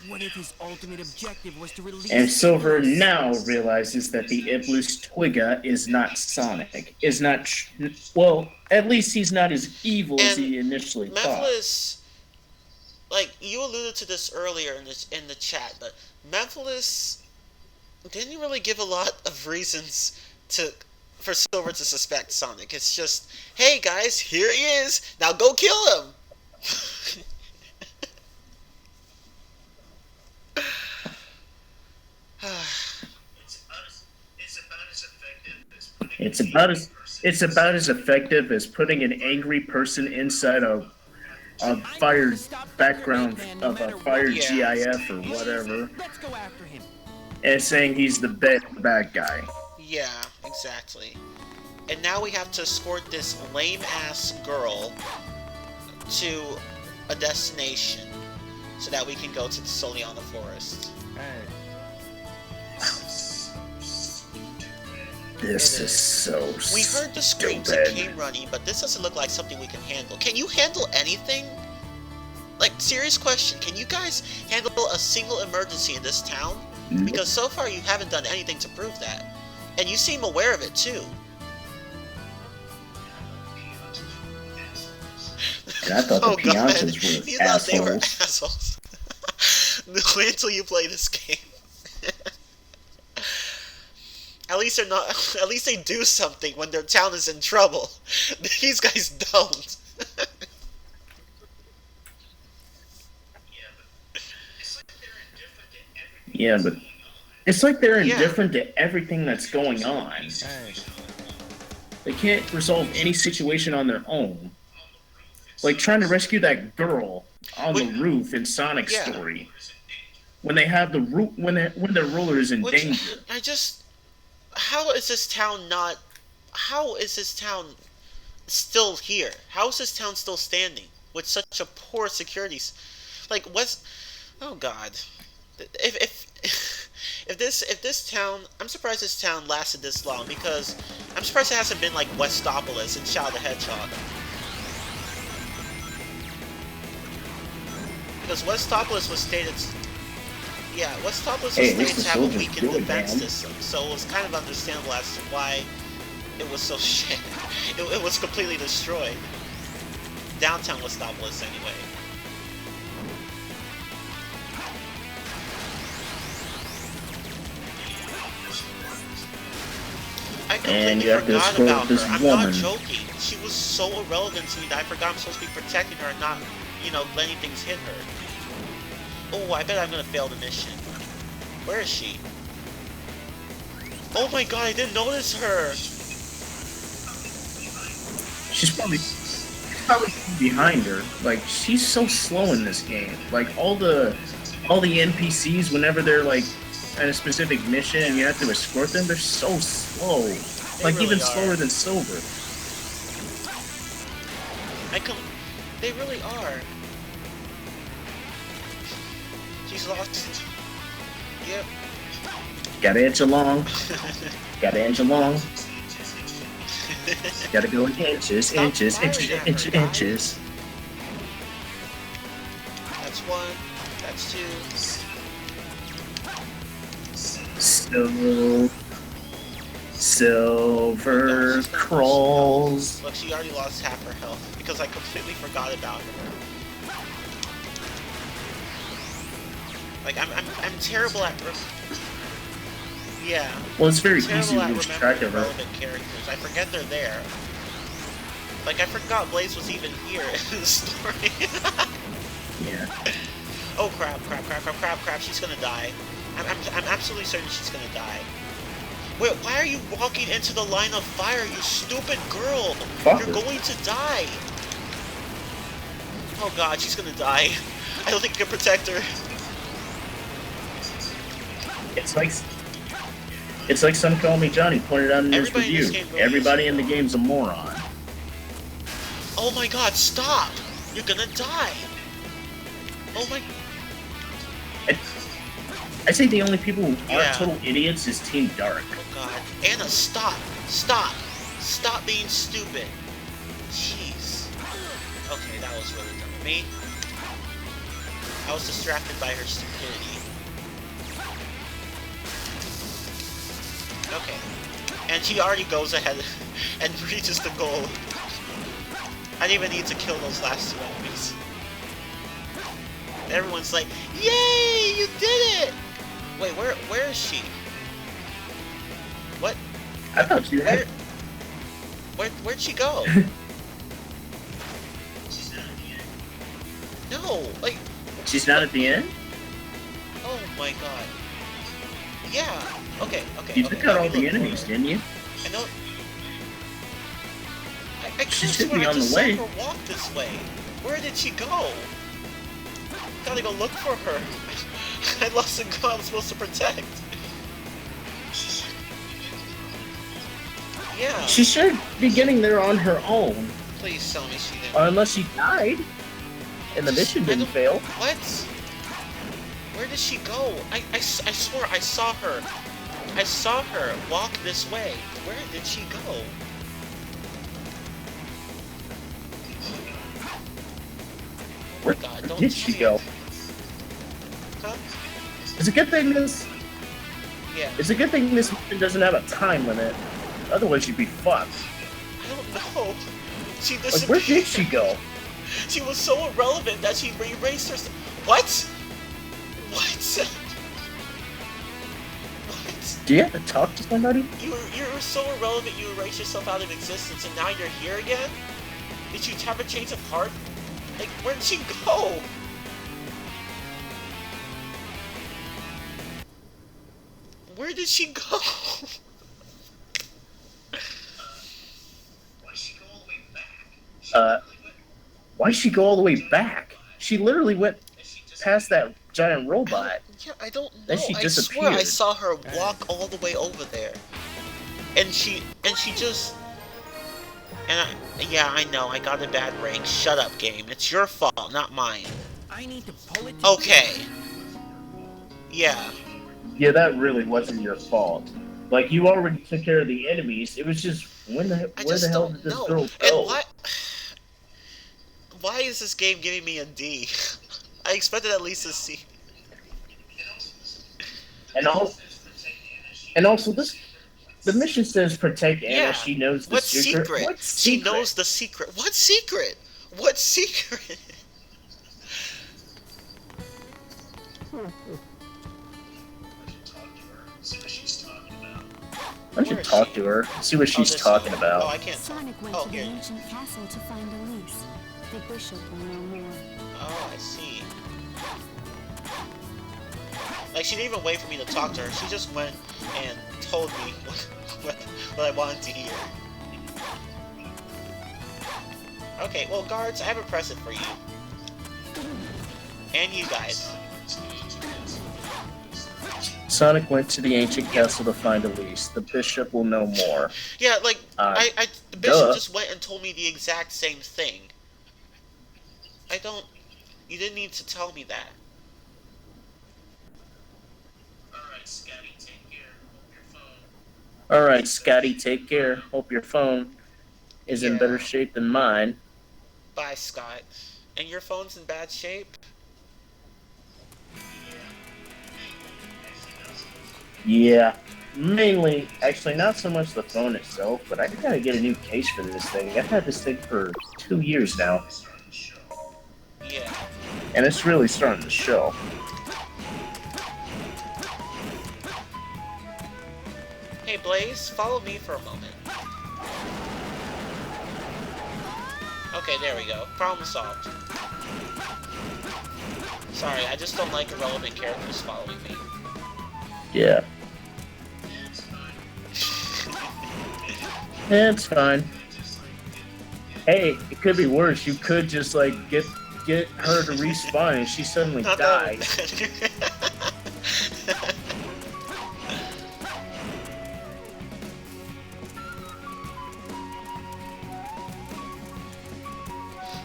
What if his ultimate objective was to release... And Silver Iblis? now realizes that the Iblis Twigga is not Sonic. Is not... Well, at least he's not as evil as And he initially thought. Memphilis, like you alluded to this earlier in the chat, but Memphilis didn't really give a lot of reasons for Silver to suspect Sonic. It's just, hey guys, here he is. Now go kill him. It's about as effective as putting an angry person inside a fired background of a fired GIF or whatever, Let's go after him. and saying he's the bad guy. Yeah, exactly. And now we have to escort this lame-ass girl to a destination so that we can go to the Soleanna forest. This is so We heard the screams stupid. and came running, but this doesn't look like something we can handle. Can you handle anything? Like, serious question, can you guys handle a single emergency in this town? Because so far you haven't done anything to prove that. And you seem aware of it too. And I thought the Piantas were You thought they were assholes. assholes. Wait until you play this game. At least they're not. At least they do something when their town is in trouble. These guys don't. Yeah, but it's like they're indifferent to everything that's going on. They can't resolve any situation on their own. Like trying to rescue that girl on the roof in Sonic's story. When they have the when their ruler is in danger. How is this town not? How is this town still here? How is this town still standing with such a poor security? Like what's? Oh God! If this town, I'm surprised this town lasted this long because I'm surprised it hasn't been like Westopolis and Shadow the Hedgehog. Because Westopolis was stated. Yeah, Westopolis was stated to have a weakened defense system, so it was kind of understandable as to why it was so shit. It was completely destroyed. Downtown Westopolis, anyway. I completely forgot about her. I'm not joking. She was so irrelevant to me that I forgot I'm supposed to be protecting her and not, you know, letting things hit her. Oh, I bet I'm gonna fail the mission. Where is she? Oh my god, I didn't notice her! She's probably behind her. Like, she's so slow in this game. Like, all the NPCs, whenever they're like at a specific mission and you have to escort them, they're so slow. Like, really even are. slower than Silver. They really are. She's lost. Yep. Gotta inch along. Gotta inch along. Gotta go in inches, Stop inches, firing inches, at her, inches, guys. inches. That's one. That's two. Silver crawls. Look, she already lost half her health because I completely forgot about her. Like I'm terrible at. Yeah. Well, it's very I'm easy terrible to at lose track of remembering her. relevant characters. I forget they're there. Like I forgot Blaze was even here in the story. Yeah. Oh crap! She's gonna die. I'm absolutely certain she's gonna die. Wait, why are you walking into the line of fire, you stupid girl? Fuck You're her. going to die. Oh god, she's gonna die. I don't think you can protect her. It's like some Call Me Johnny pointed out in his Everybody in this review. game really Everybody is in the wrong. game's a moron. Oh my god, stop! You're gonna die! Oh my... I say the only people who aren't Yeah. total idiots is Team Dark. Oh god. Anna, stop! Stop! Stop being stupid! Jeez. Okay, that was really dumb of me. I was distracted by her stupidity. Okay. And she already goes ahead and reaches the goal. I didn't even need to kill those last two enemies. Everyone's like, yay, you did it! Wait, where is she? What? I thought you had. Where'd she go? No, like... She's not at the end? Oh my god. Yeah. Okay. You took out all the enemies, didn't you? I know. I She could've should sworn be I on the just way. saw her walk this way. Where did she go? Gotta go look for her. I lost the girl I'm supposed to protect. Yeah. She should be getting there on her own. Please tell me she didn't. Unless she died. And the mission didn't fail. What? Where did she go? I swore I saw her. I saw her walk this way. Where did she go? Where God, don't did she tell me. go? Huh? It's a good thing this. Yeah. It's a good thing this mission doesn't have a time limit. Otherwise, you'd be fucked. I don't know. She Like, disappeared. where did she go? She was so irrelevant that she erased herself. What? What? What? Do you have to talk to somebody? You're so irrelevant you erased yourself out of existence and now you're here again? Did you have a change of heart? Like, where did she go? Where did she go? Why'd she go all the way back? She literally went past that giant robot. Yeah, I don't know. Then she I swear I disappeared. saw her walk all the way over there. And she just... Yeah, I know, I got a bad rank. Shut up, game. It's your fault, not mine. I need to pull it Okay. Yeah. Yeah, that really wasn't your fault. Like, you already took care of the enemies. It was just, where the hell did this girl go? And why is this game giving me a D? I expected at least a C. And also this, the mission says protect Anna. Yeah. She knows the What secret. secret? What She secret? knows the secret. What secret? What secret? Why don't you talk to her? See what she's talking Oh, about. I can't. Sonic went Oh, to the here. ancient castle to find Elise. The bishop will know more. Oh, I see. Like, she didn't even wait for me to talk to her. She just went and told me what I wanted to hear. Okay, well, guards, I have a present for you. And you guys. Sonic went to the ancient castle to find Elise. The bishop will know more. Yeah, like, the bishop just went and told me the exact same thing. You didn't need to tell me that. Alright, Scotty, take care. Hope your phone. Alright, Scotty, take care. Hope your phone is in better shape than mine. Bye, Scott. And your phone's in bad shape? Yeah. Mainly, actually, not so much the phone itself, but I gotta get a new case for this thing. I've had this thing for 2 years now. Yeah. And it's really starting to show. Hey, Blaze, follow me for a moment. Okay, there we go. Problem solved. Sorry, I just don't like irrelevant characters following me. Yeah. It's fine. Hey, it could be worse. You could just, like, get her to respawn and she suddenly dies.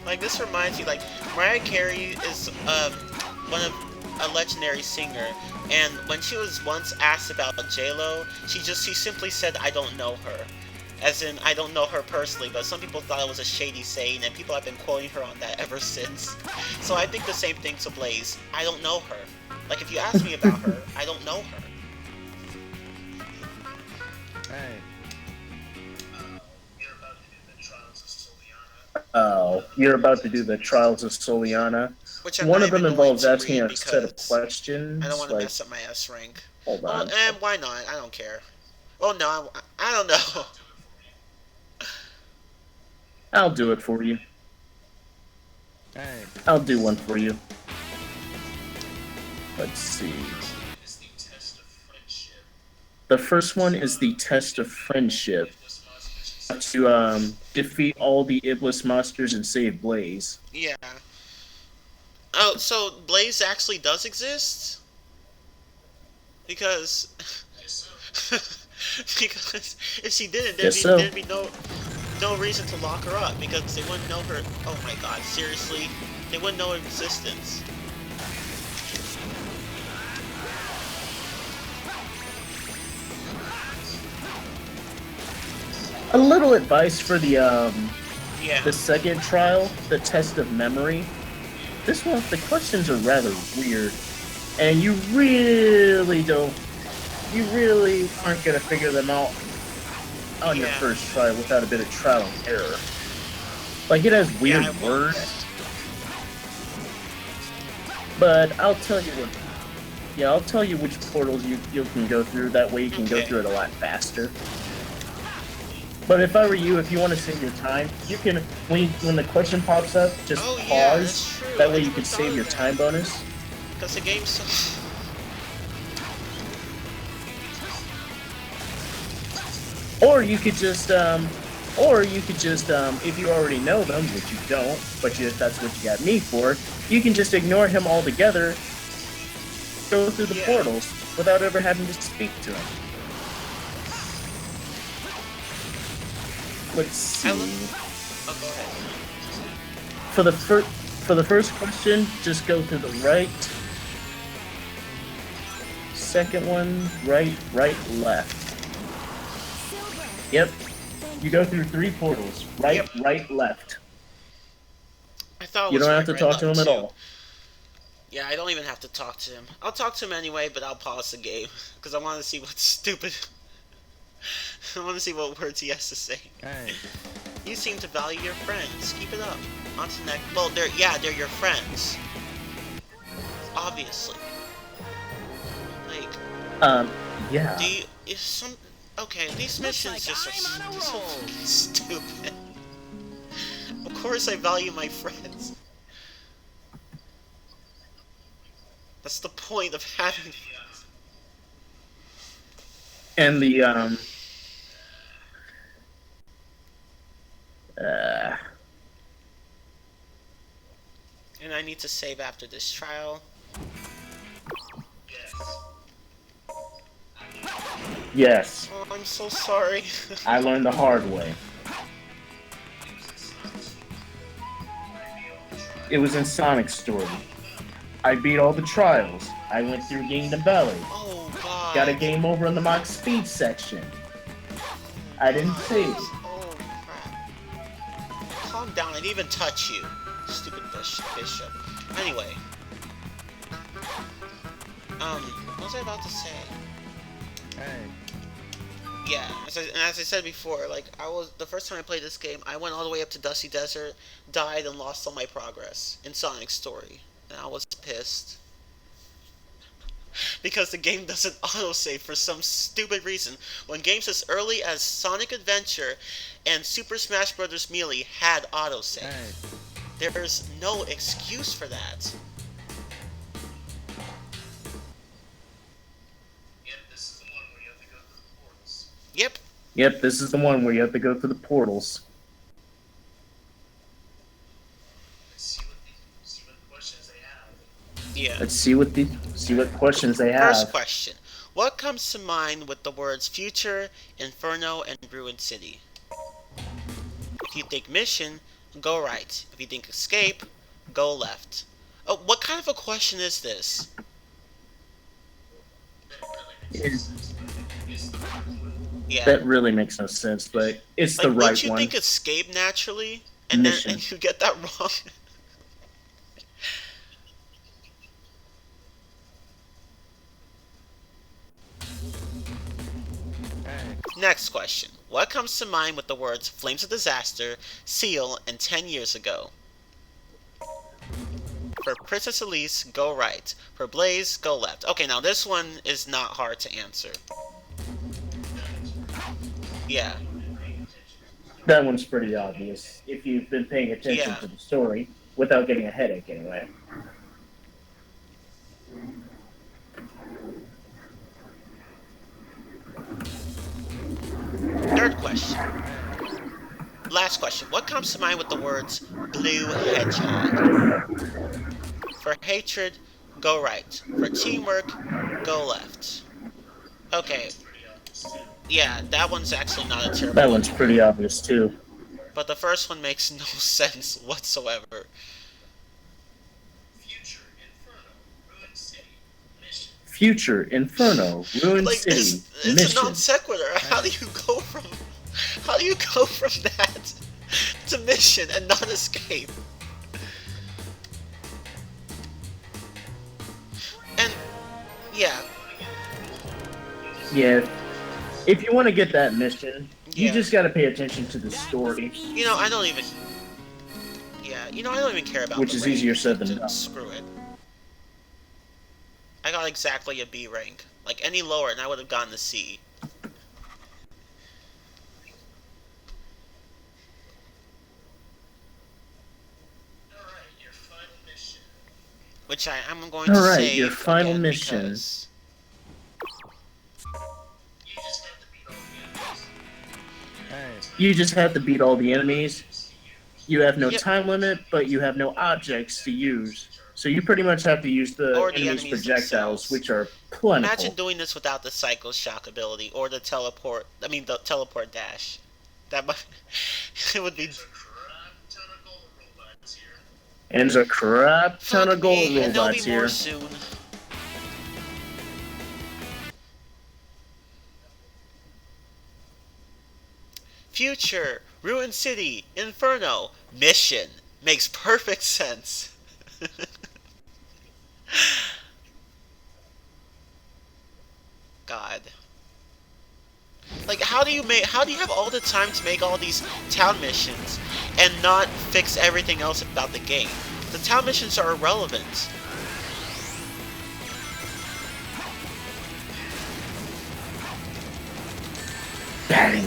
Like, this reminds me, like, Mariah Carey is a legendary singer, and when she was once asked about J-Lo, she simply said, "I don't know her." As in, I don't know her personally, but some people thought it was a shady saying, and people have been quoting her on that ever since. So I think the same thing to Blaze. I don't know her. Like, if you ask me about her, I don't know her. Hey. Oh, you're about to do the Trials of Soleanna. Which I'm One not of them even involves going to asking read a set of questions. I don't want to like, mess up my S rank. Hold on. And why not? I don't care. Oh no, I don't know. I'll do it for you. Hey. I'll do one for you. Let's see. The first one is the test of friendship. To defeat all the Iblis monsters and save Blaze. Yeah. Oh, so Blaze actually does exist? Because because if she didn't, there'd be no reason to lock her up, because they wouldn't know her. Oh my god, seriously? They wouldn't know her existence. A little advice for the second trial, the test of memory. This one, the questions are rather weird, and you really aren't gonna figure them out on your first try without a bit of trial and error. Like, it has weird words, but I'll tell you what. Yeah, I'll tell you which portals you can go through. That way you can go through it a lot faster. But if I were you, if you want to save your time, you can, when the question pops up, just pause. Yeah, that's true. That way you can save your time bonus. Because the game's so... Or you could just, if you already know them, which you don't, but that's what you got me for, you can just ignore him altogether, go through the portals, without ever having to speak to him. Let's see. Oh, go ahead. For the first question, just go to the right. Second one, right, left. Yep. You go through 3 portals. Right, left. I thought you don't have to talk to him at all. Yeah, I don't even have to talk to him. I'll talk to him anyway, but I'll pause the game because I want to see what's stupid. I want to see what words he has to say. Hey. You seem to value your friends. Keep it up. On to next. Well, they're your friends. Obviously. Like. Yeah. Okay, these missions just are so fucking stupid. Of course I value my friends. That's the point of having And the And I need to save after this trial. yes, Oh, I'm so sorry. I learned the hard way. It was in Sonic's story. I beat all the trials. I went through Kingdom Valley. Oh, God. Got a game over in the Mach Speed section. I didn't save. Oh, crap. Calm down. I didn't even touch you. Stupid bishop. Anyway. What was I about to say? Yeah, as I said before, like, the first time I played this game, I went all the way up to Dusty Desert, died, and lost all my progress in Sonic's story. And I was pissed. Because the game doesn't autosave for some stupid reason, when games as early as Sonic Adventure and Super Smash Bros. Melee had autosave. There's no excuse for that. Yep. Yep, this is the one where you have to go through the portals. Yeah. Let's see what questions they have. First question. What comes to mind with the words Future, Inferno, and Ruined City? If you think mission, go right. If you think escape, go left. Oh, what kind of a question is this? Yeah. That really makes no sense, but it's like, the right wouldn't you one. think escape naturally, and Mission. then you get that wrong? Next question. What comes to mind with the words Flames of Disaster, Seal, and 10 Years Ago? For Princess Elise, go right. For Blaze, go left. Okay, now this one is not hard to answer. Yeah. That one's pretty obvious, if you've been paying attention Yeah. to the story, without getting a headache anyway. Third question. Last question. What comes to mind with the words Blue Hedgehog? For hatred, go right. For teamwork, go left. Okay. Yeah, that one's actually not a terrible That one's one. pretty obvious too. But the first one makes no sense whatsoever. Future, Inferno, Ruined Like, City, it's a Mission. non sequitur. How do you go from that to mission and not escape? And yeah. Yeah, if you want to get that mission, you Yeah. just got to pay attention to the story. You know, I don't even. Yeah, you know, I don't even care about. Which the is rank. easier said than Just done. Screw it. I got exactly a B rank. Like any lower, and I would have gotten a C. Which I'm going to Alright, save your final again mission. because- You just have to beat all the enemies. You have no Yep. time limit, but you have no objects to use. So you pretty much have to use the Or the enemy's enemies projectiles, themselves. which are plentiful. Imagine doing this without the Psycho Shock ability or the teleport. I mean, the teleport dash. That might. It would be. And there's a crap ton Fuck of gold me, and there'll robots be more here. soon. Future, Ruined City, Inferno, Mission. Makes perfect sense. God. Like, how do you have all the time to make all these town missions and not fix everything else about the game? The town missions are irrelevant. Bang!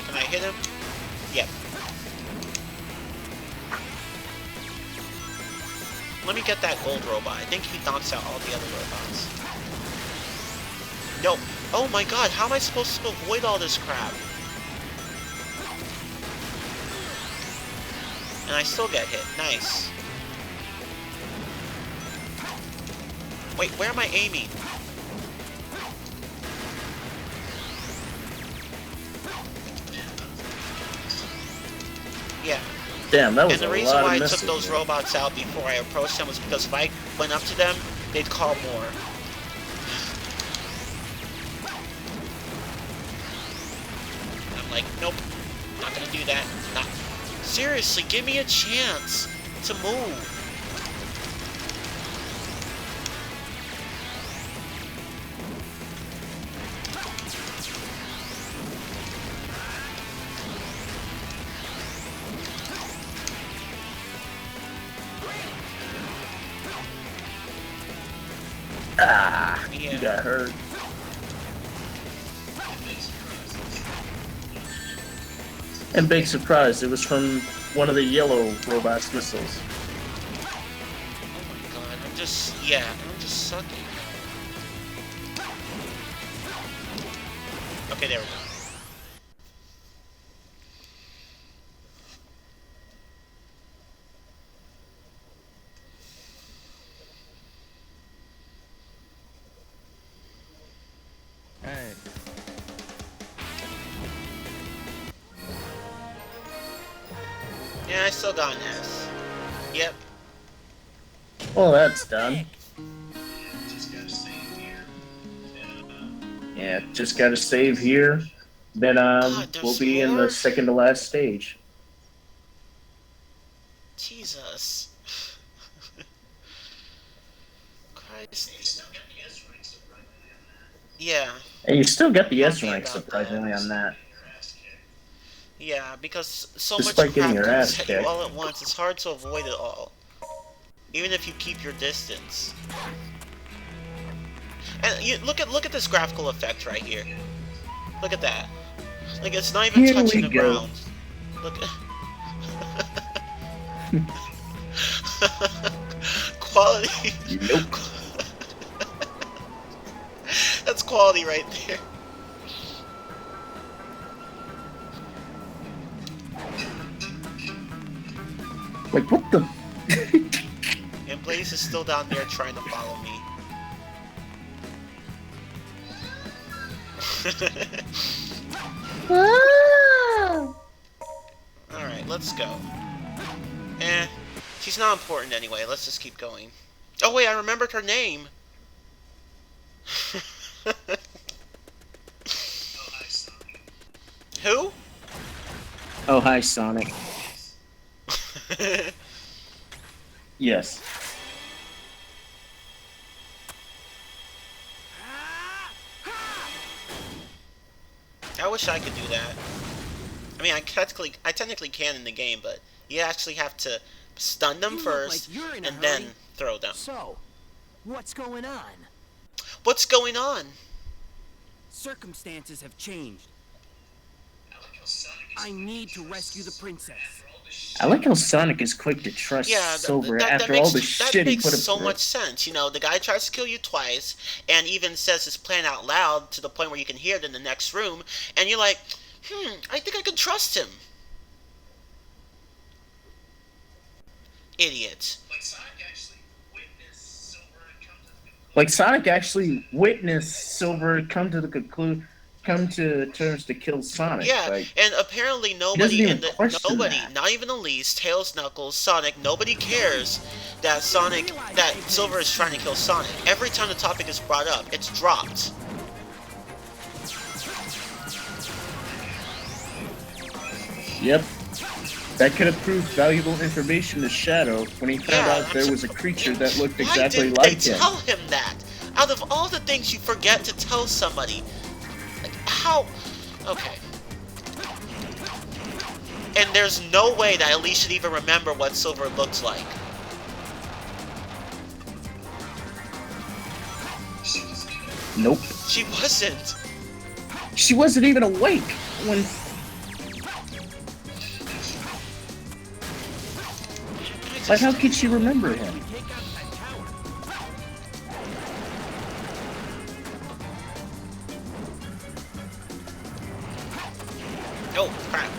Can I hit him? Yep. Let me get that gold robot. I think he knocks out all the other robots. No. Oh my god, how am I supposed to avoid all this crap? And I still get hit. Nice. Wait, where am I aiming? Yeah. Damn, that was and the a reason lot why of I took misses, those man. robots out before I approached them was because if I went up to them, they'd call more. I'm like, nope, not gonna do that. Not. Seriously, give me a chance to move. Ah, Yeah. you got hurt. And big surprise, it was from one of the yellow robot's missiles. Oh my god, I'm just sucky. Okay, there we go. Hey. Yeah, I still got an S. Yep. Well, that's done. Yeah, just gotta save here. Then God, we'll there's be in more? the second to last stage. Jesus. Christ. Yeah. And you still get the I'm S happy rank, about surprisingly, that. on that. Yeah, because so Despite much getting crap your comes ass at you kicked. all at once, it's hard to avoid it all. Even if you keep your distance. And you look at this graphical effect right here. Look at that. Like it's not even Here touching we the go. ground. Look at quality. Nope. That's quality right there. Like, what the? And Blaze is still down there trying to follow me. Alright, let's go. She's not important anyway, let's just keep going. Oh wait, I remembered her name! Who? Oh, hi, Sonic. Yes. I wish I could do that. I mean, I technically can in the game, but you actually have to stun them You look first, like you're in a and then hurry. throw them. So, what's going on? What's going on? Circumstances have changed. I need to rescue the princess. I like how Sonic is quick to trust Yeah, Silver after all the shit he put him so through. much sense. You know, the guy tries to kill you twice, and even says his plan out loud to the point where you can hear it in the next room, and you're like, I think I can trust him. Idiot. Like, Sonic actually witnessed Silver come to terms to kill Sonic. Yeah, Like, and apparently doesn't nobody even question that. not even Elise, Tails, Knuckles, Sonic, nobody cares that Silver is trying to kill Sonic. Every time the topic is brought up, it's dropped. Yep. That could have proved valuable information to Shadow when he found Yeah, out there was a creature that looked Why exactly didn't like they him. tell him that? Out of all the things you forget to tell somebody, like, how? Okay. And there's no way that Elise should even remember what Silver looked like. Nope. She wasn't. She wasn't even awake when... Like, how could she remember him? Oh, crap.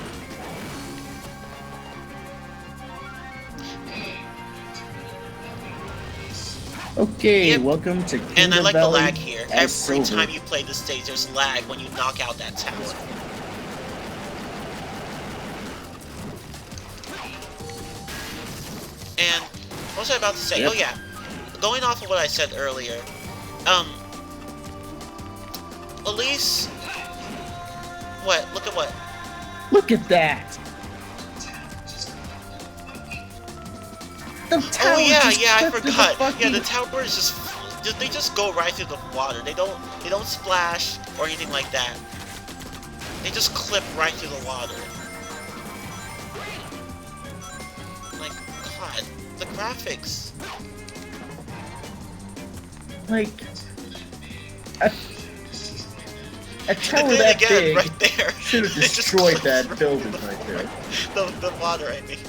Okay, Yep. welcome to Kingdom And I like Valley the lag here. as Every Silver. time you play this stage, there's lag when you knock out that tower. And what was I about to say? Yep. Oh yeah, going off of what I said earlier, Elise, what? Look at what? Look at that! The tower Oh yeah, just yeah, I clipped the forgot. fucking- Yeah, the tower is just, they just go right through the water. They don't splash or anything like that. They just clip right through the water. Like, God, the graphics. Like a tower They did it that again, big right there. should have They just destroyed clipped that through building right there. The water, I mean.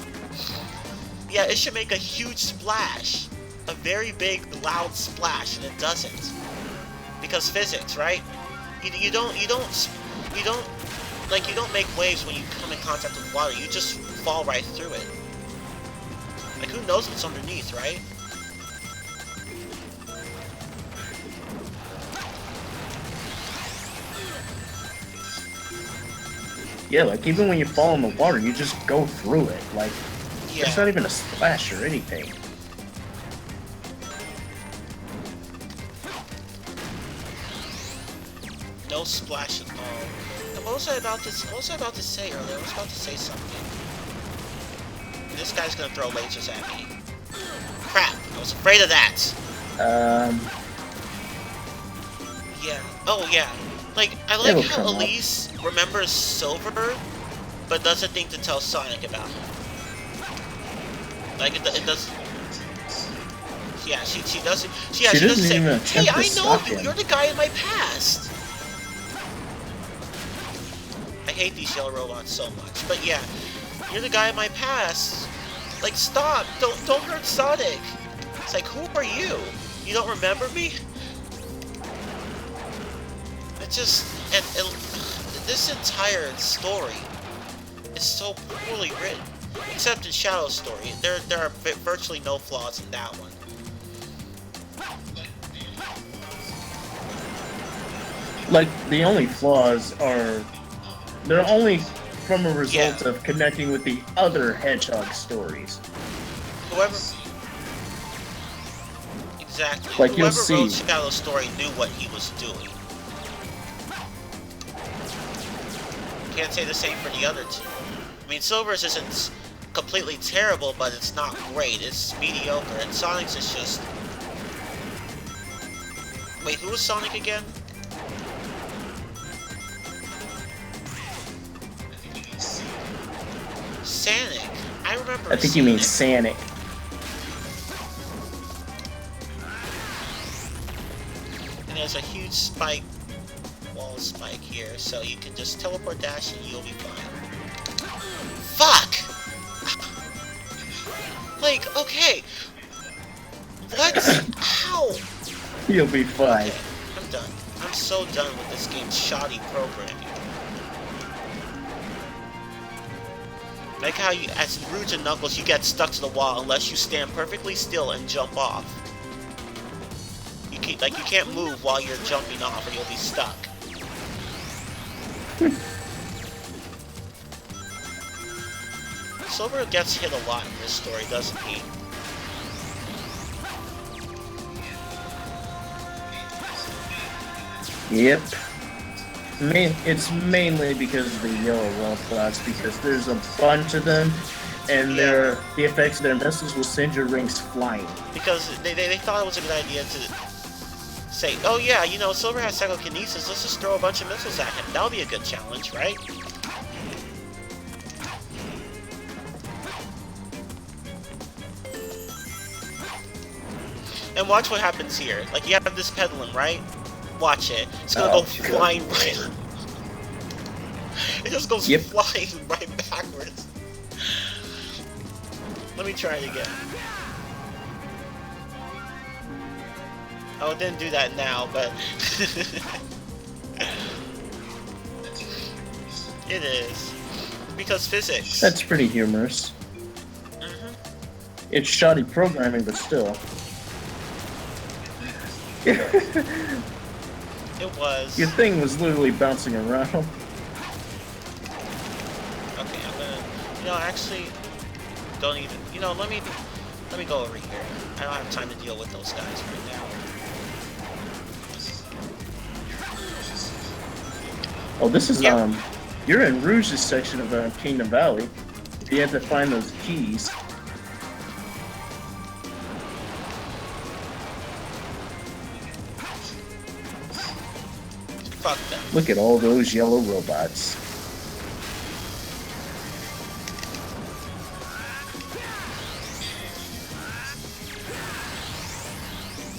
Yeah, it should make a huge splash. A very big, loud splash, and it doesn't. Because physics, right? You don't make waves when you come in contact with water. You just fall right through it. Like, who knows what's underneath, right? Yeah, like even when you fall in the water, you just go through it. Like, Yeah. it's not even a splash or anything. No splash at all. And what was I about to say earlier? I was about to say something. This guy's gonna throw lasers at me. Crap! I was afraid of that. Yeah. Oh yeah. Like, I like It'll how come up. Elise remembers Silver, but doesn't think to tell Sonic about him. Like, it does. Yeah, she doesn't. Yeah, she doesn't say, even "Hey, attempt to I know stop you. him. You're the guy in my past." I hate these yellow robots so much, but yeah, you're the guy in my past. Like, stop! Don't hurt Sonic. It's like, who are you? You don't remember me? It just and this entire story is so poorly written. Except in Shadow's story, there are virtually no flaws in that one. Like, the only flaws are... They're only from a result Yeah. of connecting with the other Hedgehog stories. Whoever... Exactly. Like, you'll Whoever wrote see. Shadow's story knew what he was doing. Can't say the same for the other two. I mean, Silver's isn't completely terrible, but it's not great. It's mediocre. And Sonic's is just... Wait, who was Sonic again? Sonic. I remember I think you mean Sonic. Sanic. And there's a huge spike, wall spike here, so you can just teleport dash and you'll be fine. Fuck! Like, okay. What? How? You'll be fine. Okay, I'm done. I'm so done with this game's shoddy programming. Like how you, as Rouge and Knuckles, you get stuck to the wall unless you stand perfectly still and jump off. You can't move while you're jumping off or you'll be stuck. Silver gets hit a lot in this story, doesn't he? Yep. It's mainly because of the yellow robots, because there's a bunch of them, and the effects of their missiles will send your rings flying. Because they thought it was a good idea to say, oh yeah, you know, Silver has psychokinesis, let's just throw a bunch of missiles at him. That'll be a good challenge, right? And watch what happens here. Like, you have this pendulum, right? Watch it. It's gonna go flying right. It just goes flying right backwards. Let me try it again. Oh, it didn't do that now, but it is. Because physics. That's pretty humorous. It's shoddy programming, but still. It was. Your thing was literally bouncing around. Okay, I'm gonna. You know, actually, don't even. You know, let me go over here. I don't have time to deal with those guys right now. Oh, this is you're in Rouge's section of Kingdom Valley. You have to find those keys. Fuck them. Look at all those yellow robots.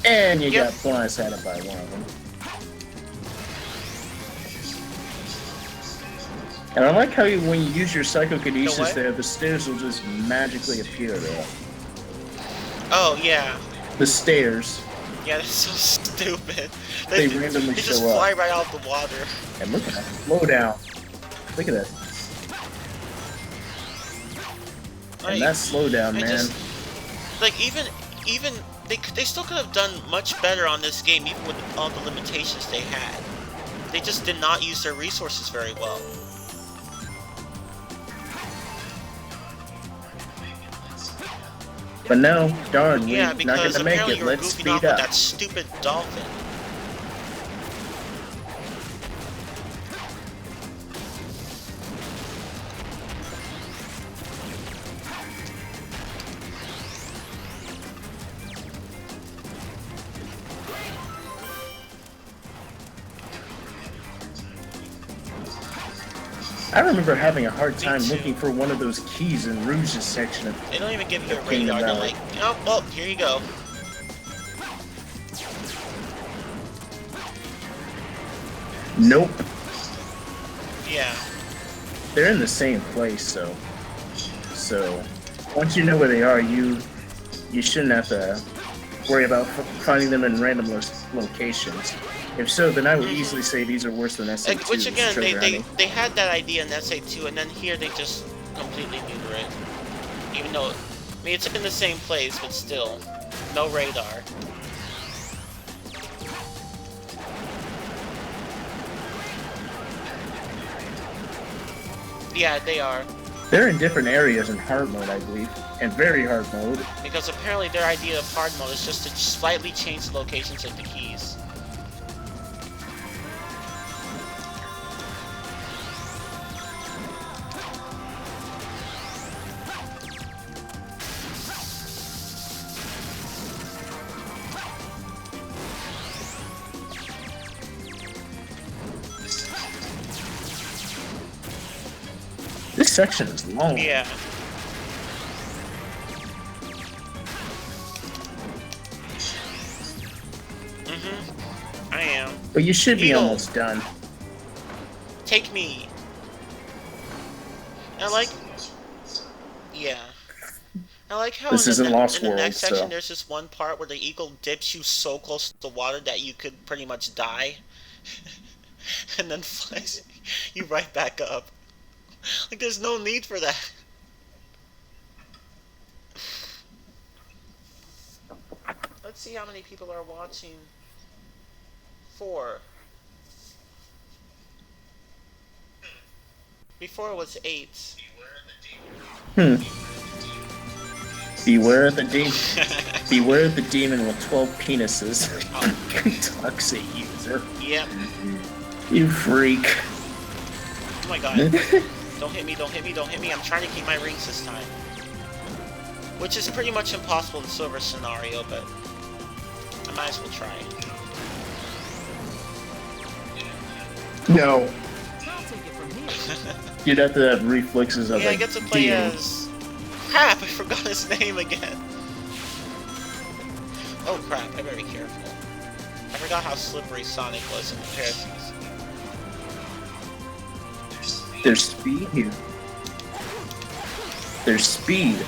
And you got blindsided by one of them. And I like how when you use your psychokinesis there, the stairs will just magically appear there. Oh, yeah. The stairs. Yeah, that's so stupid. They randomly they show just up. fly right out of the water. And look at that slowdown. Look at that. And that slowdown, man. Like, even they still could have done much better on this game, even with all the limitations they had. They just did not use their resources very well. But no, darn, Yeah, we're not gonna make it. Let's speed up. With that stupid dolphin. I remember having a hard time looking for one of those keys in Rouge's section of They don't even give you a radar. They're like, oh, well, here you go. Nope. Yeah. They're in the same place, so once you know where they are, you shouldn't have to worry about finding them in random locations. If so, then I would easily say these are worse than SA2. Which again, they had that idea in SA2, and then here they just completely neuter it. Even though, I mean, it's in the same place, but still, no radar. Yeah, they are. They're in different areas in hard mode, I believe, and very hard mode. Because apparently their idea of hard mode is just to slightly change the locations of the keys. This section is long. Yeah. I am. But you should be almost done. Take me. I like. Yeah. I like how this in isn't Lost the World, next section so. there's this one part where the eagle dips you so close to the water that you could pretty much die. And then flies you right back up. Like, there's no need for that. Let's see how many people are watching. 4. Before it was 8. Beware of the demon. Beware of the demon with 12 penises. Toxic user. Yep. You freak. Oh my god. Don't hit me, don't hit me, don't hit me. I'm trying to keep my rings this time. Which is pretty much impossible in Silver scenario, but I might as well try. No. You'd have to have reflexes of yeah, I get to play demon. as... Crap, I forgot his name again. Oh crap, I better be careful. I forgot how slippery Sonic was in comparison. There's speed here. There's speed.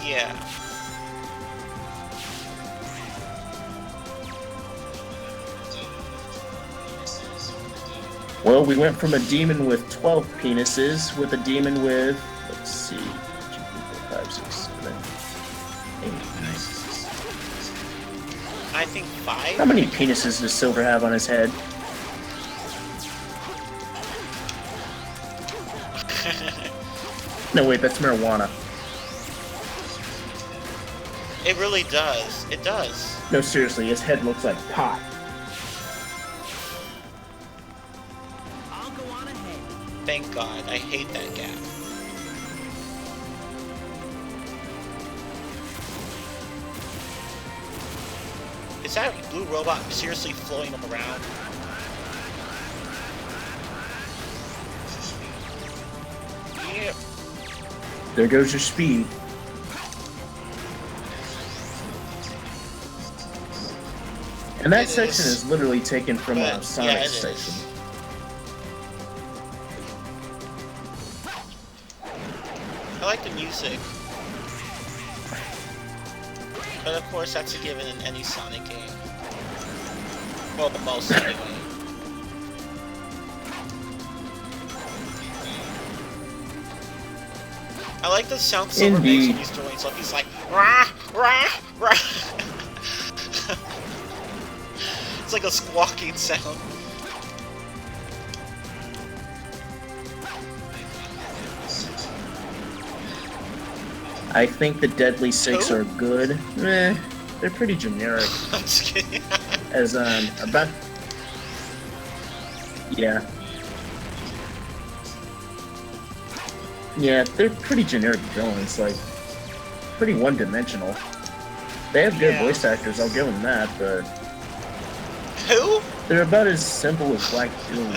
Yeah. Well, we went from a demon with 12 penises with a demon with, let's see, 2, 3, 4, 5, 6, 7, 8, 9. I think 5. How many penises does Silver have on his head? No, wait, that's marijuana. It really does. It does. No, seriously, his head looks like pot. I'll go on ahead. Thank God. I hate that gap. Is that blue robot seriously floating around? Yeah. There goes your speed. And that section is literally taken from a Sonic section. I like the music. But of course that's a given in any Sonic game. Well, the most anyway. I like the sound Silver makes when he's doing stuff. He's like, rah, rah, rah. It's like a squawking sound. I think the Deadly Six are good. Meh, they're pretty generic. I'm just kidding. As about yeah. Yeah, they're pretty generic villains, like pretty one-dimensional. They have good voice actors, I'll give them that, but who? They're about as simple as Black Doom.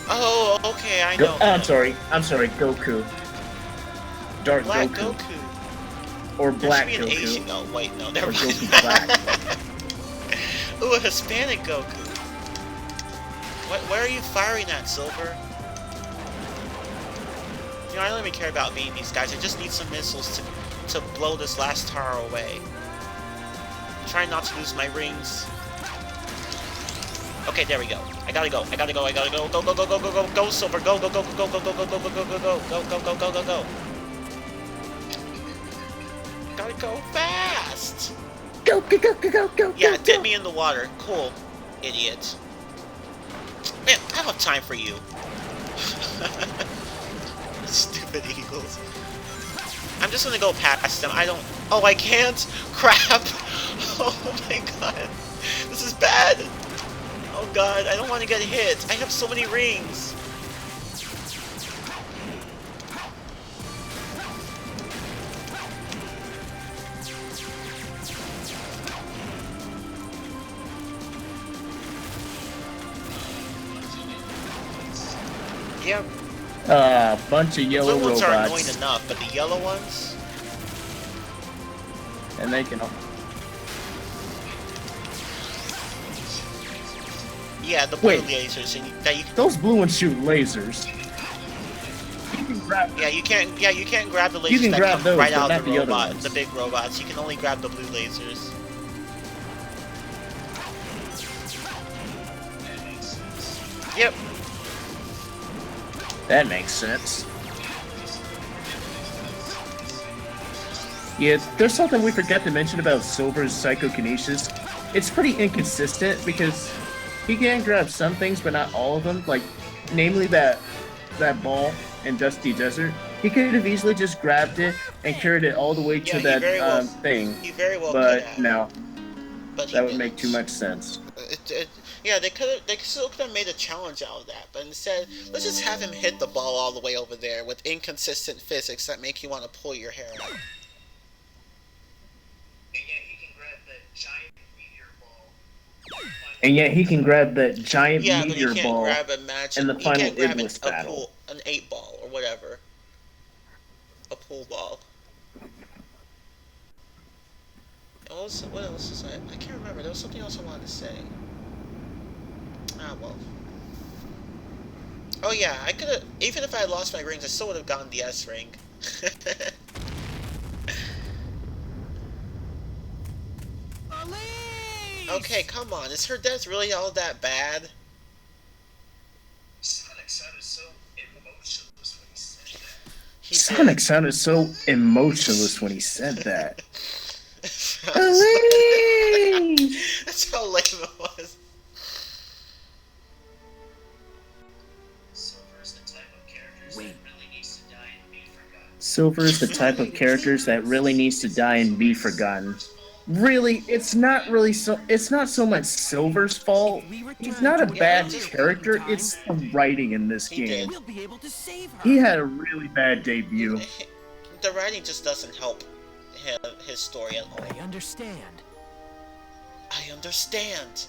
Oh, okay, I know. I'm sorry, Goku. Dark Black Goku. Or Black Goku. Goku. No, wait, no, never mind. Goku Black. Ooh, a Hispanic Goku. Where are you firing at, Silver? You know, I don't even care about beating these guys. I just need some missiles to blow this last tower away. I'm trying not to lose my rings. Okay, there we go. I gotta go. Go, Silver. Go, go, go, go, go, go, go, go, go, go, go, go, go, go, go, go, go, go. Gotta go fast. Go, go, go, go, go, go. Yeah, dip me in the water. Cool, idiot. Man, I don't have time for you. Stupid eagles. I'm just gonna go past them. I don't. Oh, I can't. Crap. Oh my god. This is bad. Oh god, I don't want to get hit. I have so many rings. Yep. Bunch of yellow Blue ones robots. are annoying enough, but the yellow ones? And they can... Yeah, the blue lasers, and that you can... Those blue ones shoot lasers. You can grab... Yeah, you can't grab the lasers you can that grab come those, right but out not of the the other robot, ones. the big robots. You can only grab the blue lasers. Yep. That makes sense. Yeah, there's something we forgot to mention about Silver's psychokinesis. It's pretty inconsistent because he can grab some things, but not all of them. Like, namely that ball in Dusty Desert. He could have easily just grabbed it and carried it all the way to that thing. He very well but could have. No, but that would make too much sense. Yeah, they still could have made a challenge out of that, but instead, let's just have him hit the ball all the way over there with inconsistent physics that make you want to pull your hair out. And yet he can grab that giant yeah, meteor but he can't ball grab a magic, in the final he can't grab Iblis battle. an 8-ball or whatever. A pool ball. What else is that? I can't remember. There was something else I wanted to say. Ah, well. Oh yeah, I could have, even if I had lost my rings, I still would have gotten the S ring. Okay, come on. Is her death really all that bad? Sonic sounded so emotionless when he said that. Sonic sounded so emotionless when he said that. Elise! That's how lame it was. Silver is the type of characters that really needs to die and be forgotten. Really, it's not so much Silver's fault. He's not a bad character, it's the writing in this game. We'll be able to save her. He had a really bad debut. The writing just doesn't help his story at all. I understand. I understand.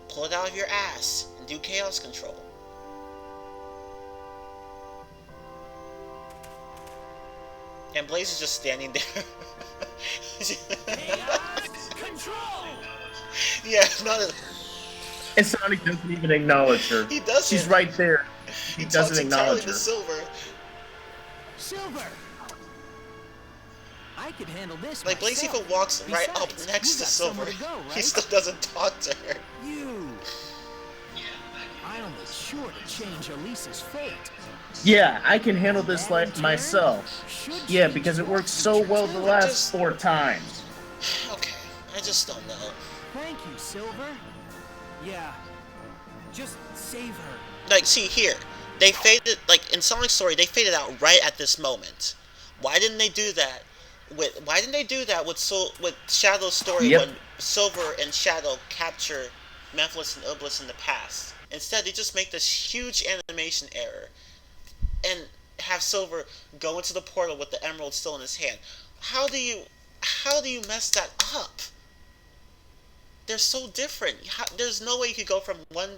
Pull it out of your ass and do chaos control. And Blaze is just standing there. Control! Yeah, not a... And Sonic doesn't even acknowledge her. He doesn't. She's right there. He doesn't acknowledge her. Silver. Silver! I could handle this Like, Blaze myself. even walks right up Besides, next you to got Silver. somewhere to go, He right? still doesn't talk to her. You! I'll make sure to change Elisa's fate. Yeah, I can handle this like myself. Yeah, because it worked so well the last 4 times. Okay, I just don't know. Thank you, Silver. Yeah, just save her. Like, see, here. They faded, like, in Sonic's story, they faded out right at this moment. Why didn't they do that with Shadow's story when Silver and Shadow capture Memphiles and Iblis in the past? Instead, they just make this huge animation error and have Silver go into the portal with the emerald still in his hand. How do you mess that up? They're so different. There's no way you could go from one.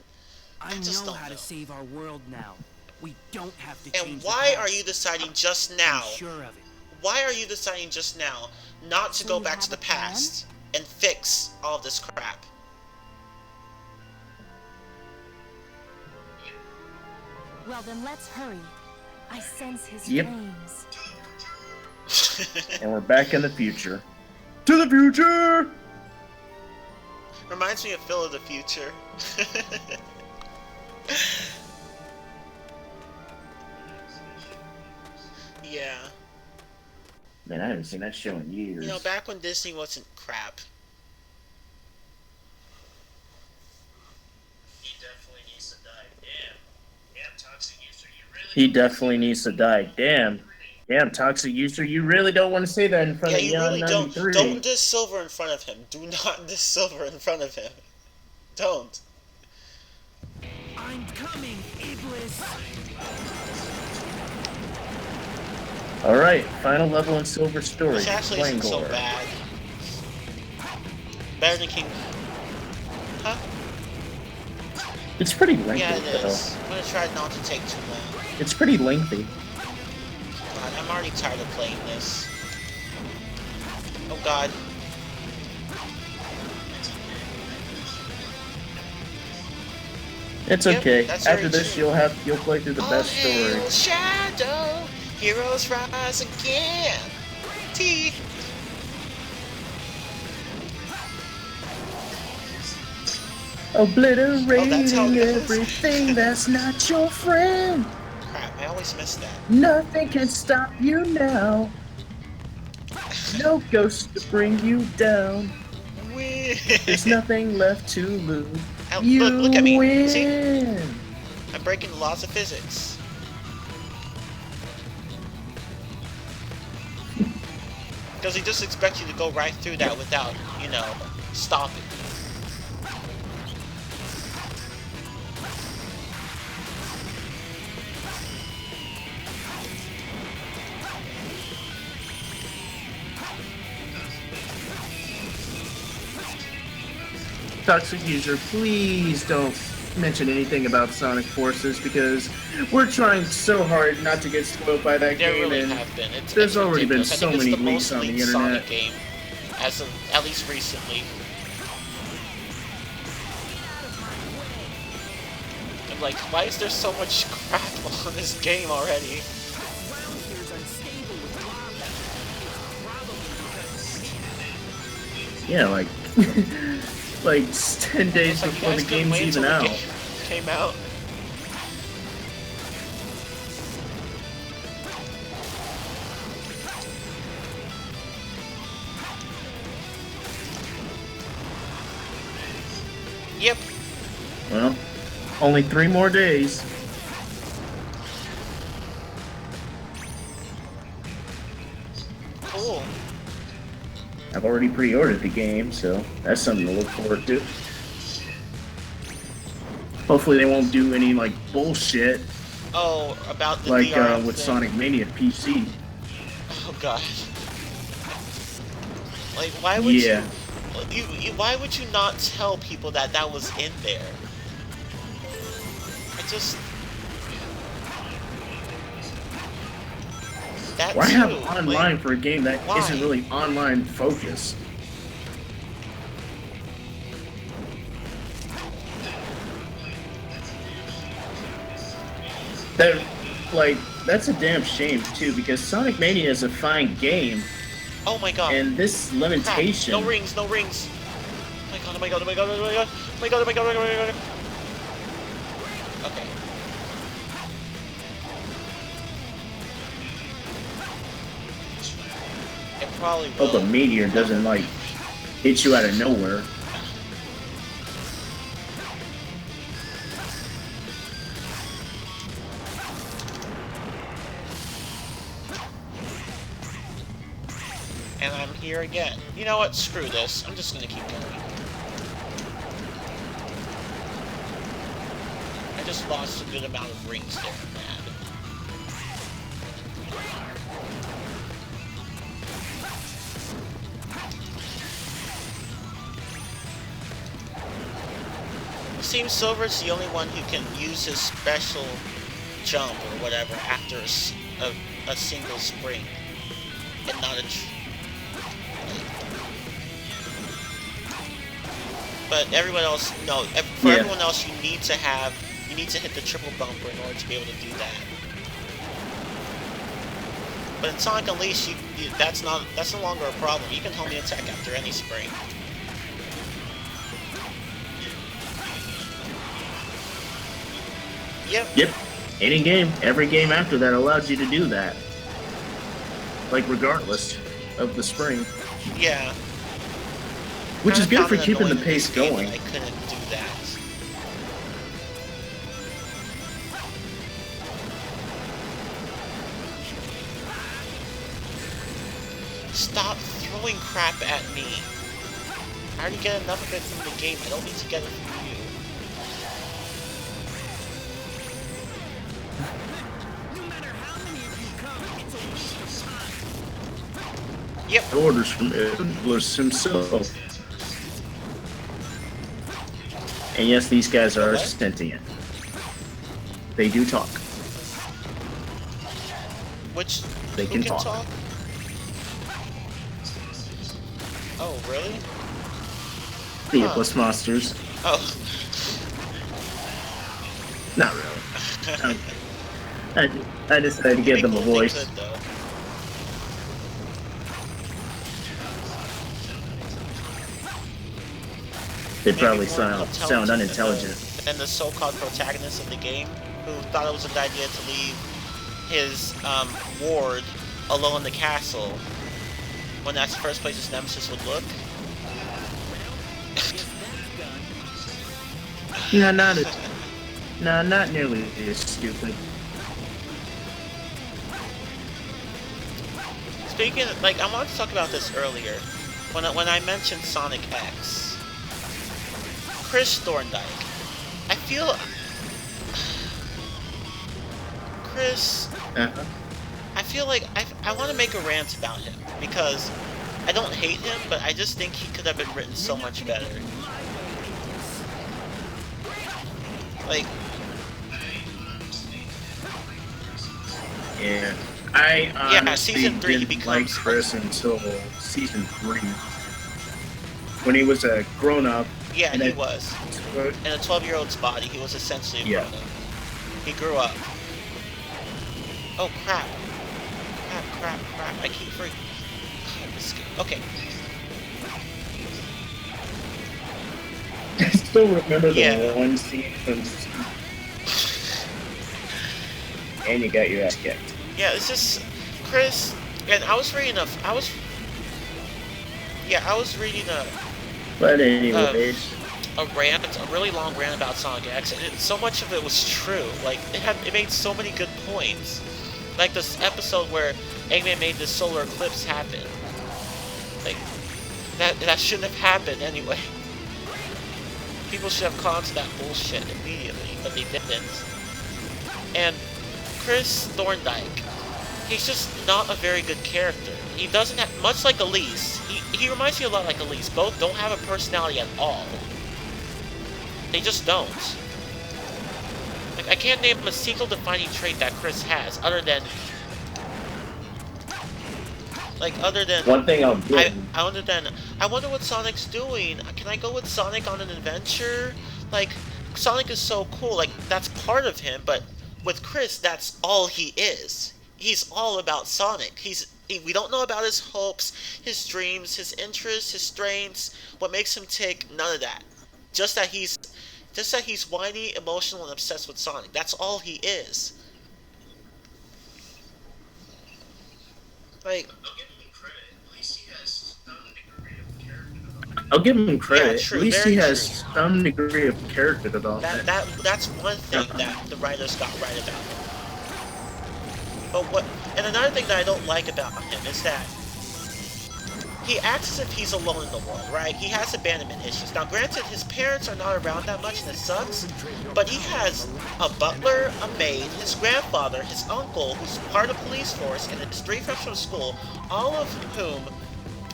I know how to save our world now. We don't have to change. And why are you deciding just now? I'm sure of it. Why are you deciding just now not to go back to the past and fix all this crap? Well, then let's hurry. I sense his flames. And we're back in the future. To the future! Reminds me of Phil of the Future. Yeah. Man, I haven't seen that show in years. You know, back when Disney wasn't crap. He definitely needs to die. Damn, toxic user, you really. He definitely needs to die. Damn, toxic user, you really don't want to say that in front of Yon really 93. Don't diss Silver in front of him. Do not diss Silver in front of him. Don't. I'm coming, Iblis. Alright, final level in Silver Story. Which actually isn't so Wangor. bad. Better than King. Huh? It's pretty lengthy, Yeah, it though. is. I'm gonna try not to take too long. It's pretty lengthy. God, I'm already tired of playing this. Oh god. It's Yep, okay. that's After very this, true. you'll play through the best story. Hail Shadow, heroes rise again. T. Obliterating Oh, that's how it goes. everything that's not your friend. Crap, I always miss that. Nothing can stop you now. No ghost to bring you down. There's nothing left to lose. You look at me. win. See? I'm breaking the laws of physics. Because he just expects you to go right through that without, you know, stopping. Toxic user, please don't mention anything about Sonic Forces because we're trying so hard not to get spoiled by that There game, really and have been. there's it's already been ridiculous. I so think many it's the leaks most on the leaked internet. Sonic game, as of at least recently. I'm like, why is there so much crap on this game already? Ground here's unstable with lava. It's probably because Yeah, like like 10 days Looks like you before guys the couldn't game's wait even until the out. game came out. Yep. Well, only 3 more days. Cool. I've already pre-ordered the game, so that's something to look forward to. Hopefully they won't do any, like, bullshit Oh, about the like DRM with thing. Sonic Mania PC. Oh god. Like, why would Yeah. why would you not tell people that that was in there? I just... That Why too. have online like, for a game that why? isn't really online focused? That, like, that's a damn shame too, because Sonic Mania is a fine game, Oh my god. and this Crap. limitation. No rings, no rings. Oh my god, oh my god, oh my god, oh my god, oh my god, oh my god, oh my god, oh my god. Okay. It probably will. Hope a meteor doesn't like hit you out of nowhere. And I'm here again. You know what? Screw this. I'm just gonna keep going. I just lost a good amount of rings there, man. It seems Silver's the only one who can use his special jump or whatever after a single spring, and not a. But everyone else, no. For everyone else, you need to hit the triple bumper in order to be able to do that. But in Sonic Unleashed, that's no longer a problem. You can homing attack after any spring. Yep. Any game, every game after that allows you to do that. Like, regardless of the spring. Yeah. Which is good for Kinda keeping the annoying in pace this game going. that I couldn't do that. Stop throwing crap at me. I already get enough of it from the game. I don't need to get it from you. No matter how many of you come, it's a waste of time. Yep. Orders from Iblis himself. And yes, these guys are sentient. They do talk. Which They who can talk. Oh, really? The Iblis monsters. Oh. Not really. I decided to give them a voice. They probably sound unintelligent. And the so-called protagonist of the game, who thought it was a good idea to leave his ward alone in the castle, when that's the first place his nemesis would look. Not nearly as stupid. Speaking of, like, I wanted to talk about this earlier, when I mentioned Sonic X. Chris Thorndike. I feel... Chris... I feel like I want to make a rant about him, because I don't hate him, but I just think he could have been written so much better. Like... Yeah. I honestly season 3 he didn't becomes... like Chris until season 3. When he was a grown-up. Yeah, he was. In a 12-year-old's body, he was essentially a grown-up. He grew up. Oh, crap. Crap. I keep forgetting. Okay. still remember the Yeah. one scene from... And you got your ass kicked. Yeah, it's just Chris, and I was reading But anyways, a rant, a really long rant about Sonic X, and so much of it was true. Like it made so many good points. Like this episode where Eggman made the solar eclipse happen. Like that shouldn't have happened anyway. People should have caught on to that bullshit immediately, but they didn't. And Chris Thorndike, he's just not a very good character. He doesn't have, much like Elise, he reminds me a lot like Elise. Both don't have a personality at all. They just don't. Like, I can't name a single defining trait that Chris has, other than one thing I'll do. I wonder what Sonic's doing. Can I go with Sonic on an adventure? Like, Sonic is so cool. Like, that's part of him, but with Chris, that's all he is. He's all about Sonic. We don't know about his hopes, his dreams, his interests, his strengths, what makes him tick, none of that. Just that he's whiny, emotional, and obsessed with Sonic. That's all he is. Like, I'll give him credit. Yeah, true, At least very he has true. some degree of character development. That's one thing that the writers got right about him. But another thing that I don't like about him is that he acts as if he's alone in the world, right? He has abandonment issues. Now, granted, his parents are not around that much, and it sucks, but he has a butler, a maid, his grandfather, his uncle, who's part of the police force, and his 3 friends from school, all of whom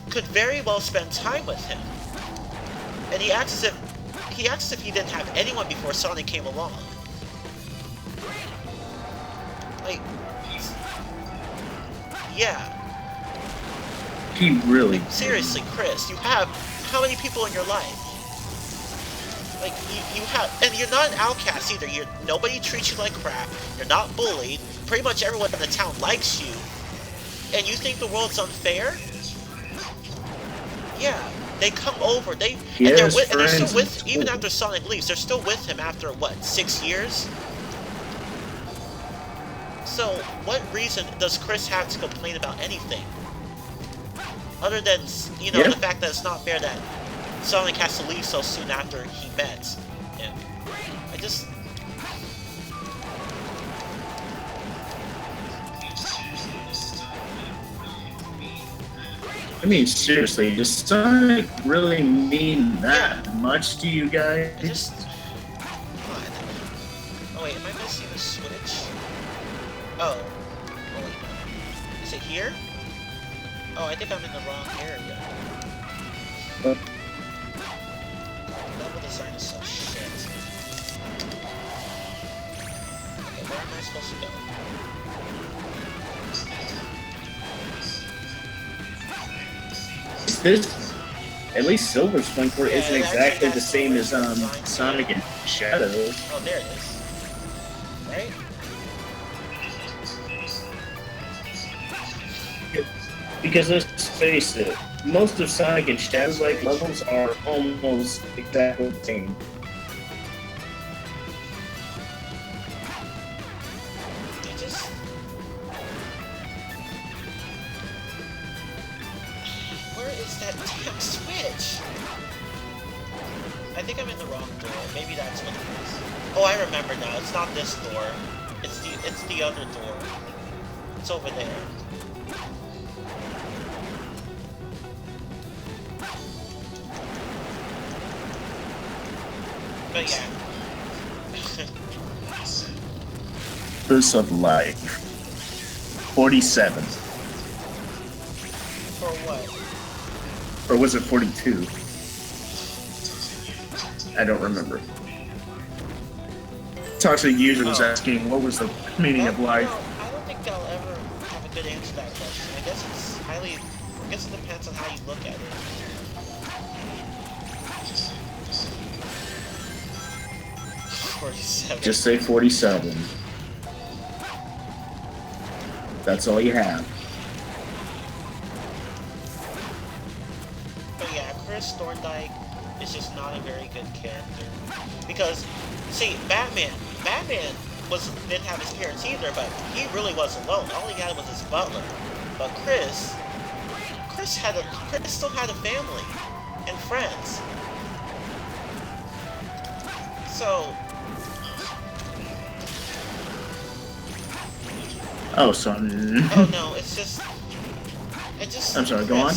could very well spend time with him. And he acts as if he didn't have anyone before Sonic came along. Like, yeah. He really... Like, seriously, Chris, you have how many people in your life? Like, you have... And you're not an outcast either. Nobody treats you like crap. You're not bullied. Pretty much everyone in the town likes you. And you think the world's unfair? Yeah. They come over, they're still with, even after Sonic leaves, they're still with him after, what, 6 years? So, what reason does Chris have to complain about anything? Other than, the fact that it's not fair that Sonic has to leave so soon after he met him. I mean, seriously, does Sonic really mean that much to you guys? What? Oh wait, am I missing a switch? Oh wait. Is it here? Oh, I think I'm in the wrong area. Level design is so shit. Okay, where am I supposed to go? This, at least Silver's Flame Court isn't exactly the same as Sonic and Shadows. Oh, there it is. Right? Because let's face it, most of Sonic and Shadows like levels are almost exactly the same. That damn switch! I think I'm in the wrong door. Maybe that's what it is. Oh, I remember now. It's not this door. It's the other door. It's over there. But yeah. Curse of Life. 47. For what? Or was it 42? I don't remember. Toxic User was asking what was the meaning of life. I don't think they'll ever have a good answer to that question. I guess it depends on how you look at it. Just say 47. That's all you have. But yeah, Chris Thorndike, is just not a very good character. Because, see, Batman didn't have his parents either, but he really was alone. All he had was his butler. But Chris still had a family and friends. So. Oh, son. Oh no, it's just. I'm sorry, go on.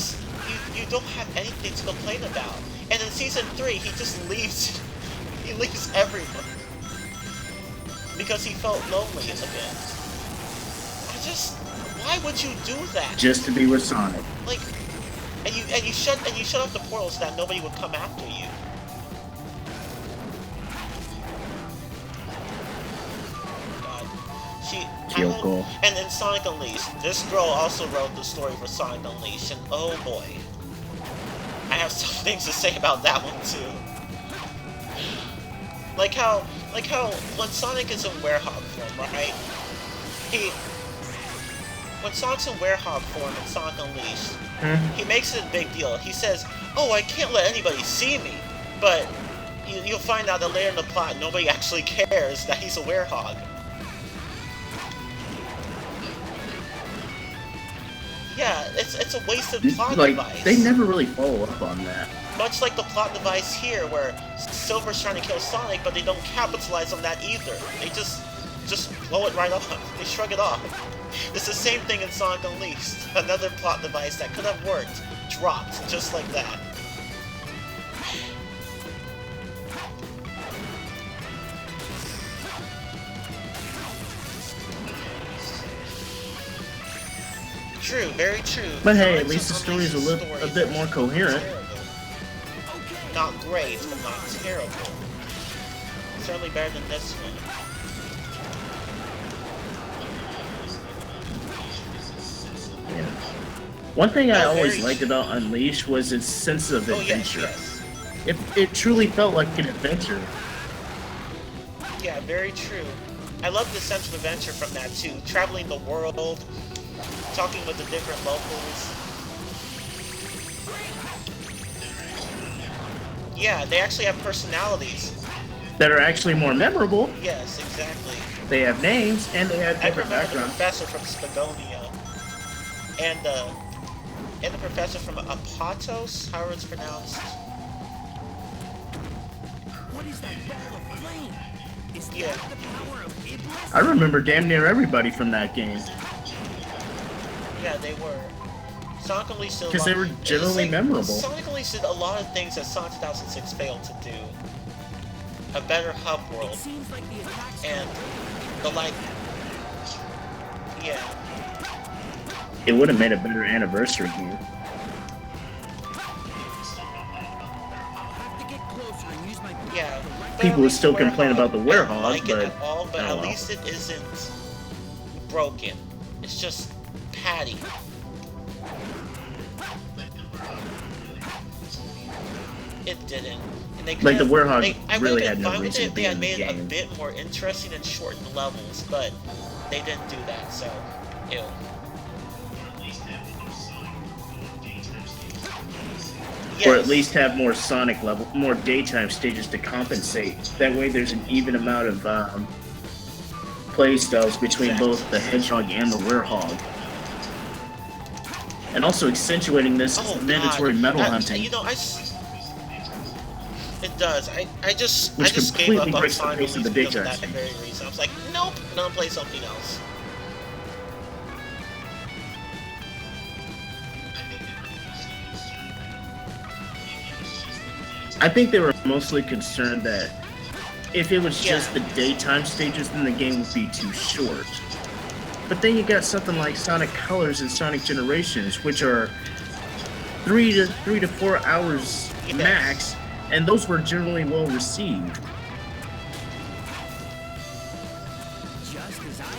You don't have anything to complain about. And in season 3, he just leaves. He leaves everyone because he felt lonely in the band. Why would you do that? Just to be with Sonic. Like, and you shut off the portal so that nobody would come after you. Kyoko. And then Sonic Unleashed. This girl also wrote the story for Sonic Unleashed, and oh boy, I have some things to say about that one too. Like how when Sonic is in Werehog form, right? When Sonic's in Werehog form in Sonic Unleashed, he makes it a big deal. He says, "Oh, I can't let anybody see me," but you'll find out that later in the plot, nobody actually cares that he's a Werehog. Yeah, it's a wasted plot device. They never really follow up on that. Much like the plot device here, where Silver's trying to kill Sonic, but they don't capitalize on that either. They just blow it right off. They shrug it off. It's the same thing in Sonic Unleashed. Another plot device that could have worked, dropped, just like that. True, very true. But hey, at least the story is a bit more coherent. Not great, but not terrible. Certainly better than this one. Yeah. One thing I always liked about Unleashed was its sense of adventure. Yes. It truly felt like an adventure. Yeah, very true. I love the sense of adventure from that too. Traveling the world, talking with the different locals. Yeah, they actually have personalities. That are actually more memorable. Yes, exactly. They have names, and they have different backgrounds. The professor from Spagonia. And the professor from Apatos, however it's pronounced. What is that ball of flame? Is that the power of Iblis? I remember damn near everybody from that game. Yeah, they were. Sonic Unleashed did because they were generally memorable. Sonic Unleashed did a lot of things that Sonic 2006 failed to do. A better hub world. And the yeah. It would have made a better anniversary game. Yeah. People would still complain about the Werehog, like but it at all, but at least it isn't broken. It's just patty. It didn't. And they like the Werehog I really had no reason if to they be had in the made it a game. bit more interesting and shortened levels, but they didn't do that, so ew. Yes. Or at least have more Sonic level, more daytime stages to compensate. That way there's an even amount of play styles between both the Hedgehog and the Werehog. And also accentuating this mandatory metal hunting. You know, it does. I just gave completely up on breaks the Sonic pace of the because of daytime that very reason. I was like, nope, I'm gonna play something else. I think they were mostly concerned that if it was just the daytime stages, then the game would be too short. But then you got something like Sonic Colors and Sonic Generations, which are 3 to 4 hours max, and those were generally well received. Just as I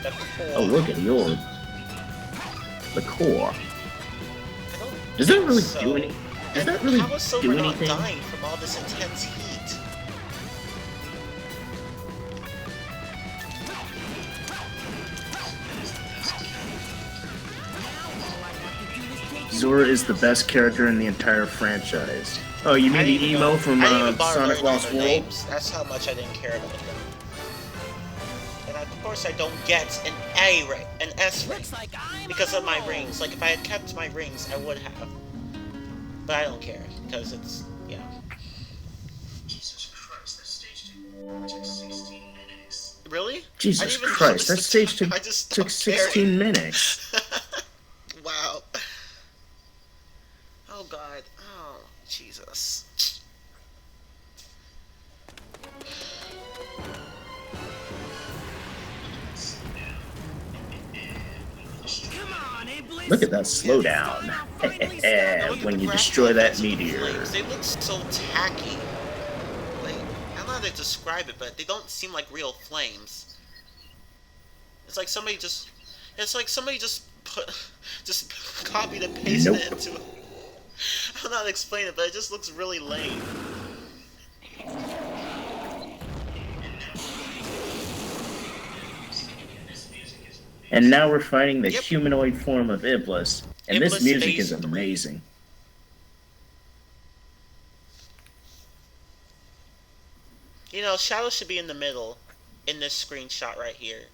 expected. Oh, look at the orb. The core. Does that really do anything? Does that really How is Silver do not anything? dying from all this intense heat? Zora is the best character in the entire franchise. Oh, you mean the emo from I didn't even bother Sonic learning all Lost their World? names. That's how much I didn't care about them. And of course I don't get an A rank, an S rank, because of my rings. Like, if I had kept my rings, I would have. But I don't care, because it's, yeah. Jesus Christ, that stage took 16 minutes. Really? Jesus Christ, that stage took 16 minutes. Wow. Oh God. Oh, Jesus. Look at that slowdown. When you destroy that meteor. They look so tacky. Like, I don't know how to describe it, but they don't seem like real flames. It's like somebody just copied and pasted it into it. I don't know how to explain it, but it just looks really lame. And now we're fighting the humanoid form of Iblis, and Iblis this music is Phase 3. amazing. You know, Shadow should be in the middle, in this screenshot right here.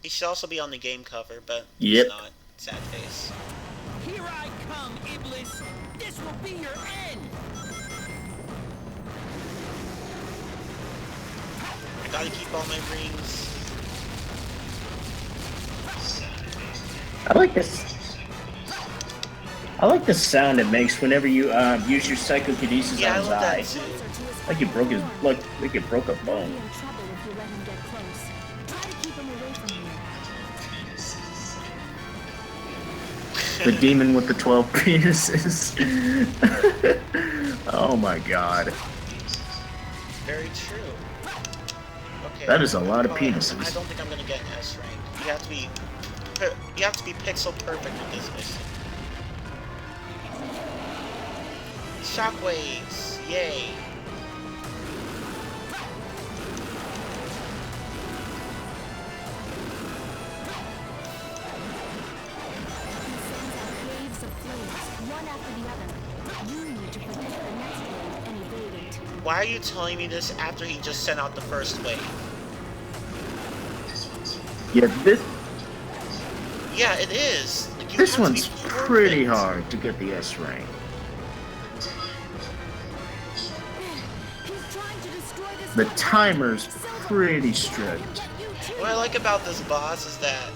He should also be on the game cover, but he's not. Sad face. Here I come, Iblis. This will be your end. I gotta keep all my rings. I like this. I like the sound it makes whenever you use your psychokinesis on his eye. Like you broke a bone. The demon with the 12 penises. Oh my God. Very true. Okay. That is a lot of penises. I don't think I'm gonna get an S rank. You have to be pixel perfect with this mission. Shockwaves! Yay! Why are you telling me this after he just sent out the first wave? Yeah, it is. Like, this one's pretty hard to get the S rank. The timer's pretty strict. What I like about this boss is that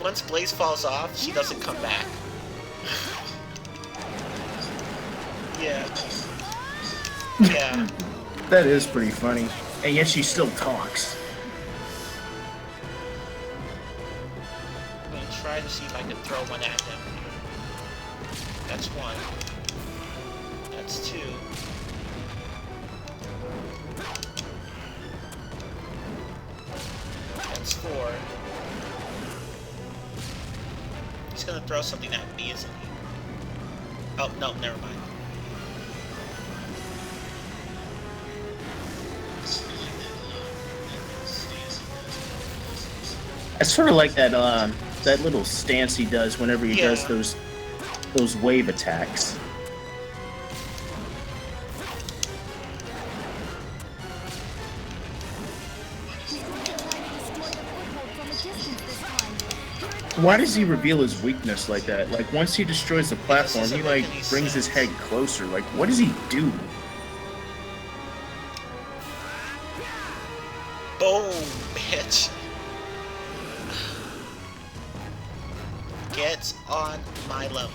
once Blaze falls off, she doesn't come back. Yeah. Yeah. That is pretty funny. And yet she still talks. I'm gonna try to see if I can throw one at him. That's one. That's two. That's four. He's gonna throw something at me, isn't he? Oh, no, never mind. I sort of like that that little stance he does whenever he does those wave attacks. Why does he reveal his weakness like that? Like, once he destroys the platform, he, like, brings his head closer. Like, what does he do? Boom, bitch. Get on my level.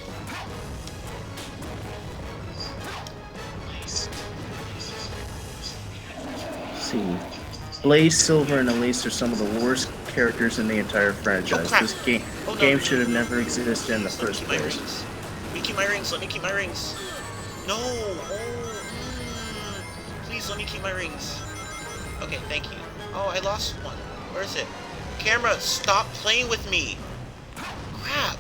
See, Blaze, Silver, and Elise are some of the worst characters in the entire franchise. This game should have never existed in the first place. Let me keep my rings. Let me keep my rings. No. Oh. Please let me keep my rings. Okay, thank you. Oh, I lost one. Where is it? Camera, stop playing with me. Crap.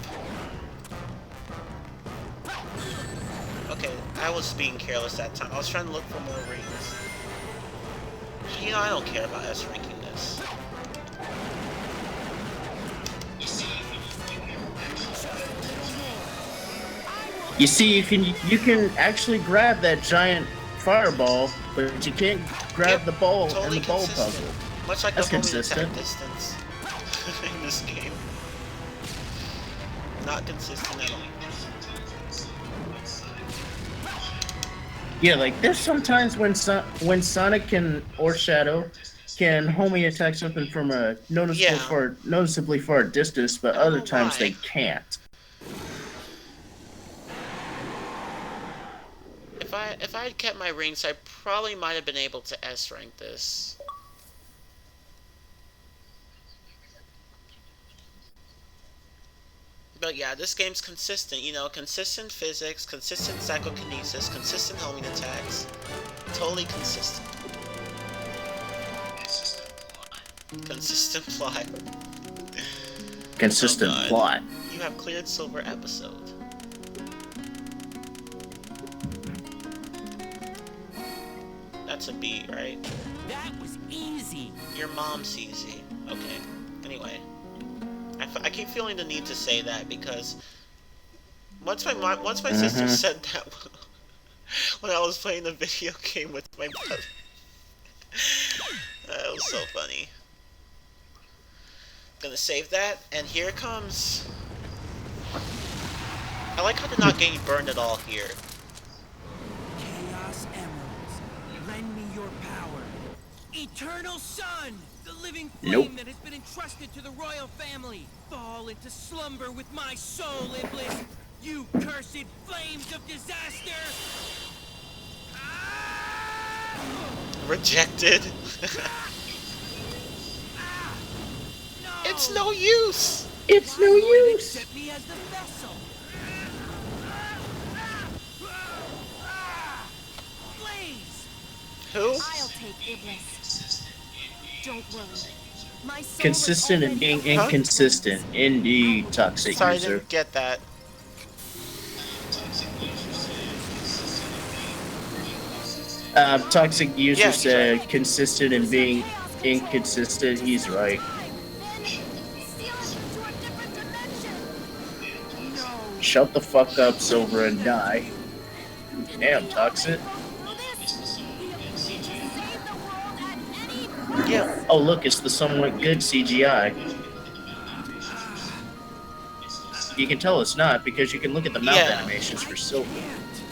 Okay, I was being careless that time. I was trying to look for more rings. You know, I don't care about S ranking this. You see, you can actually grab that giant fireball, but you can't grab Yep, the ball and totally the ball consistent. puzzle. Much like That's the homing consistent. attack distance in this game. Not consistent at all. Yeah, like there's sometimes when Sonic can or Shadow can homing attack something from a Yeah, noticeably far distance, but I don't other know times they why. can't. If I had kept my rings, I probably might have been able to S rank this. But yeah, this game's consistent, you know, consistent physics, consistent psychokinesis, consistent homing attacks. Totally consistent. Consistent plot. Consistent Oh plot. you have cleared silver episode. That's a B, right? That was easy. Your mom's easy. Okay. Anyway. I keep feeling the need to say that because once my sister said that when I was playing the video game with my brother. That was so funny. Gonna save that, and here it comes. I like how they're not getting burned at all here. Chaos Emeralds, lend me your power. Eternal Sun, the living flame that has been entrusted to the royal family. Fall into slumber with my soul, Iblis. You cursed flames of disaster. Rejected. It's no use. It's no use. Accept me as the vessel. Blaze. Who? I'll take Iblis. Don't worry. My soul Consistent and being inconsistent. Indeed, toxic Sorry, I user. didn't get that. Toxic user Yeah, said right. consistent and being inconsistent. He's right. Shut the fuck up, Silver, and die. Damn, Toxic. Yeah. Oh, look, it's the somewhat good CGI. You can tell it's not because you can look at the mouth animations for Silver.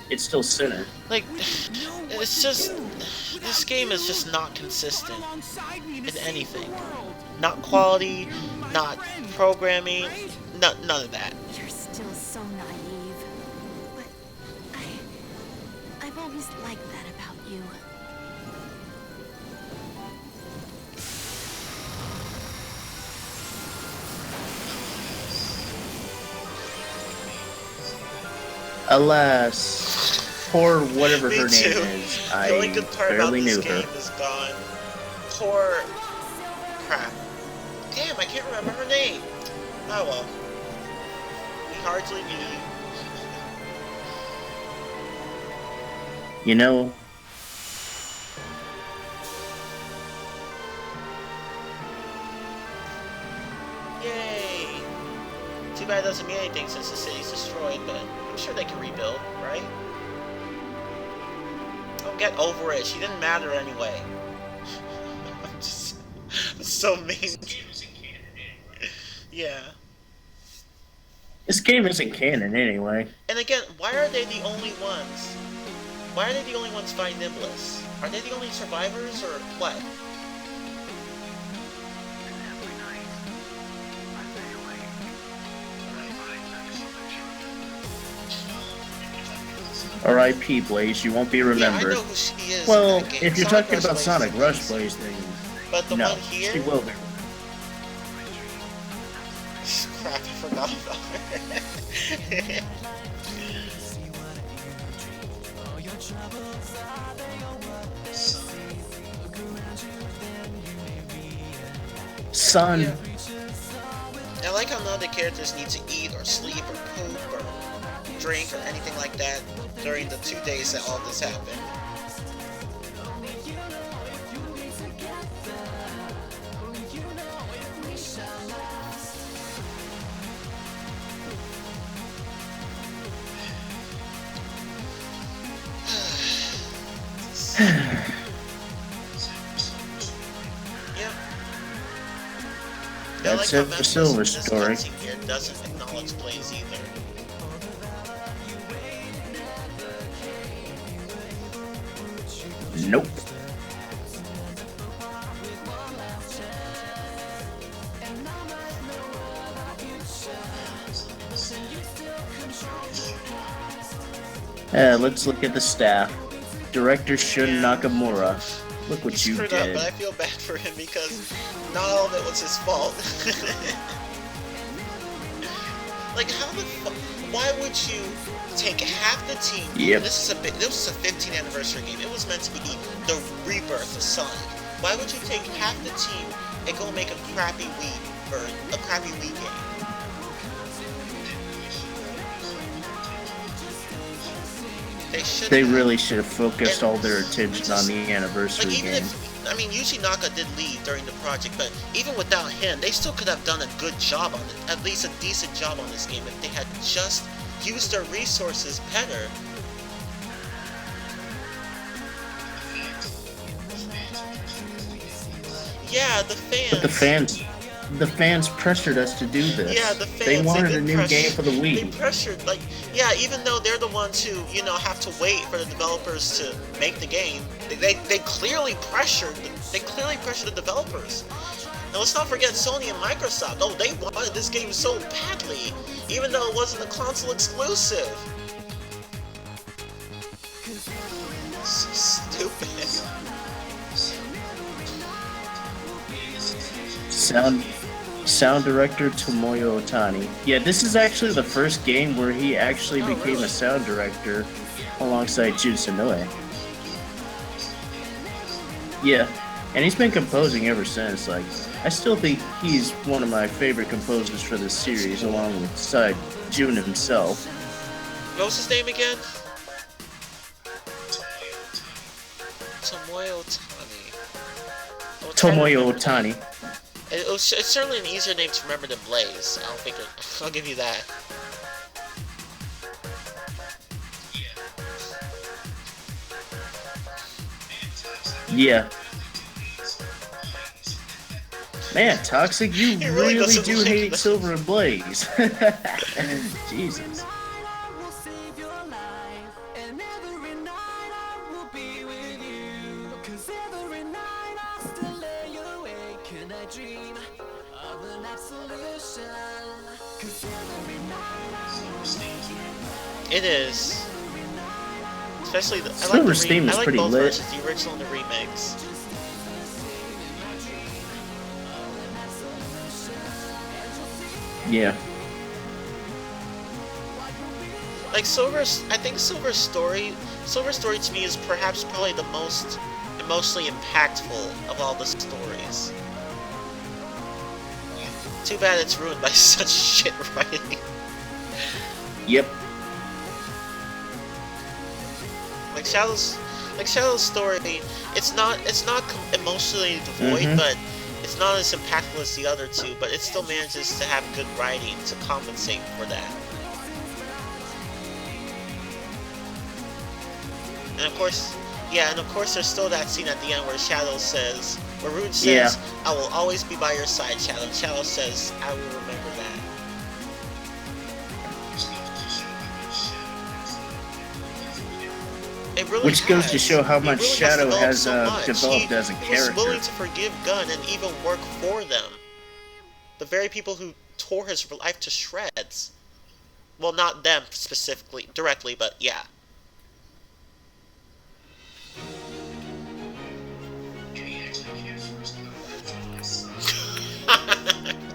It's still center. Like, it's just... This game is just not consistent in anything. Not quality, not programming, none of that. You're still so naive. But I've always liked that about you. Alas, poor whatever her name is. The only good part about barely this knew game her. is gone. Poor... Crap. Damn, I can't remember her name. Oh well. We hardly knew you. You know, Yay! Too bad it doesn't mean anything since the city's destroyed, but I'm sure they can rebuild, right? Oh, get over it. She didn't matter anyway. I'm so mean. Yeah. this game isn't canon anyway. And again, why are they the only ones? Why are they the only ones fighting Iblis? Are they the only survivors, or what? R.I.P. Blaze, you won't be remembered. Yeah, I know who she is. Well, in that game. if you're Sonic talking about Blaze Sonic is Rush amazing. Blaze, then But the no, one here? she will be. Crap, I forgot about her. Son, I like how none of the characters need to eat or sleep or poop or drink or anything like that during the 2 days that all this happened. I That's like a how Silver this Story. cutscene here doesn't acknowledge Blaze either. Nope. Let's look at the staff. Director Shun Nakamura. Look what you screwed did. up, but I feel bad for him because not all of it was his fault. Like, how the fuck? Why would you take half the team? Yep. This was a 15th anniversary game. It was meant to be the rebirth of Sonic. Why would you take half the team and go make a crappy Wii game? They really should have focused all their attention on the anniversary game. I mean, Yuji Naka did lead during the project, but even without him, they still could have done a good job on it, at least a decent job on this game if they had just used their resources better. Yeah, the fans. But the fans pressured us to do this. Yeah, the fans. They wanted a new game for the Wii. They pressured, like, yeah, even though they're the ones who, you know, have to wait for the developers to make the game, they clearly pressured the developers. And let's not forget Sony and Microsoft. Oh, they wanted this game so badly, even though it wasn't a console exclusive. So stupid. Sound director Tomoyo Otani. Yeah, this is actually the first game where he actually became a sound director alongside Jun Senoue. Yeah, and he's been composing ever since. Like, I still think he's one of my favorite composers for this series, alongside Jun himself. What was his name again? Tomoyo Otani. Tomoyo Otani. It's certainly an easier name to remember than Blaze. I'll give you that. Yeah. Man, Toxic, you really do hate Silver and Blaze. Jesus. It is. Especially the Silver's theme is pretty both lit. versions, the original and the remix. Yeah. Like I think Silver's story to me is perhaps probably the most emotionally impactful of all the stories. Too bad it's ruined by such shit writing. Yep. Like Shadow's story, it's not emotionally devoid, but it's not as impactful as the other two, but it still manages to have good writing to compensate for that. And of course, there's still that scene at the end where Rune says, I will always be by your side, Shadow. And Shadow says, I will remember that. Which goes to show how much Shadow has developed as a character. He was willing to forgive Gun and even work for them. The very people who tore his life to shreds. Well, not them specifically, directly, but yeah.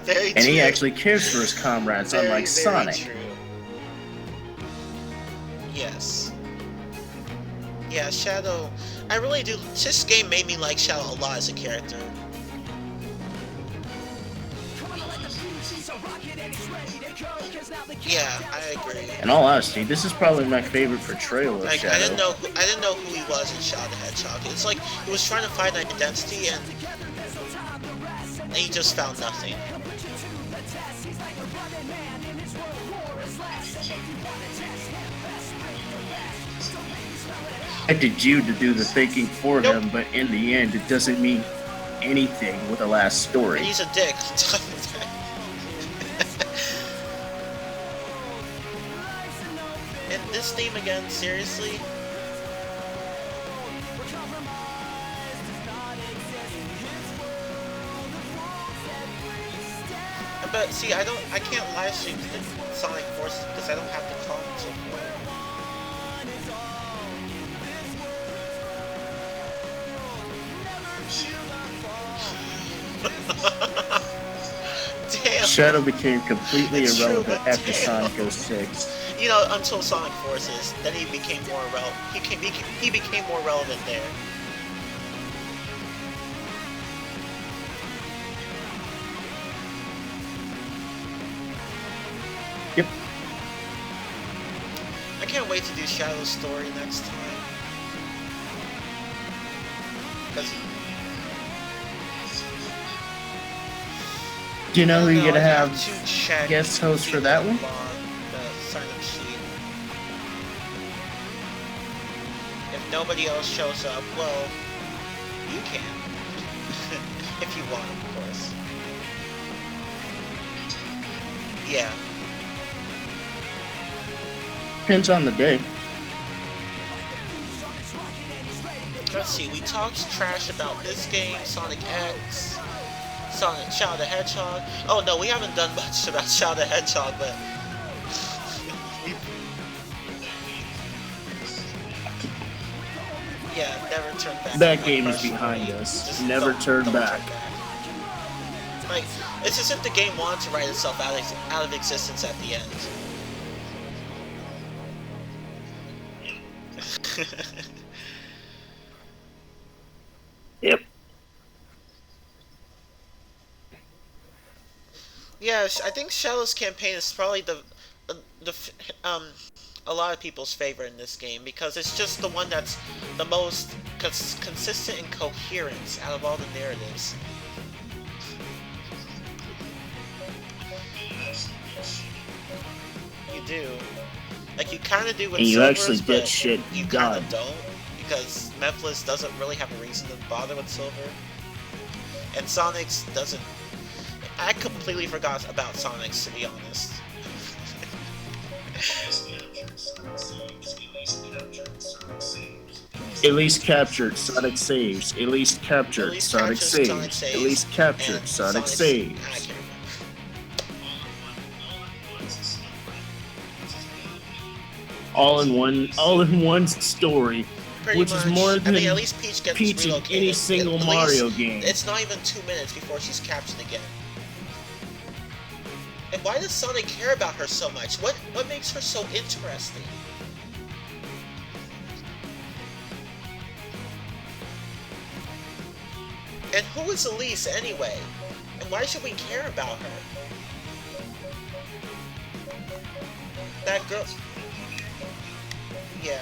And he actually cares for his comrades, unlike Sonic. True. Yes. Yeah, Shadow. I really do. This game made me like Shadow a lot as a character. Yeah, I agree. In all honesty, this is probably my favorite portrayal of Shadow. I didn't know who he was in Shadow the Hedgehog. It's like he was trying to find an identity and he just found nothing. I expected you to do the thinking for him, but in the end, it doesn't mean anything with a last story. And he's a dick on top of that. And this theme again, seriously? But see, I can't live stream the Sonic Forces because I don't have the console for it. Damn. Shadow became completely It's irrelevant true, after damn. Sonic 06. You know, until Sonic Forces, then he became more relevant. He became more relevant there. Yep. I can't wait to do Shadow's story next time. Do you know who you're gonna have to check guest host for that one? the sign-up sheet. If nobody else shows up, well, you can. If you want, of course. Yeah. Depends on the day. Let's see, we talked trash about this game, Sonic X, Sonic Shadow the Hedgehog. Oh no, we haven't done much about Shadow the Hedgehog, but yeah, never turn back. That game is behind us. Just Never turn don't back. Like, it's as if the game wanted to write itself out of existence at the end. Yep. Yeah, I think Shadow's campaign is probably a lot of people's favorite in this game because it's just the one that's the most consistent and coherent out of all the narratives. You do. Like, you kind of do with And you Silver's, actually but get shit you kind of don't, because Memphis doesn't really have a reason to bother with Silver. And Sonic's doesn't... I completely forgot about Sonic's, to be honest. At least captured Sonic saves. At least captured At least Sonic captured saves. Sonic At least captured and Sonic Sonic's- saves. I can't remember. All in one story, Pretty which much. is more than I mean, at least Peach gets Peach in relocated. any single At least Mario game. It's not even 2 minutes before she's captured again. And why does Sonic care about her so much? What makes her so interesting? And who is Elise anyway? And why should we care about her? That girl... Yeah.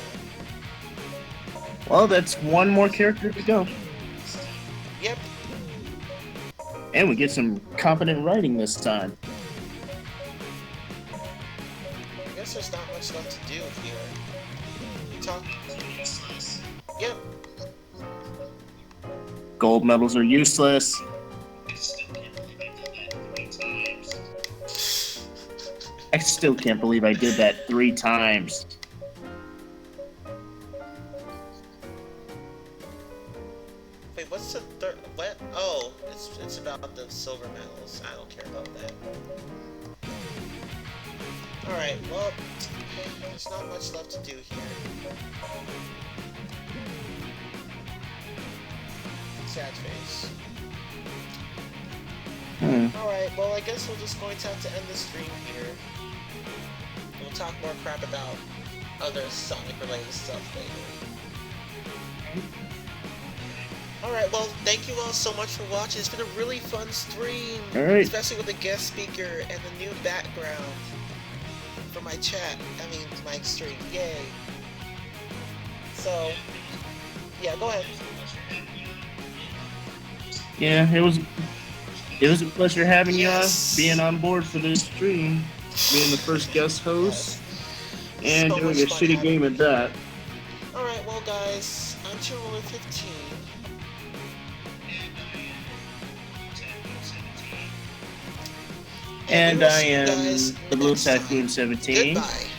Well, that's one more character to go. Yep. And we get some competent writing this time. I guess there's not much left to do here. We talk... Yep. Gold medals are useless. I still can't believe I did that 3 times. Wait, what's the third? What? Oh, it's about the silver medals. I don't care about that. All right. Well, there's not much left to do here. Sad face. Alright, well I guess we're just going to have to end the stream here. We'll talk more crap about other Sonic related stuff later. Alright, well thank you all so much for watching. It's been a really fun stream. Alright. Especially with the guest speaker and the new background for my chat. I mean my stream. Yay. So yeah, go ahead. Yeah, it was a pleasure having Yes. you on, being on board for this stream, being the first guest host, and So doing much a fun shitty having game at that. Alright, well guys, I'm Ruler 15. And we will I see you am guys the next time. BlueTyphoon17. Goodbye.